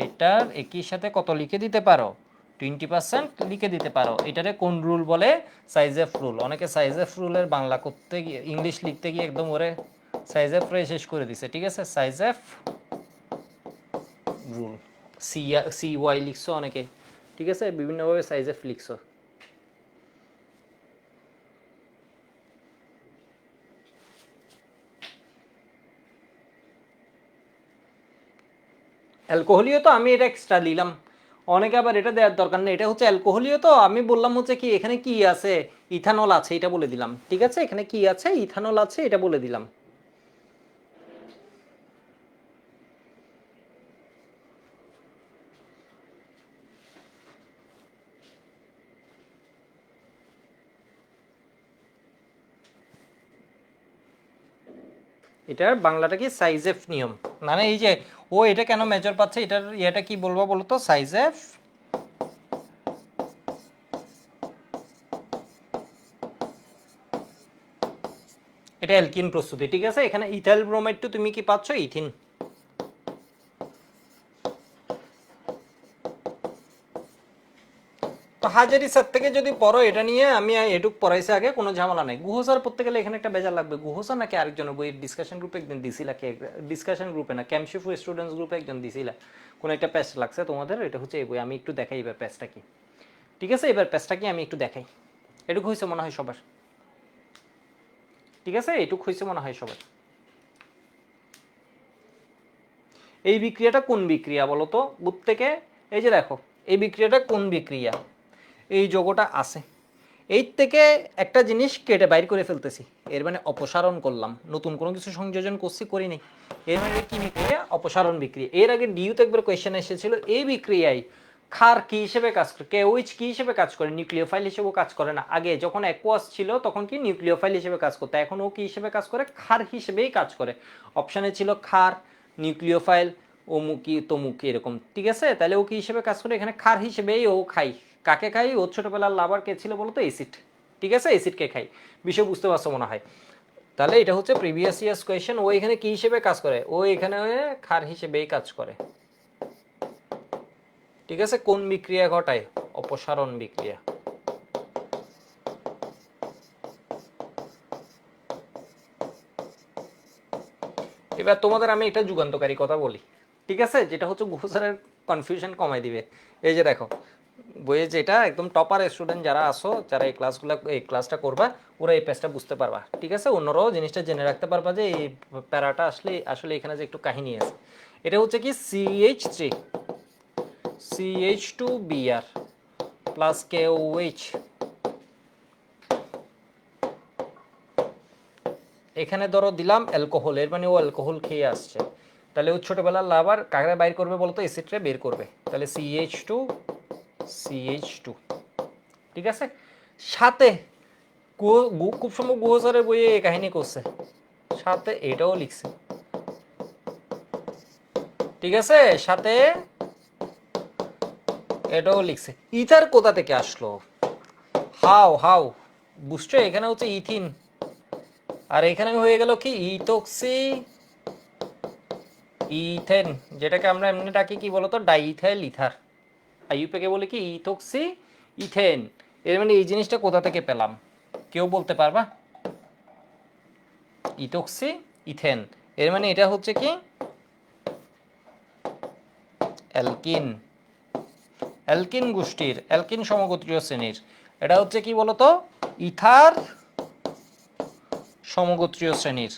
এটার একই সাথে কত লিখে দিতে পারো, 20% লিখে দিতে পারো। এটারে কোন রুল বলে, সাইজ অফ রুল। অনেকে সাইজ অফ রুলের বাংলা করতে গিয়ে, ইংলিশ লিখতে গিয়ে একদম ওরে সাইজ অফ রে শেষ করে দিছে, ঠিক আছে, সাইজ অফ রুল, CY লিখছো অনেকে, ঠিক আছে, বিভিন্নভাবে সাইজ অফ লিখছো। অ্যালকোহলীয় তো আমি এটা এক্সট্রা দিলাম, অনেকে আবার এটা দেওয়ার দরকার নেই, এটা হচ্ছে অ্যালকোহলীয়, তো আমি বললাম হচ্ছে কি, এখানে কি আছে, ইথানল আছে, এটা বলে দিলাম, ঠিক আছে, এখানে কি আছে, ইথানল আছে, এটা বলে দিলাম। এটার বাংলাটা কি, সাইজ এফ নিয়ম, মানে এই যে ও এটা কেন মেজর পাচ্ছে, এটার ইয়েটা কি বলবো বলতো, সাইজ এফ এটা অ্যালকিন প্রস্তুতি, ঠিক আছে। এখানে ইথাইল ব্রোমাইড টু তুমি কি পাচ্ছ, ইথিন। তো হাজারি স্যার থেকে যদি পড়ো এটা নিয়ে, আমি এটুক পড়াইছে আগে, কোনো ঝামেলা নাই। গুহ স্যার পড়তে গেলে এখানে একটা বেজার লাগবে। গুহ স্যার নাকি আরেকজনের বই ডিসকাশন গ্রুপে একদিন দিছিলা, কে ডিসকাশন গ্রুপে না ক্যাম্পশিফু স্টুডেন্টস গ্রুপে একজন দিছিলা, কোনো একটা প্যাচ লাগছে তোমাদের, এটা হচ্ছে এই বই। আমি একটু দেখাই এবার প্যাচটা কি, ঠিক আছে। এবার প্যাচটা কি আমি একটু দেখাই। এটুকু হয়েছে মনে হয় সবার, ঠিক আছে, এটুকু হয়েছে মনে হয় সবার। এই বিক্রিয়াটা কোন বিক্রিয়া বলো তো বুথ থেকে? এই যে দেখো, এই বিক্রিয়াটা কোন বিক্রিয়া, এই যোগটা আছে, এই থেকে একটা জিনিস কেটে বাইর করে ফেলতেছি, এর মানে অপসারণ করলাম, নতুন কোনো কিছু সংযোজন করছি, করি নাই। এর মানে কি বিক্রিয়া? অপসারণ বিক্রিয়া। এর আগে ডিউতে একবার কোয়েশ্চেন এসেছিল, এই বিক্রিয়ায় ক্ষার কি হিসেবে কাজ করে, কেওইচ কি হিসেবে কাজ করে, নিউক্লিওফাইল হিসেবেও কাজ করে না। আগে যখন অ্যাকোয়াস ছিল তখন কি নিউক্লিওফাইল হিসেবে কাজ করতো, এখন ও কি হিসেবে কাজ করে, ক্ষার হিসেবেই কাজ করে। অপশানে ছিল ক্ষার, নিউক্লিওফাইল, অমুকি তমুকি এরকম, ঠিক আছে। তাহলে ও কি হিসেবে কাজ করে, এখানে ক্ষার হিসেবেই ও খাই। কাকে খাই? ও ছোটবেলার লাভার কে ছিল বলতো? অ্যাসিড, ঠিক আছে, অ্যাসিডকে খাই। বিষয় বুঝতে পারছো মনে হয়। তাহলে এটা হচ্ছে প্রিভিয়াস ইয়ার্স কোয়েশ্চেন। ও এখানে কি হিসেবে কাজ করে? ও এখানে ক্ষার হিসেবেই কাজ করে, ঠিক আছে। কোন বিক্রিয়া ঘটায়? অপসারণ বিক্রিয়া। এবার তোমাদের আমি একটা যুগান্তকারী কথা বলি, ঠিক আছে, যেটা হচ্ছে গুহ স্যারের কনফিউশন কমাই দিবে। এই যে দেখো বইয়ে যেটা একদম টপার স্টুডেন্ট যারা আসো, যারা এই ক্লাসটা করবা, ওরা এই পেজটা বুঝতে পারবা, ঠিক আছে। অন্যরাও জিনিসটা জেনে রাখতে পারবা যে এই প্যারাটা আসলে এখানে যে একটু কাহিনী আছে। এটা হচ্ছে কি CH3 CH2Br প্লাস KOH। এখানে ধরো দিলাম অ্যালকোহল, এর মানে ও অ্যালকোহল খেয়ে আসছে। তাহলে ও ছোটবেলার লাভার কাকে বাইর করবে বলতো? অ্যাসিডটা বের করবে। তাহলে CH2, ঠিক আছে। সাথে খুব সম্ভব গুহ স্যারের বইয়ে এই কাহিনী করছে, সাথে এটাও লিখছে, ঠিক আছে, সাথে এটাও লিখছে। ইথার কোথা থেকে আসলো? হাউ বুঝছো? এখানে হচ্ছে ইথিন, আর এখানে হয়ে গেল কি ইথক্সি ইথেন, যেটাকে আমরা এমনি ডাকি কি বলতো? Diethyl ether. আইইউপিকে বলে কি ইথক্সি ইথেন। এর মানে এই জিনিসটা কোথা থেকে পেলাম, কেউ বলতে পারবা? ইথক্সি ইথেন, এর মানে এটা হচ্ছে কি অ্যালকিন, অ্যালকিন গোষ্ঠীর, অ্যালকিন সমগোত্রীয় শ্রেণীর। এটা হচ্ছে কি বলতো? ইথার সমগোত্রীয় শ্রেণীর।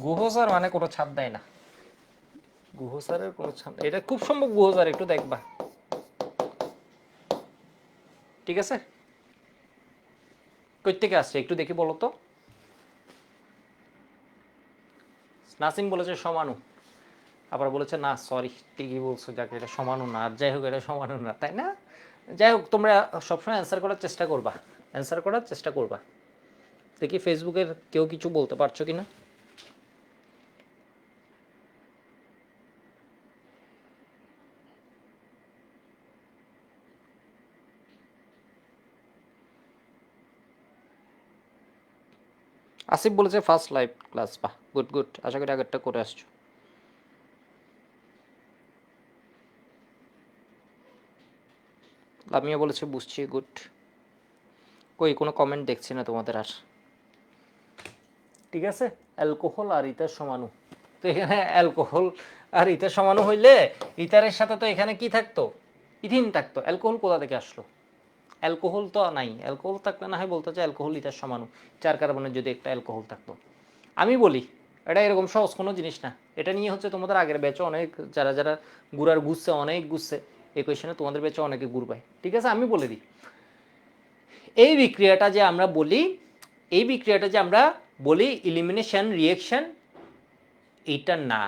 গুহ স্যার মানে কোনো ছাপ দেয় না, গুহ স্যারের কোনো ছাপ, এটা খুব সম্ভব গুহ স্যার, একটু দেখবা, ঠিক আছে। কই থেকে আসছে একটু দেখি বলো তো। নাসিম বলেছে সমানু, আবার বলেছে না সরি ঠিকই বলছো, যাকে এটা সমানু না, আর যাই হোক এটা সমানু না, তাই না? যাই হোক তোমরা সবসময় অ্যান্সার করার চেষ্টা করবা, অ্যান্সার করার চেষ্টা করবা। দেখি ফেসবুকের কেউ কিছু বলতে পারছো কিনা। আসিফ বলেছে ফার্স্ট লাইভ ক্লাস, বাহ গুড গুড, আশা করি আগেরটা করে আসছো। লামিয়া বলেছে বুঝছি, গুড। কই কোনো কমেন্ট দেখছি না তোমাদের আর, ঠিক আছে। অ্যালকোহল আর ইথার সমাণু, তো এখানে অ্যালকোহল আর ইথার সমাণু হইলে ইথারের সাথে তো এখানে কি থাকতো? ইথিন থাকতো। অ্যালকোহল কোথা থেকে আসলো? অ্যালকোহল তো নাই, অ্যালকোহল থাকলে না হয় বলতো যে অ্যালকোহল ইথার সমাণু, 4 কার্বনের যদি একটা অ্যালকোহল থাকতো। আমি বলি এটা এরকম সহজ কোনো জিনিস না। এটা নিয়ে হচ্ছে তোমাদের আগের ব্যাচে অনেক যারা যারা গুড়ার গুছছে, অনেক গুছছে এই কোয়েশনে, তোমাদের ব্যাচে অনেকে গুড় পায়, ঠিক আছে। আমি বলে দিই, এই বিক্রিয়াটা যে আমরা বলি, এই বিক্রিয়াটা যে আমরা বলি ইলিমিনেশন রিয়েকশন, এইটা না,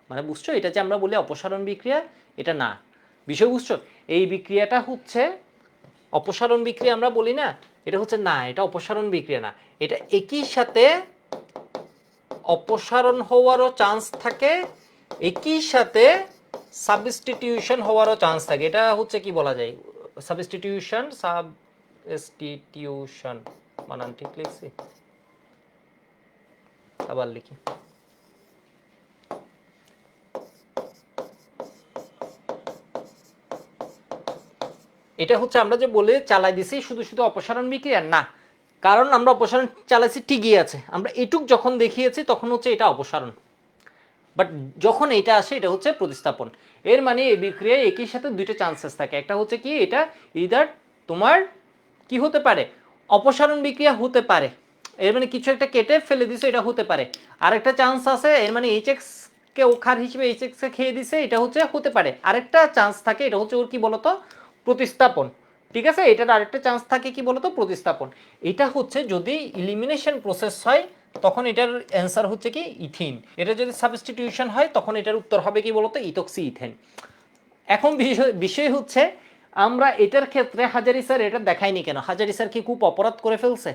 মানে বুঝছো, এটা যে আমরা বলি অপসারণ বিক্রিয়া, এটা না। বিষয় বুঝছো? এই বিক্রিয়াটা হচ্ছে অপসারণ বিক্রিয়া আমরা বলি না, এটা হচ্ছে না, এটা অপসারণ বিক্রিয়া না। এটা একই সাথে অপসারণ হওয়ারও চান্স থাকে, একই সাথে সাবস্টিটিউশন হওয়ারও চান্স থাকে। এটা হচ্ছে কি বলা যায়? সাবস্টিটিউশন, বানান ঠিক লিখছি, আবার লিখি। এটা হচ্ছে আমরা যে বলে চালাই দিছি শুধু শুধু অপসারণ বিক্রিয়া না, কারণ আমরা অপসারণ চালাইছি ঠিকই আছে, আমরা এটুক যখন দেখিয়েছি তখন হচ্ছে এটা অপসারণ, বাট যখন এটা আসে এটা হচ্ছে প্রতিস্থাপন। এর মানে এই বিক্রিয়ায় একই সাথে দুইটা চান্সেস থাকে, একটা হচ্ছে কি এটা ইদার তোমার কি হতে পারে অপসারণ বিক্রিয়া হতে পারে, এর মানে কিছু একটা কেটে ফেলে দিছে এটা হতে পারে, আরেকটা চান্স আছে এর মানে এইচ এক্স কে ও ক্ষার হিসেবে এইচ এক্স কে খেয়ে দিছে এটা হচ্ছে হতে পারে, আরেকটা চান্স থাকে এটা হচ্ছে ওর কি বলতো প্রতিস্থাপন। ঠিক আছে, এটার আরেকটা চান্স থাকে কি বলতো প্রতিস্থাপন। এটা হচ্ছে যদি ইলিমিনেশন প্রসেস হয় তখন এটার অ্যান্সার হচ্ছে কি ইথিন, এটা যদি সাবস্টিটিউশন হয় তখন এটার উত্তর হবে কি বলতো ইথক্সি ইথেন। এখন বিষয় হচ্ছে আমরা এটার ক্ষেত্রে হাজারি স্যার এটা দেখায়নি কেন, হাজারি স্যার কি খুব অপরাধ করে ফেলছে?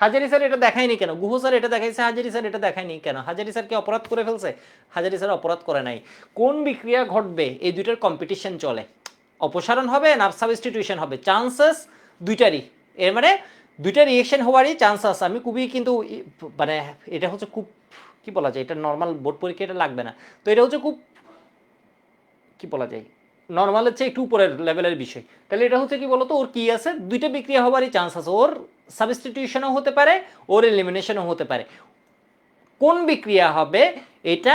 হাজারি স্যার এটা দেখায়নি কেন, গুহ স্যার এটা দেখাইছে, হাজারি স্যার এটা দেখায়নি কেন? হাজারি স্যার কি অপরাধ করে ফেলছে? হাজারি স্যার অপরাধ করে নাই। কোন বিক্রিয়া ঘটবে এই দুইটার কম্পিটিশন চলে, অপসারণ হবে না সাবস্টিটিউশন হবে, চান্সেস দুইটারই, এর মানে দুইটা রিয়েকশন হওয়ারই চান্স আছে। আমি খুবই কিন্তু মানে এটা হচ্ছে খুব কি বলা যায়, এটা নর্মাল বোর্ড পরীক্ষা এটা লাগবে না, তো এটা হচ্ছে খুব কি বলা যায় নর্মালের চেয়ে একটু উপরের লেভেলের বিষয়। তাহলে এটা হচ্ছে কি বলতো ওর কি আছে দুইটা বিক্রিয়া হওয়ারই চান্স আছে, ওর সাবস্টিটিউশনও হতে পারে ওর এলিমিনেশনও হতে পারে। কোন বিক্রিয়া হবে এটা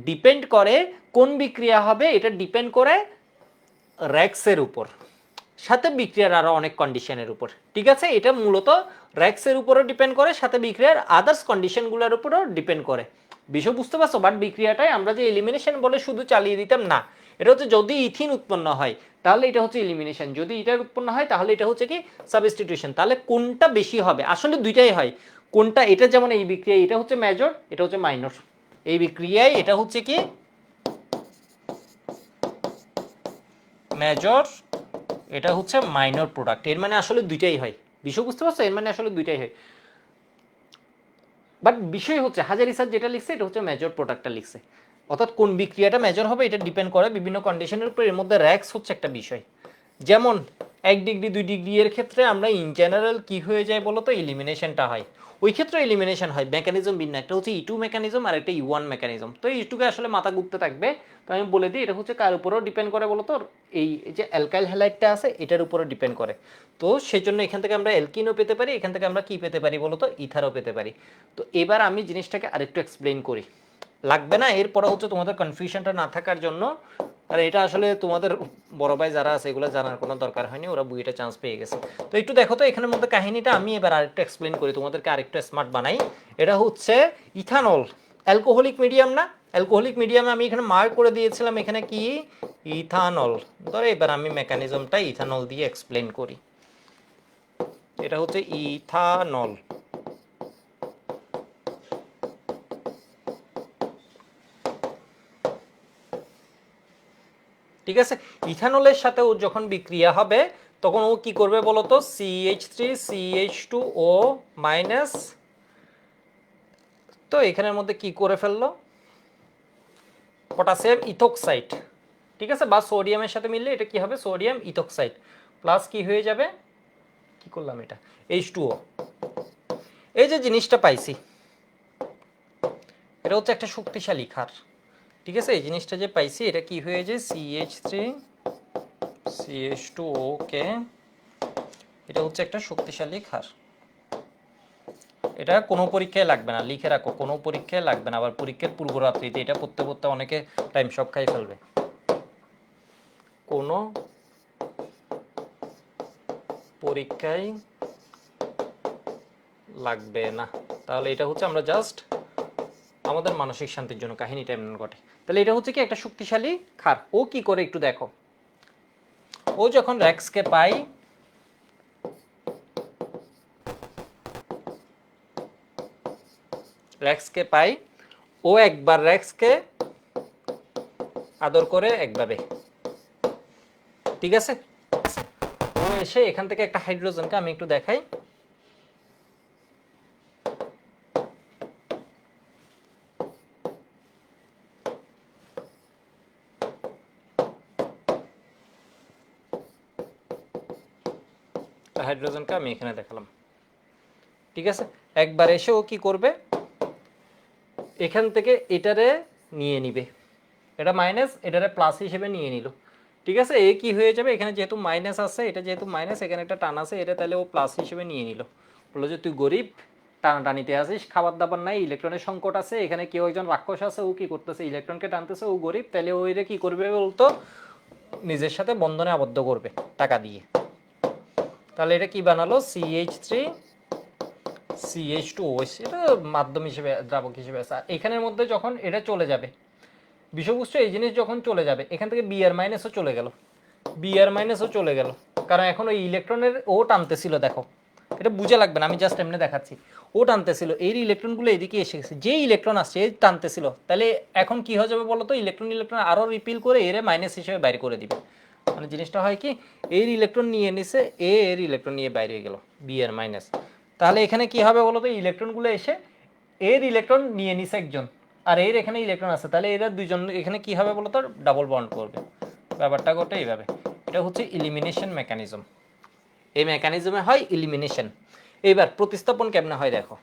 ডিপেন্ড করে, কোন বিক্রিয়া হবে এটা ডিপেন্ড করে র্যাক্সের উপর, সাথে বিক্রিয়ার আরো অনেক কন্ডিশনের উপর। ঠিক আছে, এটা মূলত র্যাক্সের উপরও ডিপেন্ড করে, সাথে বিক্রিয়ার আদার্স কন্ডিশনগুলোর উপরও ডিপেন্ড করে। বিষয় বুঝতে পারছো? বাট বিক্রিয়াটাই আমরা যে এলিমিনেশন বলে শুধু চালিয়ে দিতাম না, এটা হচ্ছে যদি ইথিন উৎপন্ন হয় তাহলে এটা হচ্ছে এলিমিনেশন, যদি এটার উৎপন্ন হয় তাহলে এটা হচ্ছে কি সাবস্টিটিউশন। তাহলে কোনটা বেশি হবে? আসলে দুইটাই হয়। কোনটা? এটা যেমন এই বিক্রিয়া এটা হচ্ছে মেজর, এটা হচ্ছে মাইনর। এই বিক্রিয়ায় এটা হচ্ছে কি মেজর, এটা হচ্ছে মাইনর প্রোডাক্ট, এর মানে আসলে দুইটাই হয়। বিষয় বুঝতে পারছো? এর মানে আসলে দুইটাই হয়। বাট বিষয় হচ্ছে হাজারি স্যার যেটা লিখছে এটা হচ্ছে মেজর প্রোডাক্টটা লিখছে, অর্থাৎ কোন বিক্রিয়াটা মেজর হবে এটা ডিপেন্ড করে বিভিন্ন কন্ডিশনের উপর। এর মধ্যে র্যাক্স হচ্ছে একটা বিষয়। যেমন 1 ডিগ্রি 2 ডিগ্রি এর ক্ষেত্রে আমরা ইন জেনারেল কি হয়ে যায় বলতো এলিমিনেশনটা হয়, ওই ক্ষেত্রে এলিমিনেশন হয় মেকানিজম ভিন্ন, একটা হচ্ছে E2 মেকানিজম আর একটা E1 মেকানিজম। তো E2 কে আসলে মাথা ঘুরতে থাকবে, তো আমি বলে দিই এটা হচ্ছে কার উপরেও ডিপেন্ড করে বলতো এই যে অ্যালকাইল হ্যালাইডটা আছে এটার উপরে ডিপেন্ড করে। তো সেই জন্য এখান থেকে আমরা অ্যালকিনও পেতে পারি, এখান থেকে আমরা কি পেতে পারি বলতো ইথারও পেতে পারি। তো এবার আমি জিনিসটাকে আরেকটু এক্সপ্লেইন করি, লাগবে না এরপরে হচ্ছে তোমাদের কনফিউশনটা না থাকার জন্য, আর এটা আসলে তোমাদের বড় ভাই যারা আছে এগুলো জানার কোনো দরকার হয়নি, ওরা বুয়েটে চান্স পেয়ে গেছে। তো একটু দেখো তো এখানের মধ্যে কাহিনীটা আমি এবার আরেকটু এক্সপ্লেন করি তোমাদেরকে, আরেকটু স্মার্ট বানাই। এটা হচ্ছে ইথানল, অ্যালকোহলিক মিডিয়াম না, অ্যালকোহলিক মিডিয়ামে আমি এখানে মার্ক করে দিয়েছিলাম এখানে কি ইথানল। ধরো এবার আমি মেকানিজমটা ইথানল দিয়ে এক্সপ্লেন করি। এটা হচ্ছে ইথানল। ঠিক আছে, ইথানলের সাথে ও যখন বিক্রিয়া হবে তখন ও কি করবে বলতো CH3CH2O মাইনাস, তো এখানের মধ্যে কি করে ফেললো পটাশিয়াম ইথোক্সাইড। ঠিক আছে, বা সোডিয়ামের সাথে মিললে এটা কি হবে সোডিয়াম ইথোক্সাইড প্লাস কি হয়ে যাবে, কি করলাম এটা H2O। এই যে জিনিসটা পাইছি এটা হচ্ছে একটা শক্তিশালী ক্ষার। ঠিক আছে, এই জিনিসটা যে পাইছি এটা কি হয়ে যায় CH3CH2O কে, এটা হচ্ছে একটা শক্তিশালী ক্ষার। এটা কোনো পরীক্ষায় লাগবে না, লিখে রাখো কোনো পরীক্ষায় লাগবে না, আবার পরীক্ষার পূর্বরাত্রিতে এটা পড়তে পড়তে অনেকে টাইম সব খাই ফেলবে। কোনো পরীক্ষায় লাগবে না, তাহলে এটা হচ্ছে আমরা জাস্ট আমাদের মানসিক শান্তির জন্য কাহিনীটা এমন ঘটে। তাহলে এটা হচ্ছে কি একটা শক্তিশালী ক্ষার। ও কি করে একটু দেখো, ও যখন র্যাক্সকে পাই ও একবার র্যাক্সকে আদর করে একভাবে, ঠিক আছে, ও এসে এখান থেকে একটা হাইড্রোজেনকে আমি একটু দেখাই, হাইড্রোজেনকে আমি এখানে দেখালাম। ঠিক আছে, একবার এসে ও কি করবে, এখান থেকে এটারে নিয়ে নিবে, এটা মাইনাস এটারে প্লাস হিসেবে নিয়ে নিল। ঠিক আছে, এ কি হয়ে যাবে, এখানে যেহেতু মাইনাস আছে, এটা যেহেতু মাইনাস, এখানে একটা টান আছে, এটা তাহলে ও প্লাস হিসেবে নিয়ে নিল। বললো যে তুই গরিব, টানাটানিতে আসিস, খাবার দাবার নাই, ইলেকট্রনের সংকট আছে, এখানে কেউ একজন রাক্ষস আছে, ও কি করতেছে, ইলেকট্রনকে টানতেছে, ও গরিব, তাহলে ও এটা কি করবে বলতো, নিজের সাথে বন্ধনে আবদ্ধ করবে টাকা দিয়ে। তাহলে এটা কি বানালো, CH3 CH2OH, এটা মাধ্যম হিসেবে, দ্রাবক হিসেবে আছে। আর এখানের মধ্যে যখন এটা চলে যাবে, বিষবস্তু এই জিনিস যখন চলে যাবে, এখান থেকে বিআর মাইনাসও চলে গেল, বিআর মাইনাসও চলে গেল, কারণ এখন ওই ইলেকট্রনের ও টানতেছিল, দেখো এটা বুঝে লাগবে না, আমি জাস্ট এমনি দেখাচ্ছি, ও টানতেছিল, এই ইলেকট্রনগুলো এদিকে এসে গেছে, যে ইলেকট্রন আসছে এই টানতেছিল, তাহলে এখন কি হয়ে যাবে বলো তো, ইলেকট্রন ইলেকট্রন আরও রিপিল করে এর মাইনাস হিসেবে বাইরে করে দিবে। মানে জিনিসটা হয় কি, এর ইলেকট্রন নিয়ে নিছে, এর ইলেকট্রন নিয়ে বাইরে হয়ে গেল, বি এর মাইনাস। তাহলে এখানে কি হবে বলো তো, ইলেকট্রনগুলো এসে এর ইলেকট্রন নিয়ে নিছে একজন, আর এর এখানে ইলেকট্রন আছে, তাহলে এরা দুইজন এখানে কি হবে বলো তো, ডাবল বন্ড করবে। ব্যাপারটা ঘটে এইভাবে, এটা হচ্ছে ইলিমিনেশন মেকানিজম, এই মেকানিজমে হয় ইলিমিনেশন। এইবার প্রতিস্থাপন কেমনে হয় দেখো,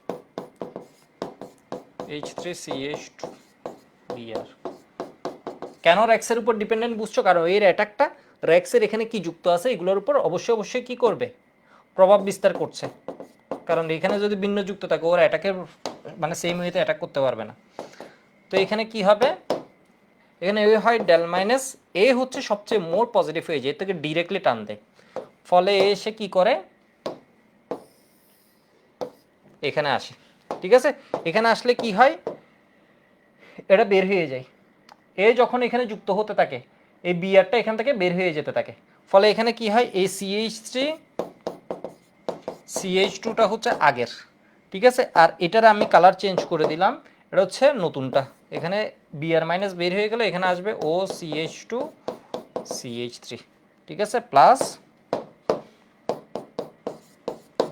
H3CH2Br, কেন র্যাক্সের উপর ডিপেন্ডেন্ট বুঝছো, কারণ এর অ্যাটাকটা র্যাক্সের এখানে কি যুক্ত আছে এগুলোর উপর অবশ্যই অবশ্যই কি করবে, প্রভাব বিস্তার করছে, কারণ এখানে যদি ভিন্ন যুক্ত থাকে ওর অ্যাটাকের মানে সেম ওয়েতে অ্যাটাক করতে পারবে না। তো এখানে কি হবে, এখানে এ হয় ডেল মাইনাস, এ হচ্ছে সবচেয়ে মোর পজিটিভ হয়ে যায়, এর থেকে ডিরেক্টলি টান দেয়, ফলে এ এসে কি করে, এখানে আসে। ঠিক আছে, এখানে আসলে কি হয়, এটা বের হয়ে যায়, এ যখন এখানে যুক্ত হতে থাকে এই বিআরটা এখান থেকে বের হয়ে যেতে থাকে, ফলে এখানে কি হয়, এই CH3CH2টা হচ্ছে আগের। ঠিক আছে, আর এটার আমি কালার চেঞ্জ করে দিলাম, এটা হচ্ছে নতুনটা, এখানে বিআর মাইনাস বের হয়ে গেল, এখানে আসবে OCH2CH3। ঠিক আছে, প্লাস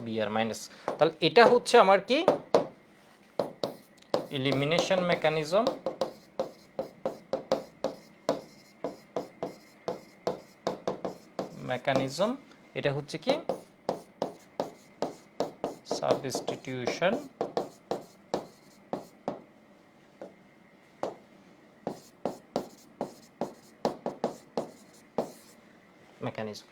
বিআর মাইনাস। তাহলে এটা হচ্ছে আমার কি, ইলিমিনেশন মেকানিজম, এটা হচ্ছে কি সাবস্টিটিউশন মেকানিজম।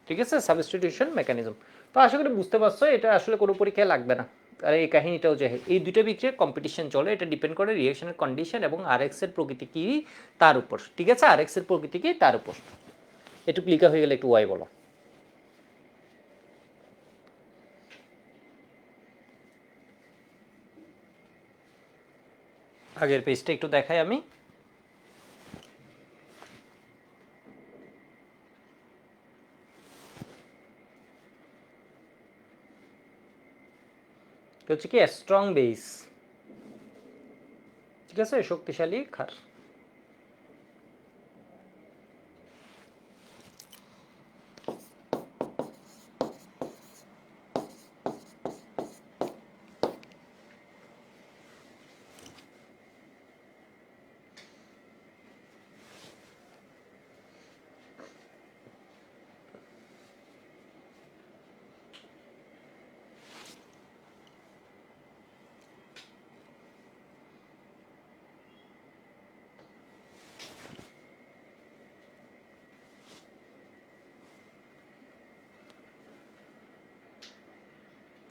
ঠিক আছে, সাবস্টিটিউশন মেকানিজম। তো আশা করি বুঝতে পারছো, এটা আসলে কোনো পরীক্ষায় লাগবে না। আর এই কাহিনীটাও যে এই দুটো বিক্রিয়ার কম্পিটিশন চলে, এটা ডিপেন্ড করে রিঅ্যাকশনের কন্ডিশন এবং আরএক্স এর প্রকৃতি কি তার উপর। ঠিক আছে, আরএক্স এর প্রকৃতি কি তার উপর। একটু ক্লিকার হয়ে গেলে একটু ওয়াই বলো। আগের পেজটা একটু দেখাই আমি, হচ্ছে কি স্ট্রং বেস। ঠিক আছে, শক্তিশালী ক্ষার।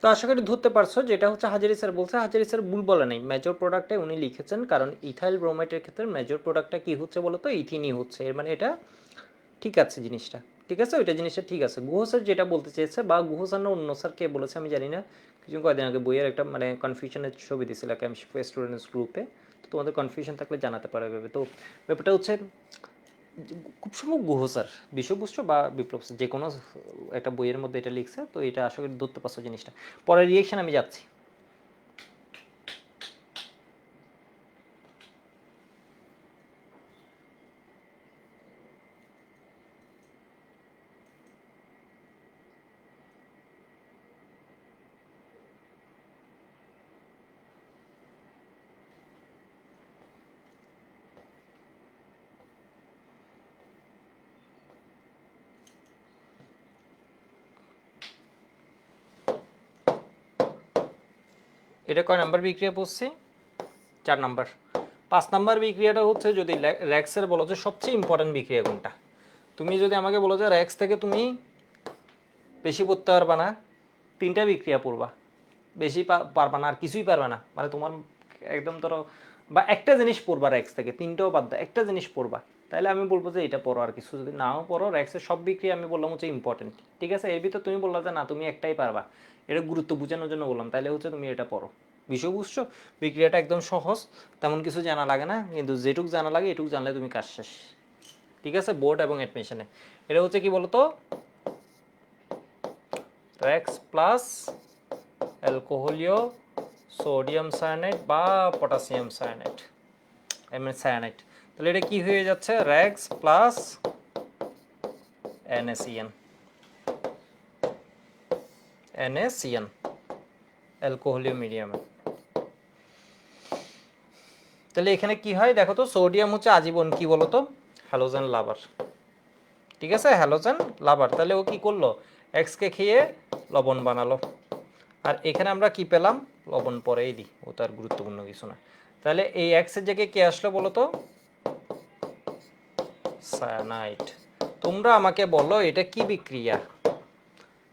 তো আশা করি ধরতে পারছো, যেটা হচ্ছে হাজারি স্যার বলছে, হাজারি স্যার ভুল বলে নাই, মেজর প্রোডাক্টে উনি লিখেছেন, কারণ ইথাইল ব্রোমাইডের ক্ষেত্রে মেজর প্রোডাক্টটা কি হচ্ছে বলতো, ইথিনই হচ্ছে, এর মানে এটা ঠিক আছে জিনিসটা। ঠিক আছে, ওইটা জিনিসটা ঠিক আছে। গুহ স্যার যেটা বলতে চেয়েছে, বা গুহ স্যার না অন্য স্যার কে বলেছে আমি জানি না, কিছু কয়েকদিন আগে বইয়ের একটা মানে কনফিউশনের ছবি দিয়েছিল কেমিস্ট্রি স্টুডেন্টস গ্রুপে, তো তোমাদের কনফিউশন থাকলে জানাতে পারবে। তো ব্যাপারটা হচ্ছে খুব সম্ভব গুহ স্যার, বিশ্ববুষ্ট বা বিপ্লব স্যার, যে কোনো একটা বইয়ের মধ্যে এটা লিখছে, তো এটা আশা করি ধরতে পারছো জিনিসটা। পরের রিয়েকশন আমি যাচ্ছি। এটা কয় নাম্বার বিক্রিয়া পড়ছে? 4 নাম্বার। 5 নাম্বার বিক্রিয়াটা হচ্ছে যদি র্যাক্সের বলো যে সবচেয়ে ইম্পর্টেন্ট বিক্রিয়া কোনটা, তুমি যদি আমাকে বলো যে র্যাক্স থেকে তুমি বেশি পড়তে পারবা না, 3টা বিক্রিয়া পড়বা, বেশি পারবা না আর কিছুই পারবা না, মানে তোমার একদম ধরো বা একটা জিনিস পড়বা র্যাক্স থেকে, 3টাও বাদ দাও, একটা জিনিস পড়বা, তাহলে আমি বলবো যে এটা পড়ো। আর কিছু যদি নাও পড়ো, র্যাক্সের সব বিক্রিয়া আমি বললাম হচ্ছে ইম্পর্টেন্ট, ঠিক আছে? এর ভিতর তুমি বললা যে না তুমি একটাই পারবা, এটা গুরুত্ব বোঝানোর জন্য বললাম, তাহলে হচ্ছে তুমি এটা পড়ো। বিষয় বুঝছো? বিক্রিয়াটা একদম সহজ, তেমন কিছু জানা লাগে না, কিন্তু যেটুক জানা লাগে এটুক জানলে তুমি কাজ শেষ, ঠিক আছে? বোর্ড এবং অ্যাডমিশনে এটা হচ্ছে কি বলতো, র্যাক্স প্লাস অ্যালকোহলীয় সোডিয়াম সায়ানাইড বা পটাশিয়াম সায়ানাইড, সায়ানাইড। তাহলে এটা কি হয়ে যাচ্ছে? র্যাক্স প্লাস NaCN, NaCN অ্যালকোহলীয় মিডিয়ামে। তাহলে এখানে কি হয় দেখো তো, সোডিয়াম হচ্ছে আজীবন কি বলতো, হ্যালোজেন লাভার, ঠিক আছে? হ্যালোজেন লাভার। তাহলে ও কি করলো, এক্সকে খেয়ে লবণ বানালো, আর এখানে আমরা কি পেলাম, লবণ পরেই দিই, ও তার গুরুত্বপূর্ণ কিছু না। তাহলে এই এক্সের জায়গায় কে আসলো বলো তো, সায়ানাইড। তোমরা আমাকে বলো এটা কি বিক্রিয়া,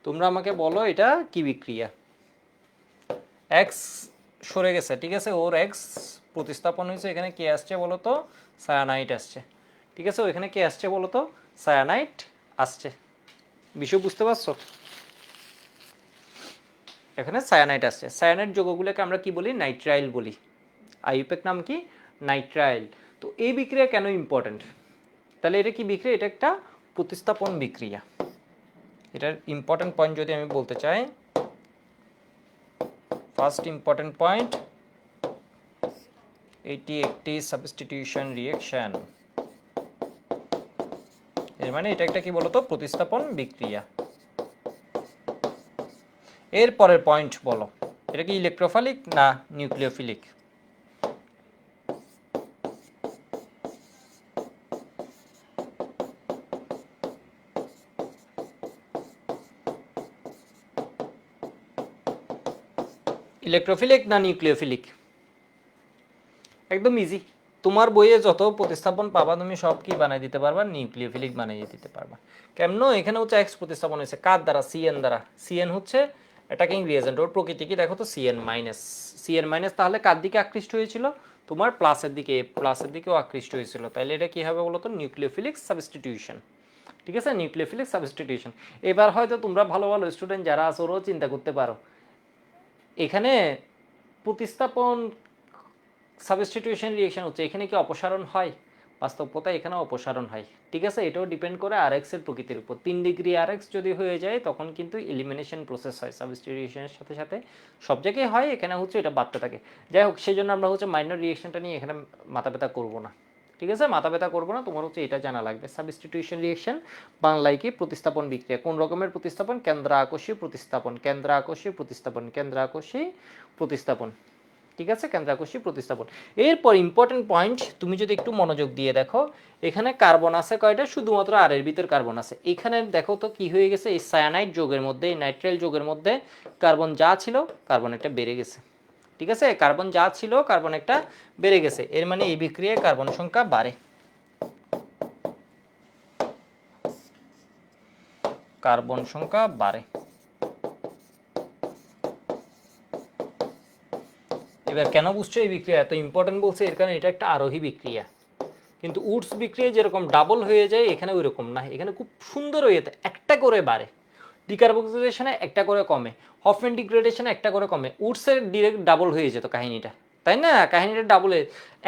তোমরা আমাকে বলো এটা কি বিক্রিয়া। এক্স সরে গেছে, ঠিক আছে, ওর এক্স প্রতিস্থাপন হয়েছে, এখানে কে আসছে বলো তো, সায়ানাইট আসছে, ঠিক আছে? ওইখানে কে আসছে বলো তো, সায়ানাইট আসছে। বিষয় বুঝতে পারছো? এখানে সায়ানাইট আসছে। সায়ানাইট যৌগগুলোকে আমরা কি বলি, নাইট্রাইল বলি। আইইউপ্যাক নাম কি, নাইট্রাইল। তো এই বিক্রিয়া কেন ইম্পর্টেন্ট, তাহলে এটা কি বিক্রিয়া, এটা একটা প্রতিস্থাপন বিক্রিয়া। এটার ইম্পর্টেন্ট পয়েন্ট যদি আমি বলতে চাই, ফার্স্ট ইম্পর্টেন্ট পয়েন্ট, এটি একটি সাবস্টিটিউশন রিঅ্যাকশন, এর মানে এটা একটা কি বলতো, প্রতিস্থাপন বিক্রিয়া। এর পরের পয়েন্ট বলো, এটা কি ইলেকট্রোফিলিক না নিউক্লিওফিলিক? ইলেকট্রোফিলিক না নিউক্লিওফিলিক? একদম ইজি, তোমার বইয়ে যত প্রতিস্থাপন পাবা তুমি সব কি বানাই দিতে পারবা, নিউক্লিওফিলিক বানিয়ে দিতে পারবা। কেমন? এখানে হচ্ছে এক্স প্রতিস্থাপন হয়েছে কার দ্বারা, সিএন দ্বারা। সিএন হচ্ছে অ্যাটাকিং রিয়েজেন্ট, ওর প্রকৃতি কি দেখো তো, সিএন মাইনাস। সিএন মাইনাস তাহলে কার দিকে আকৃষ্ট হয়েছিল, তোমার প্লাসের দিকে, প্লাসের দিকেও আকৃষ্ট হয়েছিল, তাহলে এটা কি হবে বলতো, নিউক্লিওফিলিক সাবস্টিটিউশন, ঠিক আছে? Nucleophilic substitution. এবার হয়তো তোমরা ভালো ভালো স্টুডেন্ট যারা আছো ওরাও চিন্তা করতে পারো, এখানে প্রতিস্থাপন সাবস্টিটিউশন রিঅ্যাকশন হচ্ছে, এখানে কি অপসারণ হয়? বাস্তবতা এখানে অপসারণ হয়, ঠিক আছে? এটাও ডিপেন্ড করে আরএক্স এর প্রকৃতির উপর। 3 ডিগ্রি আরএক্স যদি হয়ে যায় তখন কিন্তু এলিমিনেশন প্রসেস হয় সাবস্টিটিউশনের সাথে সাথে, সব জায়গায় হয়, এখানে হচ্ছে এটা বাড়তে থাকে। যাই হোক, সেই জন্য আমরা হচ্ছে মাইনর রিঅ্যাকশনটা নিয়ে এখানে মাথা ব্যথা করবো না, ঠিক আছে? মাথা ব্যথা করবো না, তোমার হচ্ছে এটা জানা লাগবে। সাবস্টিটিউশন রিঅ্যাকশন বাংলায় কি, প্রতিস্থাপন বিক্রিয়া। কোন রকমের প্রতিস্থাপন? কেন্দ্র আকর্ষী প্রতিস্থাপন, কেন্দ্র আকর্ষী প্রতিস্থাপন, কেন্দ্র আকর্ষী প্রতিস্থাপন, ঠিক আছে? কেন্দ্রাকর্ষী প্রতিস্থাপন। এরপর ইম্পর্টেন্ট পয়েন্ট, তুমি যদি একটু মনোযোগ দিয়ে দেখো, এখানে কার্বন আছে কয়টা, শুধুমাত্র আর এর ভিতর কার্বন আছে। এখানে দেখো তো কি হয়ে গেছে, এই সায়ানাইড যৌগের মধ্যে, এই নাইট্রাইল যৌগের মধ্যে কার্বন যা ছিল কার্বন একটা বেড়ে গেছে, ঠিক আছে? কার্বন যা ছিল কার্বন একটা বেড়ে গেছে, এর মানে এই বিক্রিয়ায় কার্বন সংখ্যা বাড়ে, কার্বন সংখ্যা বাড়ে। এবার কেন বুঝছো এই বিক্রিয়া এত ইম্পর্টেন্ট বলছে, এর কারণে এটা একটা আরোহী বিক্রিয়া। কিন্তু উডস বিক্রিয়া যেরকম ডাবল হয়ে যায়, এখানে ওই রকম না, এখানে খুব সুন্দর হয়ে যেতে একটা করে বাড়ে, ডিকার্বক্সিলেশনে একটা করে কমে, হফম্যান ডিগ্রেডেশনে একটা করে কমে, উডসের ডিরেক্ট ডাবল হয়ে যেত কাহিনীটা, তাই না? কাহিনীটা ডাবলে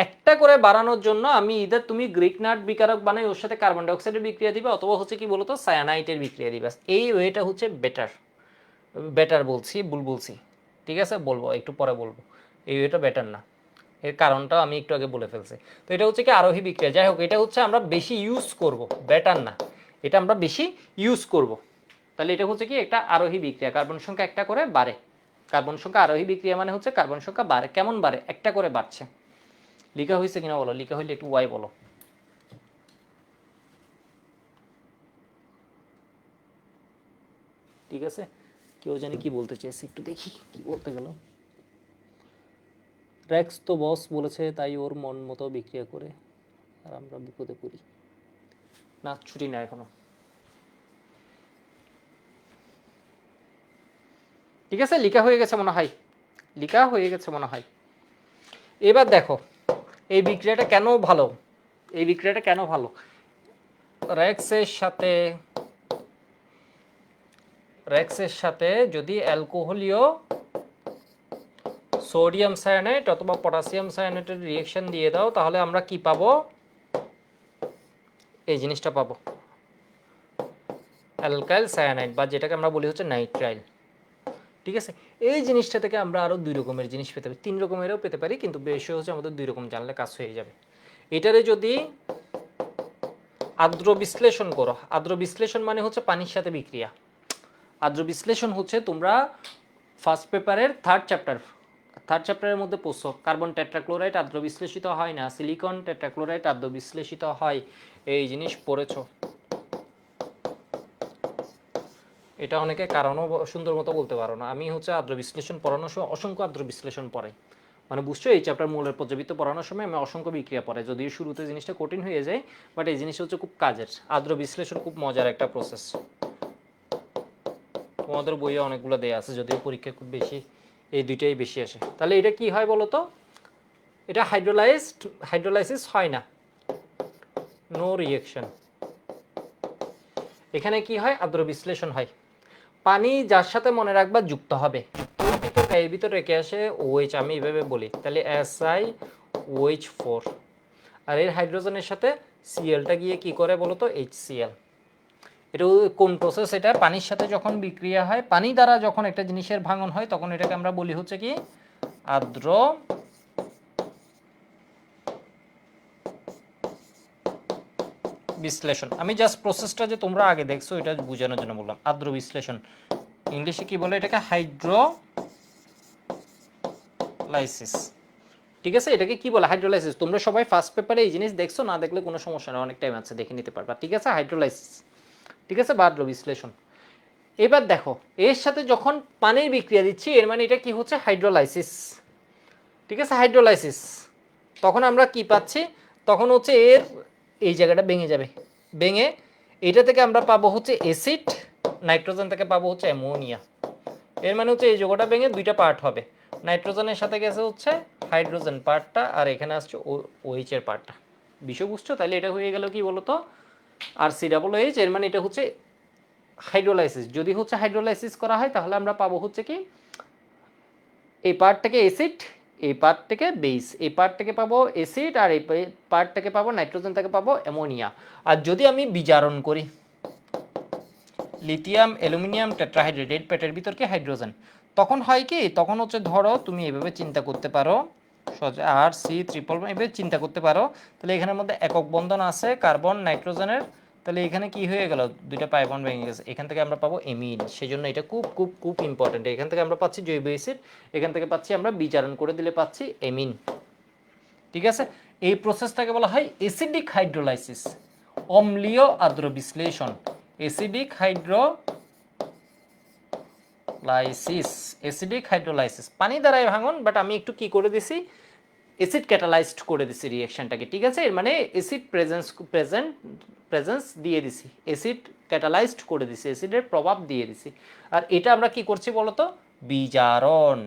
একটা করে বাড়ানোর জন্য আমি ইদার তুমি গ্রিক নাট বিকারক বানাই, ওর সাথে কার্বন ডাইঅক্সাইডের বিক্রিয়া দিবে, অথবা হচ্ছে কি বলতো, সায়ানাইটের বিক্রিয়া দিবে। এই ওয়েটা হচ্ছে বেটার, বেটার বলছি, ভুল বলছি, ঠিক আছে? বলবো একটু পরে বলবো, এই ওয়েটা বেটার না, এর কারণটা আমি একটু আগে বলে ফেলছি। তো এটা হচ্ছে কি আরোহী বিক্রিয়া। যাই হোক, এটা হচ্ছে আমরা বেশি ইউজ করব, বেটার না, এটা আমরা বেশি ইউজ করব। তাহলে এটা হচ্ছে কি একটা আরোহী বিক্রিয়া, কার্বন সংখ্যা একটা করে বাড়ে। কার্বন সংখ্যা আরোহী বিক্রিয়া মানে হচ্ছে কার্বন সংখ্যা বাড়ে, কেমন বাড়ে, একটা করে বাড়ছে। লিখা হয়েছে কিনা বলো, লিখা হইলে একটু ওয়াই বলো, ঠিক আছে? কেউ জানি কি বলতে চেয়েছে, একটু দেখি কি বলতে গেল। র্যাক্স তো বস বলেছে তাই ওর মন মতো বিক্রিয়া করে, আর আমরা বিপদে পড়ি। না, ছুটি না এখনো। ঠিক আছে, লিখা হয়ে গেছে মনে হয়, লিখা হয়ে গেছে মনে হয়। এবার দেখো এই বিক্রিয়াটা কেন ভালো, এই বিক্রিয়াটা কেন ভালো। র্যাক্সের সাথে যদি অ্যালকোহলীয় সোডিয়াম সায়ানাইড অথবা পটাশিয়াম সায়ানাইডের রিয়েকশন দিয়ে দাও, তাহলে আমরা কি পাবো, এই জিনিসটা পাবো, অ্যালকাইল সায়ানাইড, বা যেটাকে আমরা বলি হচ্ছে নাইট্রাইল। ঠিক আছে, এই জিনিসটা থেকে আমরা আরও 2 রকমের জিনিস পেতে পারি, 3 রকমেরও পেতে পারি, কিন্তু বেশি হচ্ছে আমাদের 2 রকম জানলে কাজ হয়ে যাবে। এটারে যদি আর্দ্র বিশ্লেষণ করো, আর্দ্র বিশ্লেষণ মানে হচ্ছে পানির সাথে বিক্রিয়া। আর্দ্র বিশ্লেষণ হচ্ছে তোমরা ফার্স্ট পেপারের থার্ড চ্যাপ্টারের মধ্যে পড়ছো, কার্বন টেট্রাক্লোরাইড আর্দ্র বিশ্লেষিত হয় না, সিলিকন টেট্রাক্লোরাইড আর্দ্র বিশ্লেষিত হয়, এই জিনিস পড়েছো। এটা অনেকে কারণও সুন্দর মতো বলতে পারো না। আমি হচ্ছে আর্দ্র বিশ্লেষণ পড়ানোর সময় অসংখ্য আর্দ্র বিশ্লেষণ পড়াই, মানে বুঝছো, এই চ্যাপ্টার মূলের পর্যাবৃত্ত পড়ানোর সময় আমি অসংখ্য বিক্রিয়া পড়াই, যদিও শুরুতে জিনিসটা কঠিন হয়ে যায়, বাট এই জিনিসটা হচ্ছে খুব কাজের। আর্দ্র বিশ্লেষণ খুব মজার একটা প্রসেস, তোমাদের বইয়ে অনেকগুলো দেয়া আছে, যদিও পরীক্ষায় খুব বেশি এই দুইটাই বেশি আসে। তাহলে এটা কি হয় বলো তো, এটা হাইড্রোলাইসিস হয় না, নো রিয়েকশন। এখানে কি হয়, আর্দ্র বিশ্লেষণ হয়। পানি যার সাথে মনে রাখবা যুক্ত হবে, এর ভিতরে রেখে আসে ওএইচ, আমি এইভাবে বলি, তাহলে SiOH4, আর এর হাইড্রোজেনের সাথে সিএলটা গিয়ে কি করে বলো তো, HCl। এটা কোন প্রসেস, এটা পানির সাথে যখন বিক্রিয়া হয়, পানি দ্বারা যখন একটা জিনিসের ভাঙন হয়, তখন এটাকে আমরা বলি হচ্ছে কি আর্দ্র বিশ্লেষণ। আমি জাস্ট প্রসেসটা যে তোমরা আগে দেখছো এটা বোঝানোর জন্য বললাম। আর্দ্র বিশ্লেষণ ইংলিশে কি বলে, এটাকে হাইড্রোলাইসিস। ঠিক আছে, এটাকে কি বলে, হাইড্রোলাইসিস। তোমরা সবাই ফার্স্ট পেপারে এই জিনিস দেখছো, না দেখলে কোনো সমস্যা নেই, অনেক টাইম আছে, দেখে নিতে পারবা। ঠিক আছে, হাইড্রোলাইসিস। ঠিক আছে, বা আর্দ্র বিশ্লেষণ। এবার দেখো এর সাথে যখন পানির বিক্রিয়া দিচ্ছি, এর মানে এটা কি হচ্ছে, হাইড্রোলাইসিস। ঠিক আছে, হাইড্রোলাইসিস। তখন আমরা কি পাচ্ছি, তখন হচ্ছে এর এই জায়গাটা ভেঙে যাবে, ভেঙে এটা থেকে আমরা পাবো হচ্ছে অ্যাসিড, নাইট্রোজেন থেকে পাবো হচ্ছে অ্যামোনিয়া। এর মানে হচ্ছে এই যোগটা ভেঙে 2টা পার্ট হবে, নাইট্রোজেনের সাথে গেছে হচ্ছে হাইড্রোজেন পার্টটা, আর এখানে আসছে OH এর পার্টটা। বিষয় বুঝছো, তাহলে এটা হয়ে গেল কি বলতো, আর COOH, এর মানে এটা হচ্ছে হাইড্রোলাইসিস। যদি হচ্ছে হাইড্রোলাইসিস করা হয়, তাহলে আমরা পাবো হচ্ছে কি, এই পার্ট থেকে অ্যাসিড, এই পার্ট থেকে বেস, এই পার্ট থেকে পাবো অ্যাসিড, আর এই পার্ট থেকে পাবো নাইট্রোজেন থেকে পাবো অ্যামোনিয়া। আর যদি আমি বিজারণ করি, লিথিয়াম অ্যালুমিনিয়াম টেট্রাহাইড্রেট, এর পেটের ভিতর কি হাইড্রোজেন, তখন হয় কি, তখন হচ্ছে ধরো তুমি এভাবে চিন্তা করতে পারো, R3 এভাবে চিন্তা করতে পারো, তাহলে এখানের মধ্যে একক বন্ধন আছে কার্বন নাইট্রোজেনের, তাহলে এখানে কি হয়ে গেল, 2টা পাই বন্ড ভেঙে গেছে, এখান থেকে আমরা পাবো এমিন। সেই জন্য এটা খুব খুব খুব ইম্পর্টেন্ট। এখান থেকে আমরা পাচ্ছি জৈব অ্যাসিড, এখান থেকে পাচ্ছি আমরা বিজারণ করে দিলে পাচ্ছি এমিন। ঠিক আছে, এই প্রসেসটাকে বলা হয় অ্যাসিডিক হাইড্রোলাইসিস, অম্লীয় আর্দ্র বিশ্লেষণ, অ্যাসিডিক হাইড্রোলাইসিস, পানি দ্বারাই ভাঙন, বাট আমি একটু কি করে দিছি, অ্যাসিড ক্যাটালাইজড করে দিছি রিঅ্যাকশনটাকে। ঠিক আছে, এর মানে অ্যাসিড প্রেজেন্স দিয়ে দিছি, অ্যাসিড ক্যাটালাইজড করে দিছি, অ্যাসিডের প্রভাব দিয়ে দিছি। আর এটা আমরা কি করছি বলতো, বিজারণ।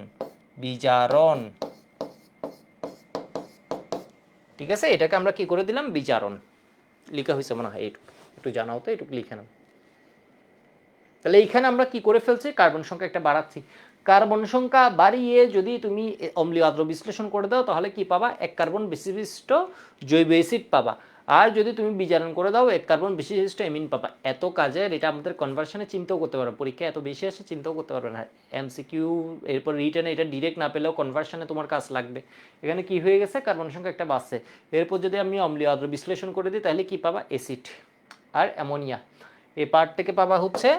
ঠিক আছে, এটাকে আমরা কি করে দিলাম, বিজারণ। লেখা হয়েছে মনে হয়, একটু জানাও তো, একটু লিখে নাও। তাহলে এইখানে আমরা কি করে ফেলছি, কার্বন সংখ্যা একটা বাড়াচ্ছি। কার্বন সংখ্যা বাড়িয়ে যদি তুমি অম্লীয় আর্দ্র বিশ্লেষণ করে দাও, তাহলে কি পাবা, 1 কার্বন বিশিষ্ট জৈব অ্যাসিড পাবা। আর যদি তুমি বিজারণ করে দাও, 1 কার্বন বিশিষ্ট এমিন পাবা। এত কাজের, এটা আমাদের কনভার্সনে চিন্তাও করতে পারো, পরীক্ষায় এত বেশি আসে চিন্তাও করতে পারবে না। MCQ এরপর রিটার্নে এটা ডিরেক্ট না পেলেও কনভার্সনে তোমার কাজ লাগবে। এখানে কি হয়ে গেছে, কার্বন সংখ্যা একটা বাড়ছে, এরপর যদি আমি অম্লীয় আর্দ্র বিশ্লেষণ করে দিই, তাহলে কি পাবা, অ্যাসিড আর অ্যামোনিয়া। এই পার্ট থেকে পাবা হচ্ছে,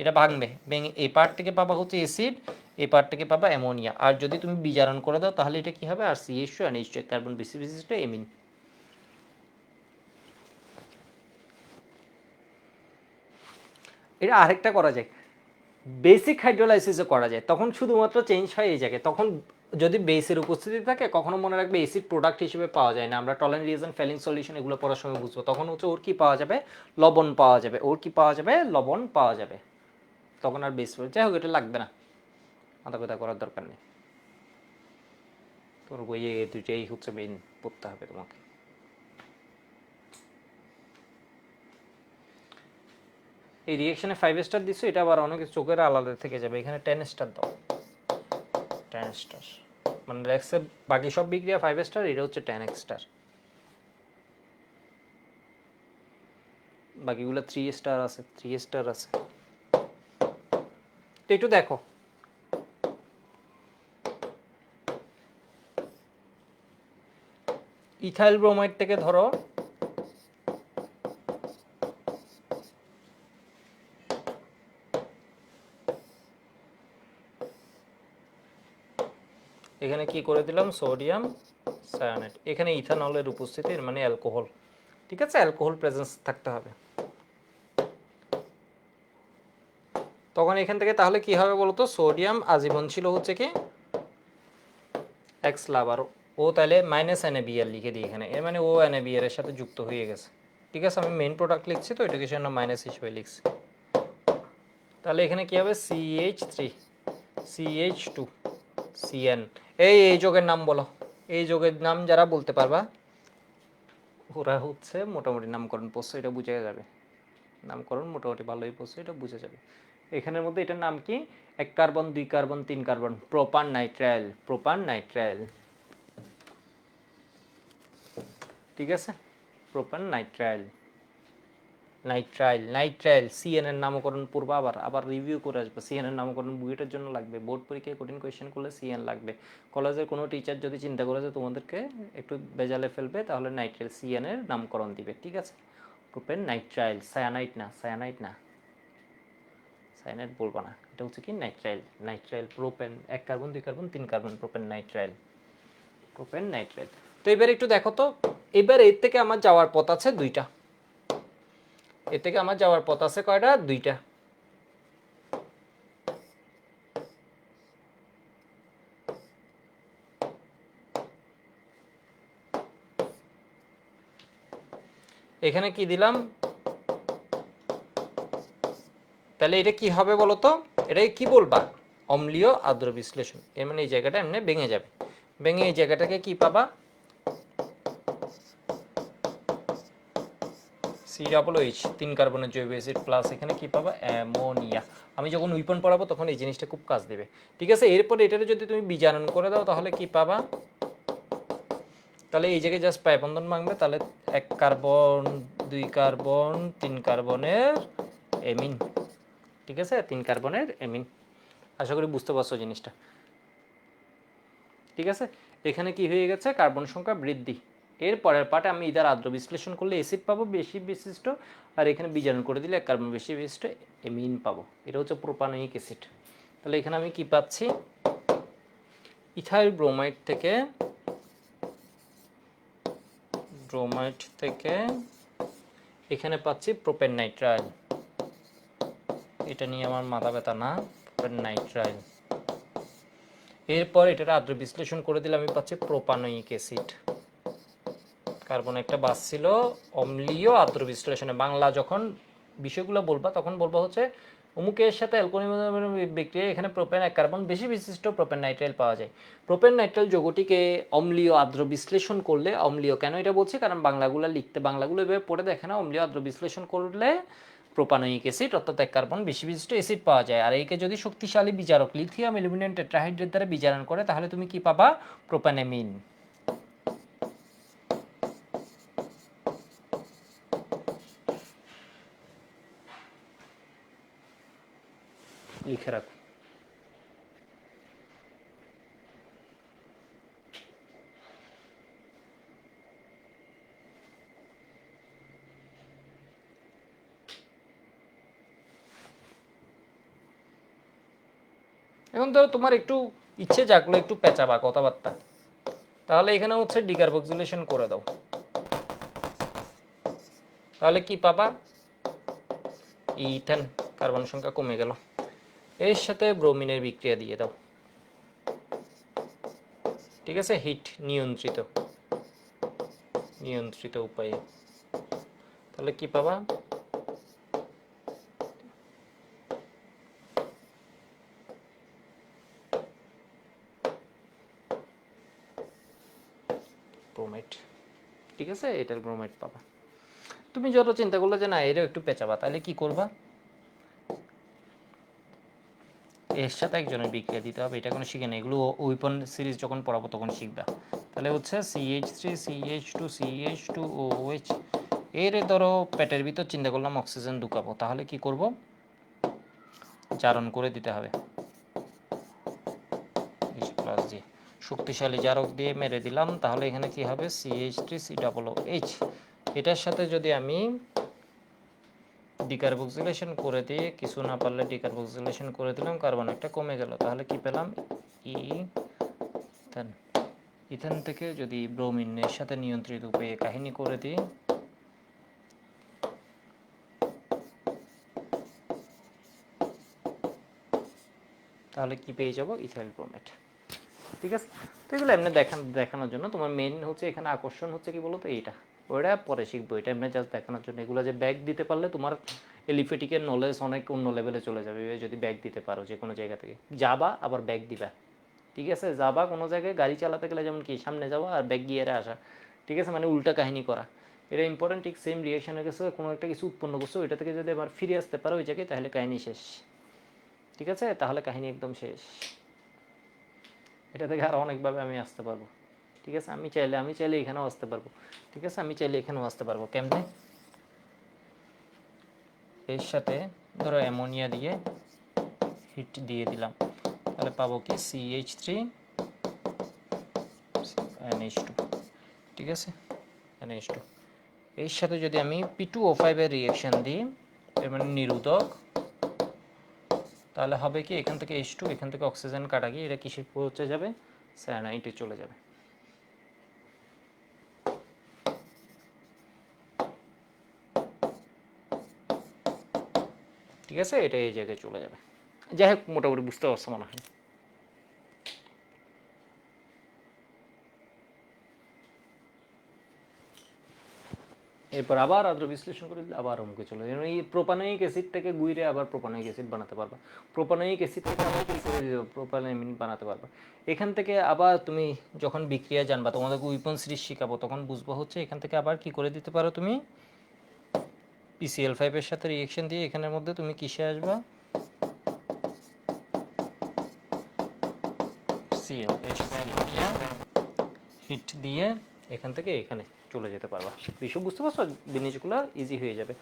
এটা ভাঙবে, ভেঙে এই পার্ট থেকে পাবা হচ্ছে অ্যাসিড, এই পার্ট থেকে পাবা অ্যামোনিয়া। আর যদি তুমি বিজারণ করে দাও, তাহলে এটা কি হবে, আর CH2 আর H2, কার্বন বিশিষ্ট এমিন। এটা আরেকটা করা যায়, বেসিক হাইড্রোলাইসিসও করা যায়, তখন শুধুমাত্র চেঞ্জ হয় এই জায়গায়, তখন যদি বেসের উপস্থিতি থাকে কখনো মনে রাখবে এসিড প্রোডাক্ট হিসেবে পাওয়া যায় না, আমরা টলারেন্ট রিয়েজেন্ট ফেলিং সলিউশন এগুলো পড়ার সময় বুঝবো, তখন হচ্ছে ওর কি পাওয়া যাবে, লবণ পাওয়া যাবে, ওর কি পাওয়া যাবে, লবণ পাওয়া যাবে, তখন আর বেস, যাই হোক এটা লাগবে না, মাথা ব্যথা করার দরকার নেই, তোর বইয়ে দুইটাই হচ্ছে মেইন পড়তে হবে তোমাকে। এই রিয়েকশনে 5 স্টার দিছো, এটা আবার অনেক চোখের আলাদা থেকে যাবে, এখানে 10 স্টার দাও, 10 স্টার মানে লেক্সে বাকি সব বিক্রিয়া 5 স্টার, এটা হচ্ছে 10 স্টার, বাকিগুলো 3 স্টার আছে, 3 স্টার আছে। তো একটু দেখো ইথাইল ব্রোমাইড থেকে ধরো এখানে কি করে দিলাম, সোডিয়াম সায়ানাইড, এখানে ইথানলের উপস্থিতি মানে অ্যালকোহল, ঠিক আছে, অ্যালকোহল প্রেজেন্স থাকতে হবে। তখন এখান থেকে তাহলে কি হবে বলতো, সোডিয়াম আজীবন ছিল হচ্ছে কি এক্স লাভার, ও তাহলে মাইনাস NaBr লিখে দিই এখানে, এর মানে ও NaBr এর সাথে যুক্ত হয়ে গেছে, ঠিক আছে, আমি মেইন প্রোডাক্ট লিখছি তো এটাকে সেজন্য মাইনাস হিসেবে লিখছি। তাহলে এখানে কি হবে, CH3 CH2 CN, এই যোগের নাম বলো, এই যোগের নাম যারা বলতে পারবা ওরা হচ্ছে মোটামুটি নামকরণ পড়ছে, এটা বুঝে যাবে, নামকরণ মোটামুটি ভালোই পড়ছে, এটা বুঝে যাবে। এখানের মধ্যে এটার নাম কি, 1 carbon 2 carbon 3 carbon, প্রোপান nitrile, প্রোপান nitrile, ঠিক আছে, প্রোপান নাইট্রাইল, নাইট্রাইল নাইট্রাইল, CN এর নামকরণ পূর্ব আবার রিভিউ করে আসবে, CN এর নামকরণ বুয়েটের জন্য লাগবে, বোর্ড পরীক্ষায় কঠিন কোয়েশ্চেন করলে CN লাগবে, কলেজের কোনো টিচার যদি চিন্তা করে যে তোমাদেরকে একটু বেজালে ফেলবে তাহলে নাইট্রাইল CN এর নামকরণ দিবে, ঠিক আছে, প্রোপেন নাইট্রাইল, সায়ানাইড না, সায়ানাইড না, সায়ানাইড বলবো না, এটা হচ্ছে কি nitrile, nitrile propane, 1 carbon 2 carbon 3 carbon, propane nitrile, propane nitrile. তো এবার একটু দেখো তো, এবার এর থেকে আমার যাওয়ার পথ আছে দুইটা, এর থেকে আমার যাওয়ার পথ আছে কয়টা, দুইটা। এখানে কি দিলাম, তাহলে এটা কি হবে বলো তো, এটাকে কি বলবা, অম্লীয় আর্দ্র বিশ্লেষণ, এর মানে এই জায়গাটা এমনি ভেঙে যাবে, ভেঙে এই জায়গাটাকে কি পাবা, COOH 3 কার্বনের জৈব অ্যাসিড প্লাস এখানে কি পাবা, অ্যামোনিয়া। আমি যখন উইপন পড়াবো তখন এই জিনিসটা খুব কাজ দেবে, ঠিক আছে। এরপরে এটারে যদি তুমি বিজারণ করে দাও তাহলে কি পাবা, তাহলে এই জায়গায় জাস্ট পাই বন্ধন ভাঙবে, তাহলে 1 কার্বন 2 কার্বন 3 কার্বনের এমিন, ঠিক আছে, 3 কার্বনের এমিন। আশা করি বুঝতে পারছো জিনিসটা, ঠিক আছে। এখানে কি হয়ে গেছে, কার্বন সংখ্যা বৃদ্ধি। এর পরের পার্টে আমি ইদার আর্দ্র বিশ্লেষণ করলে অ্যাসিড পাবো বেশি বিশিষ্ট, আর এখানে বিজারণ করে দিলে 1 কার্বন বেশি বিশিষ্ট এমিন পাবো, এটা হচ্ছে প্রোপানোয়িক অ্যাসিড। তাহলে এখানে আমি কি পাচ্ছি, ইথাইল ব্রোমাইড থেকে, ব্রোমাইড থেকে এখানে পাচ্ছি প্রোপেন নাইট্রাইল, এটা নিয়ে আমার মাথা ব্যথা না, প্রোপেন নাইট্রাইল। এরপর এটার আর্দ্র বিশ্লেষণ করে দিলে আমি পাচ্ছি প্রোপানোয়িক অ্যাসিড, কার্বন একটা বাঁচছিল অম্লীয় আর্দ্র বিশ্লেষণে। বাংলা যখন বিষয়গুলো বলবা তখন বলবা হচ্ছে অমুকের সাথে অ্যালকোহলিক বিক্রিয়া, এখানে প্রোপেন 1 কার্বন বেশি বিশিষ্ট প্রোপেন নাইট্রাইল পাওয়া যায়। প্রোপেন নাইট্রাইল যৌগটিকে অম্লীয় আর্দ্র বিশ্লেষণ করলে, অম্লীয় কেন এটা বলছি কারণ বাংলাগুলো লিখতে, বাংলাগুলো এভাবে পড়ে দেখে না, অম্লীয় আর্দ্র বিশ্লেষণ করলে প্রোপানোয়িক অ্যাসিড অর্থাৎ 1 কার্বন বেশি বিশিষ্ট অ্যাসিড পাওয়া যায়। আর একে যদি শক্তিশালী বিজারক লিথিয়াম অ্যালুমিনিয়াম টেট্রাহাইড্রেট দ্বারা বিজারণ করে তাহলে তুমি কি পাবা, প্রোপানেমিন। লিখে রাখো। এখন ধরো তোমার একটু ইচ্ছে জাগলো একটু পেঁচাবা কথাবার্তা, তাহলে এখানে হচ্ছে ডিকার্বক্সিলেশন করে দাও, তাহলে কি পাবা, ইথেন, কার্বন সংখ্যা কমে গেল, এর সাথে ব্রোমিনের বিক্রিয়া দিয়ে দাও, ঠিক আছে, হিট নিয়ন্ত্রিত নিয়ন্ত্রিত উপায়ে। তাহলে কি পাবা? ব্রোমেট। ঠিক আছে, এটার ব্রোমেট পাবা। তুমি যত চিন্তা করলে যে না এরও একটু পেঁচাবা, তাহলে কি করবা? এর সাথে একজনের বিক্রিয়া দিতে হবে, এটা কোনো শিখে নেই, এগুলো উইপন সিরিজ যখন পড়াবো তখন শিখবা। তাহলে হচ্ছে CH3 CH2 CH2 OH, এর ধরো পেটের ভিতর চিন্তা করলাম অক্সিজেন ঢুকাবো, তাহলে কি করব? জারণ করে দিতে হবে H+ দিয়ে, শক্তিশালী জারক দিয়ে মেরে দিলাম। তাহলে এখানে কি হবে? CH3COOH। এটার সাথে যদি আমি ডিকার্বক্সিলেশন করে দিয়ে, কিছু না পারলে ডিকার্বক্সিলেশন করে দিলাম, কার্বন একটা কমে গেল, তাহলে কি পেলাম? ইথেন। ইথেন থেকে যদি ব্রোমিনের সাথে নিয়ন্ত্রিত উপায়ে কাহিনী করে দিই, তাহলে কি পেয়ে যাব? ইথাইল ব্রোমেট। ঠিক আছে, তো এগুলো এমনি দেখানোর জন্য। তোমার মেইন হচ্ছে এখানে আকর্ষণ হচ্ছে কি বলো তো, এইটা ওইটা পরে শিখবো, এটা এমনি জাস্ট দেখানোর জন্য। এগুলো যে ব্যাগ দিতে পারলে তোমার এলিফেটিকের নলেজ অনেক অন্য লেভেলে চলে যাবে যদি ব্যাগ দিতে পারো যে কোনো জায়গা থেকে। যাবা আবার ব্যাগ দিবা, ঠিক আছে? যাবা কোনো জায়গায় গাড়ি চালাতে গেলে যেমন কি সামনে যাওয়া আর ব্যাগ গিয়ারে আসা, ঠিক আছে, মানে উল্টা কাহিনী করা, এটা ইম্পর্টেন্ট। ঠিক সেম রিয়েকশনের কাছে কোনো একটা কিছু উৎপন্ন করছো, ওইটা থেকে যদি আবার ফিরে আসতে পারো ওই জায়গায়, তাহলে কাহিনী শেষ। ঠিক আছে, তাহলে কাহিনী একদম শেষ। এটা থেকে আরও অনেকভাবে আমি আসতে পারবো। ঠিক আছে, আমি চাইলে এখানেও আসতে পারবো। ঠিক আছে, আমি চাইলে এখানেও আসতে পারবো। কেমনে? এর সাথে ধরো অ্যামোনিয়া দিয়ে হিট দিয়ে দিলাম, তাহলে পাবো কি? CH3NH2। ঠিক আছে, NH2। এর সাথে যদি আমি P2O5 এর রিয়েকশন দিই, এর মানে নিরোধক, তাহলে হবে কি? এখান থেকে H2, এখান থেকে অক্সিজেন কাটা গিয়ে এটা কিসে পৌঁছে যাবে? সায়ানাইডে চলে যাবে। ঠিক আছে, এটা এই জায়গায় চলে যাবে। যাই হোক, মোটামুটি বুঝতে পারছো মনে হয়। এরপর আবার আদ্র বিশ্লেষণ করে দিলে আবার অমুকে চলে যাবে। এই প্রোপানোয়িক অ্যাসিড থেকে গুইরে আবার প্রোপানোয়িক অ্যাসিড বানাতে পারবা, প্রোপানোয়িক অ্যাসিড থেকে আবার কি করে প্রোপানামিন বানাতে পারবা। এখান থেকে আবার তুমি যখন বিক্রিয়া জানবা, তোমাদেরকে উইপন সিরিজ শিখাবো, তখন বুঝবো হচ্ছে এখান থেকে আবার কি করে দিতে পারো তুমি। PCl5 এর সাথে রিয়েকশন দিয়ে এখানের মধ্যে তুমি কিসে আসবা? হিট দিয়ে এখান থেকে এখানে চলে যেতে পারবা। বিষয় বুঝতে পারছো? জিনিসগুলো ইজি হয়ে যাবে।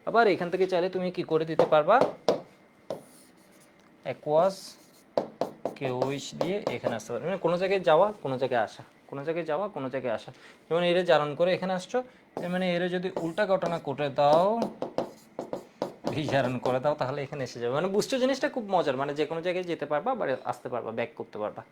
আবার এখান থেকে চাইলে তুমি কি করে দিতে পারবা? অ্যাকোয়াস KOH দিয়ে এখানে আসতে পারবে, মানে কোনো জায়গায় যাওয়া, কোনো জায়গায় আসা, কোনো জায়গায় যাওয়া, কোনো জায়গায় আসা। যেমন এরে জারণ করে এখানে আসছো, মানে এরে যদি উল্টা ঘটনা করে দাও, বিজারণ করে দাও, তাহলে এখানে এসে যাবে। মানে বুঝছো জিনিসটা খুব মজার, মানে যে কোনো জায়গায় যেতে পারবা বা আসতে পারবা, ব্যাক করতে পারবা।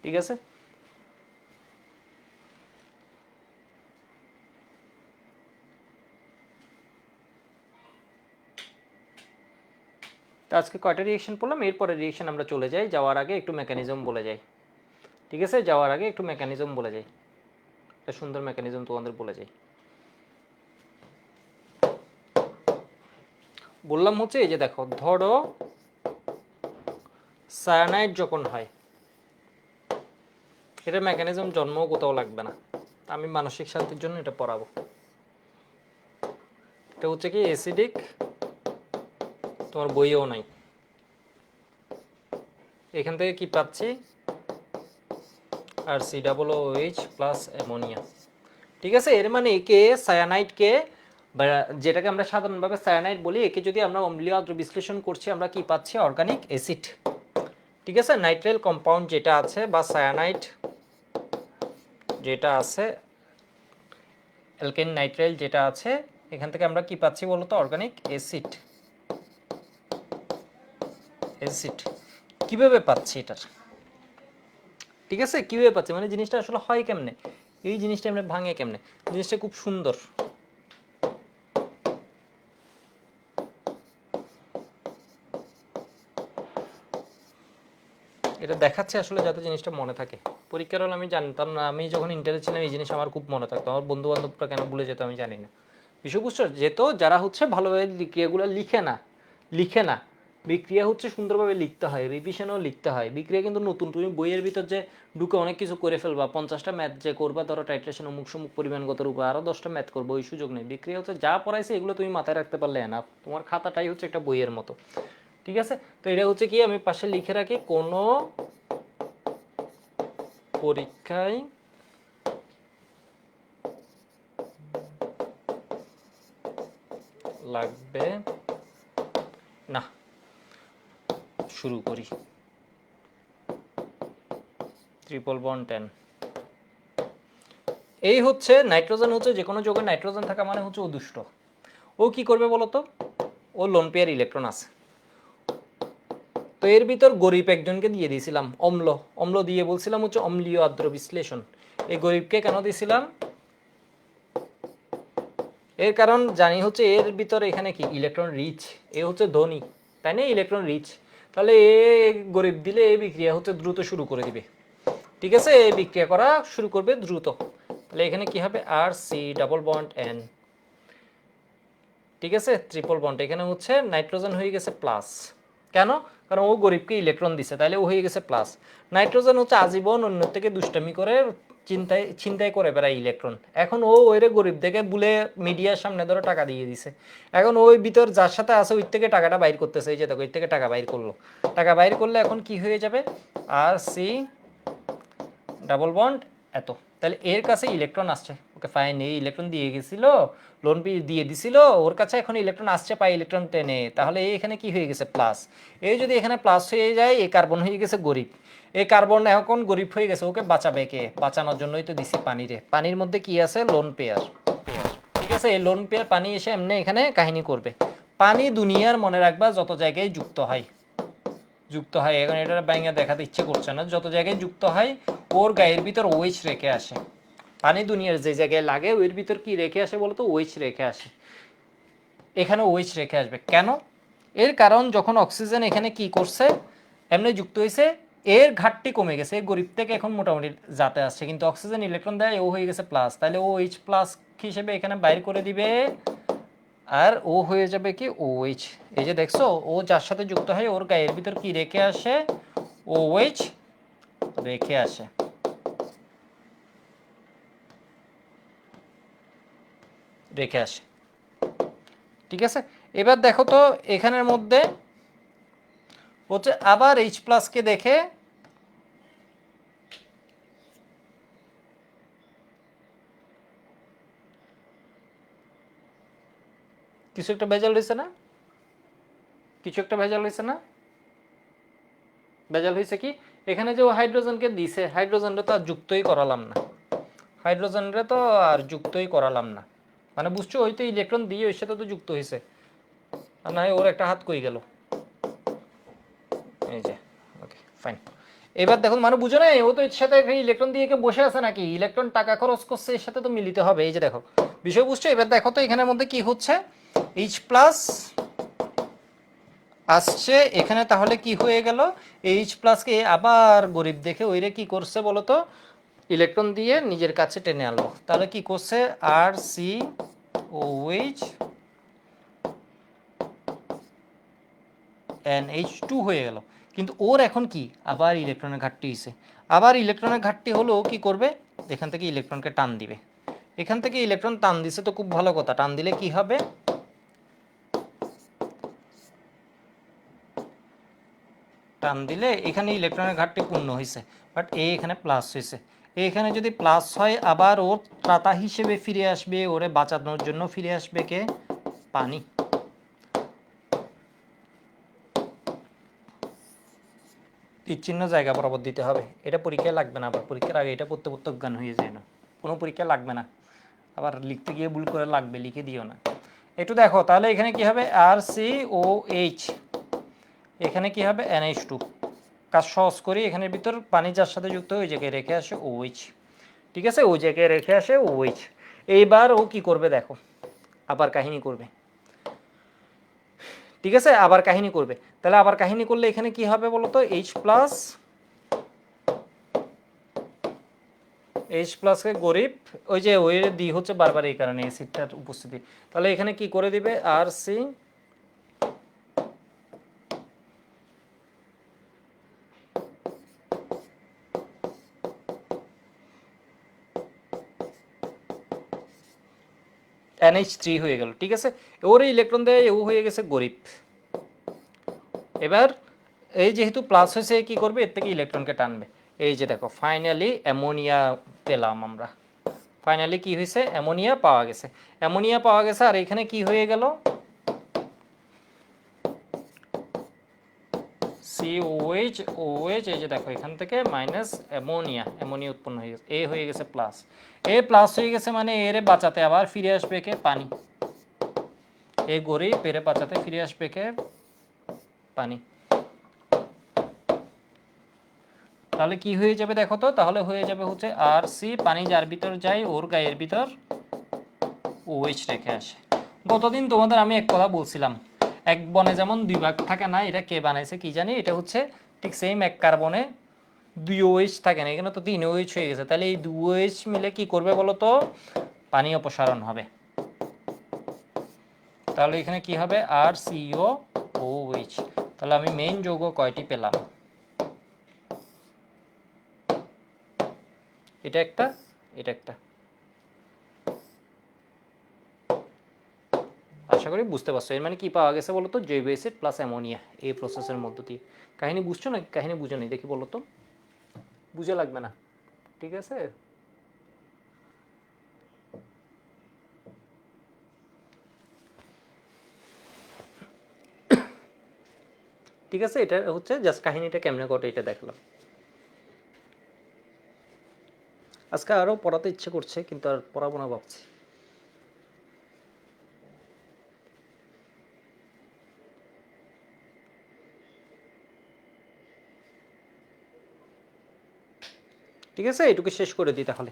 ঠিক আছে, তো আজকে কয়টা রিয়েকশন পড়লাম, এরপরে রিয়েকশন আমরা চলে যাই। যাওয়ার আগে একটু মেকানিজম বলে যাই। ঠিক আছে, যাওয়ার আগে একটু মেকানিজম বলে যাই, একটা সুন্দর মেকানিজম তোমাদের বলে যাই। বললাম হচ্ছে এই যে দেখো, ধরো সায়ানাইড যখন হয়, এটা মেকানিজম জন্মও কোথাও লাগবে না, আমি মানসিক শান্তির জন্য এটা পড়াবো। এটা হচ্ছে কি অ্যাসিডিক, তোমার বইয়েও নাই। এখান থেকে কি পাচ্ছি? আর COOH প্লাস অ্যামোনিয়া। ঠিক আছে, এর মানে একে সায়ানাইডকে, যেটাকে আমরা সাধারণভাবে সায়ানাইড বলি, একে যদি আমরা অম্লীয় আদ্র বিশ্লেষণ করছি, আমরা কি পাচ্ছি? Organic acid. ঠিক আছে, নাইট্রাইল কম্পাউন্ড যেটা আছে বা সায়ানাইড যেটা আছে, অ্যালকেন নাইট্রাইল যেটা আছে, এখান থেকে আমরা কি পাচ্ছি বলতো? Organic acid. অ্যাসিড কিভাবে পাচ্ছি এটা? ঠিক আছে, কিভাবে পাচ্ছি মানে জিনিসটা আসলে হয় কেমনে? এই জিনিসটা আমরা ভাঙে কেমনে, জিনিসটা খুব সুন্দর। এটা দেখাচ্ছে আসলে যাতে জিনিসটা মনে থাকে। পরীক্ষার হলে আমি জানতাম না, আমি যখন ইন্টারে ছিলাম এই জিনিস আমার খুব মনে থাকতো, আমার বন্ধু বান্ধবরা কেন ভুলে যেত আমি জানি না। বিষয় বুঝছো, যেত যারা হচ্ছে ভালোভাবে বিক্রিয়াগুলো লিখে না, বিক্রিয়া হচ্ছে সুন্দরভাবে লিখতে হয়, রিভিশনেও লিখতে হয়। বিক্রিয়া কিন্তু নতুন, তুমি বইয়ের ভিতর যে ঢুকে অনেক কিছু করে ফেলবা, 50টা ম্যাথ যে করবা, ধরো টাইট্রেশন অমুক সমুক পরিমাণগত উপর আরও 10টা ম্যাথ করবো, ওই সুযোগ নেই। বিক্রিয়া হচ্ছে যা পড়াইছে এগুলো তুমি মাথায় রাখতে পারলে এনাফ, তোমার খাতাটাই হচ্ছে একটা বইয়ের মতো। ঠিক আছে, তো এটা হচ্ছে কি আমি পাশে লিখে রাখি, কোনো পরীক্ষায় লাগবে না। শুরু করি, ট্রিপল বন্ড 10। এই হচ্ছে নাইট্রোজেন, হচ্ছে যে কোনো যৌগে নাইট্রোজেন থাকা মানে হচ্ছে ও দুষ্ট। ও কি করবে বলতো, ও লোন পেয়ার ইলেকট্রন আছে। তো এর ভিতর গরিব একজনকে দিয়ে দিয়েছিলাম অম্ল, অম্ল দিয়ে বলছিলাম হচ্ছে অম্লীয় আদ্র বিশ্লেষণ। এই গরিবকে কেন দিয়েছিলাম, এর কারণ জানি হচ্ছে এর ভিতরে এখানে কি ইলেকট্রন রিচ, এ হচ্ছে ধনী, তাই না, ইলেকট্রন রিচ। তাহলে এ গরিব দিলে এই বিক্রিয়া হচ্ছে দ্রুত শুরু করে দিবে। ঠিক আছে, এই বিক্রিয়া করা শুরু করবে দ্রুত। তাহলে এখানে কি হবে, আর সি ডাবল বন্ড এন। ঠিক আছে, ট্রিপল বন্ড, এখানে হচ্ছে নাইট্রোজেন হয়ে গেছে প্লাস। কেন, কারণ ও গরিবকে ইলেকট্রন দিছে, তাহলে ও হয়ে গেছে প্লাস। নাইট্রোজেন হচ্ছে আজীবন অন্য থেকে দুষ্টামি করে চিন্তায় করে বেড়ায় ইলেকট্রন। এখন ও ওইরে গরিব দেখে বলে মিডিয়ার সামনে ধরো টাকা দিয়ে দিছে, এখন ওই ভিতর যার সাথে আছে ওই থেকে টাকাটা বাইর করতেছে, এই যে দেখো ওই থেকে টাকা বাইর করলো। টাকা বাইর করলে এখন কি হয়ে যাবে, আর সি ডাবল বন্ড এত। তাহলে এর কাছে ইলেকট্রন আসছে, ওকে ফাইন, এই ইলেকট্রন দিয়ে গেছিল, লোন পি দিয়ে দিছিল, ওর কাছে এখন ইলেকট্রন আসছে, পাই ইলেকট্রন টেনে, তাহলে এখানে কি হয়ে গেছে প্লাস। এই যদি এখানে প্লাস হয়ে যায়, এই কার্বন হয়ে গেছে গরিব, এই কার্বন এখন গরিব হয়ে গেছে, ওকে বাঁচাবে কে, বাঁচানোর জন্যই তো দিছি পানিরে, পানির মধ্যে কি আছে লোন পেয়ার। ঠিক আছে, এই লোন পেয়ার পানি এসে এমনি এখানে কাহিনী করবে। পানি দুনিয়ার মনে রাখবা যত জায়গায় যুক্ত হয় এখন এটা ব্যাঙে দেখাতে ইচ্ছে করছে না, যত জায়গায় যুক্ত হয় ওর গায়ের ভিতর ওইচ রেখে আসে। পানি দুনিয়ার যে জায়গায় লাগে ওর ভিতর কি রেখে আসে বলতো, ওইচ রেখে আসে। এখানে ওইচ রেখে আসবে কেন, এর কারণ যখন অক্সিজেন এখানে কি করছে এমনি যুক্ত হয়েছে, এর ঘাটতি কমে গেছে, গরিব থেকে এখন মোটামুটি যাতে আসছে, কিন্তু অক্সিজেন ইলেকট্রন দেয়, ও হয়ে গেছে প্লাস, তাহলে ও এইচ প্লাস হিসেবে এখানে বাইর করে দিবে, আর ও হয়ে যাবে কি ওএইচ। এই যে দেখছো ও যার সাথে যুক্ত হয় ওর গায়ের ভিতর কি রেখে আসে, ওএইচ রেখে আসে। ঠিক আছে, এবার দেখো তো এখানের মধ্যে হচ্ছে আবার এইচ প্লাসকে দেখে কিছু একটা ভেজাল হয়েছে না, ভেজাল হয়েছে কি, এখানে যে ও হাইড্রোজেনকে দিছে, হাইড্রোজেনটা তো আর যুক্তই করালাম না, মানে বুঝছো, ওই তো ইলেকট্রন দিয়ে ওই সাথে তো যুক্ত হয়েছে, আর না হয় ওর একটা হাত কই গেল, এই যে, ওকে ফাইন। এবার দেখুন মানে বুঝো না, ও তো এর সাথে ইলেকট্রন দিয়ে বসে আছে নাকি, ইলেকট্রন টাকা খরচ করছে, এর সাথে তো মিলিতে হবে, এই যে দেখো বিষয় বুঝছো। এবার দেখো তো এখানের মধ্যে কি হচ্ছে, এইচ প্লাস আসছে এখানে, তাহলে কি হয়ে গেল, এইচ প্লাসকে আবার গরিব দেখে ওইরে কি করছে বলতো, ইলেকট্রন দিয়ে নিজের কাছে টেনে আনলো, তাহলে কি করছে, আর সি ও এইচ NH2 হয়ে গেল। কিন্তু ওর এখন কি আবার ইলেকট্রনের ঘাটতি হয়েছে, আবার ইলেকট্রনের ঘাটতি হলো, কি করবে, এখান থেকে ইলেকট্রনকে টান দিবে, এখান থেকে ইলেকট্রন টান দিছে তো খুব ভালো কথা, টান দিলে কি হবে, টান দিলে এখানে ইলেকট্রনের ঘাটতি পূর্ণ হয়েছে, বাট এখানে প্লাস হয়েছে, এখানে যদি প্লাস হয় আবার ওর ত্রাতা হিসেবে ফিরে আসবে, ওরে বাঁচানোর জন্য ফিরে আসবে কে, পানি। তীরচিহ্ন জায়গা বরাবর দিতে হবে, এটা পরীক্ষায় লাগবে না, আবার পরীক্ষার আগে এটা পড়তে পড়তে অজ্ঞান হয়ে যায় না, কোনো পরীক্ষা লাগবে না, আবার লিখতে গিয়ে ভুল করে লাগবে, লিখে দিও না। একটু দেখো তাহলে এখানে কি হবে, আর সি ও এইচ, এখানে কি হবে NH2, কাজ সহজ করি, এখানের ভিতর পানি যার সাথে যুক্ত ওই জায়গায় রেখে আসে OH। ঠিক আছে, ওই জায়গায় রেখে আসে ওইচ। এইবার ও কি করবে দেখো, আবার কাহিনী করবে। ঠিক আছে, আবার কাহিনী করবে। তাহলে আবার কাহিনী করলে এখানে কি হবে বলো তো, এইচ প্লাসকে গরিব, ওই যে ওই ডি হচ্ছে বারবার এই কারণে অ্যাসিডটার উপস্থিতি। তাহলে এখানে কি করে দিবে, আর সি NH3 হয়ে গেল। ঠিক আছে, ওর ইলেকট্রন দেয় ও হয়ে গেছে গরিব। এবার এই যেহেতু প্লাস হয়েছে কি করবে, এর থেকে ইলেকট্রনকে টানবে। এই যে দেখো ফাইনালি অ্যামোনিয়া পেলাম আমরা। ফাইনালি কি হয়েছে, অ্যামোনিয়া পাওয়া গেছে। অ্যামোনিয়া পাওয়া গেছে, আর এখানে কি হয়ে গেল, COH OH, এই যে দেখো এখান থেকে মাইনাস অ্যামোনিয়া, অ্যামোনিয়া উৎপন্ন হয়ে গেছে, এ হয়ে গেছে প্লাস। এ প্লাস হয়ে গেছে মানে এর বাঁচাতে আবার ফিরে আসবে কে, পানি। এই গরিব এর বাঁচাতে ফিরে আসবে কে, পানি। তাহলে কি হয়ে যাবে দেখো তো, তাহলে হয়ে যাবে হচ্ছে আর সি, পানি যার ভিতর যায় ওর গায়ের ভিতর OH রেখে আসে। গতদিন তোমাদের আমি এক কথা বলছিলাম, এক বনে যেমন দুই ভাগ থাকে না, এটা কে বানাইছে কি জানি, এটা হচ্ছে ঠিক সেম এক কার্বনে দুই OH থাকে না, এখানে তো তিন OH হয়ে গেছে। তাহলে এই দুই OH মিলে কি করবে বলো তো, পানি অপসারণ হবে। তাহলে এখানে কি হবে, আর সিও OH। তাহলে আমি মেইন যৌগ কয়টি পেলাম, এটা একটা, এটা একটা। আশা করি বুঝতে পারছো। এর মানে কি পাওয়া গেছে বলো তো, জৈব অ্যাসিড প্লাস অ্যামোনিয়া এই প্রসেসের মধ্য দিয়ে। কাহিনী বুঝছো না, কাহিনী বুঝো নেই দেখি বলো তো, বুঝে লাগবে না। ঠিক আছে, ঠিক আছে, এটা হচ্ছে জাস্ট কাহিনীটা কেমনে ঘটে এটা দেখলাম। আজকে আরো পড়াতে ইচ্ছে করছে কিন্তু আর পড়াবো না ভাবছি। ঠিক আছে, এটুকু শেষ করে দিই তাহলে।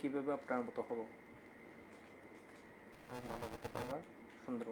কিভাবে আপনার মতো হবো সুন্দর।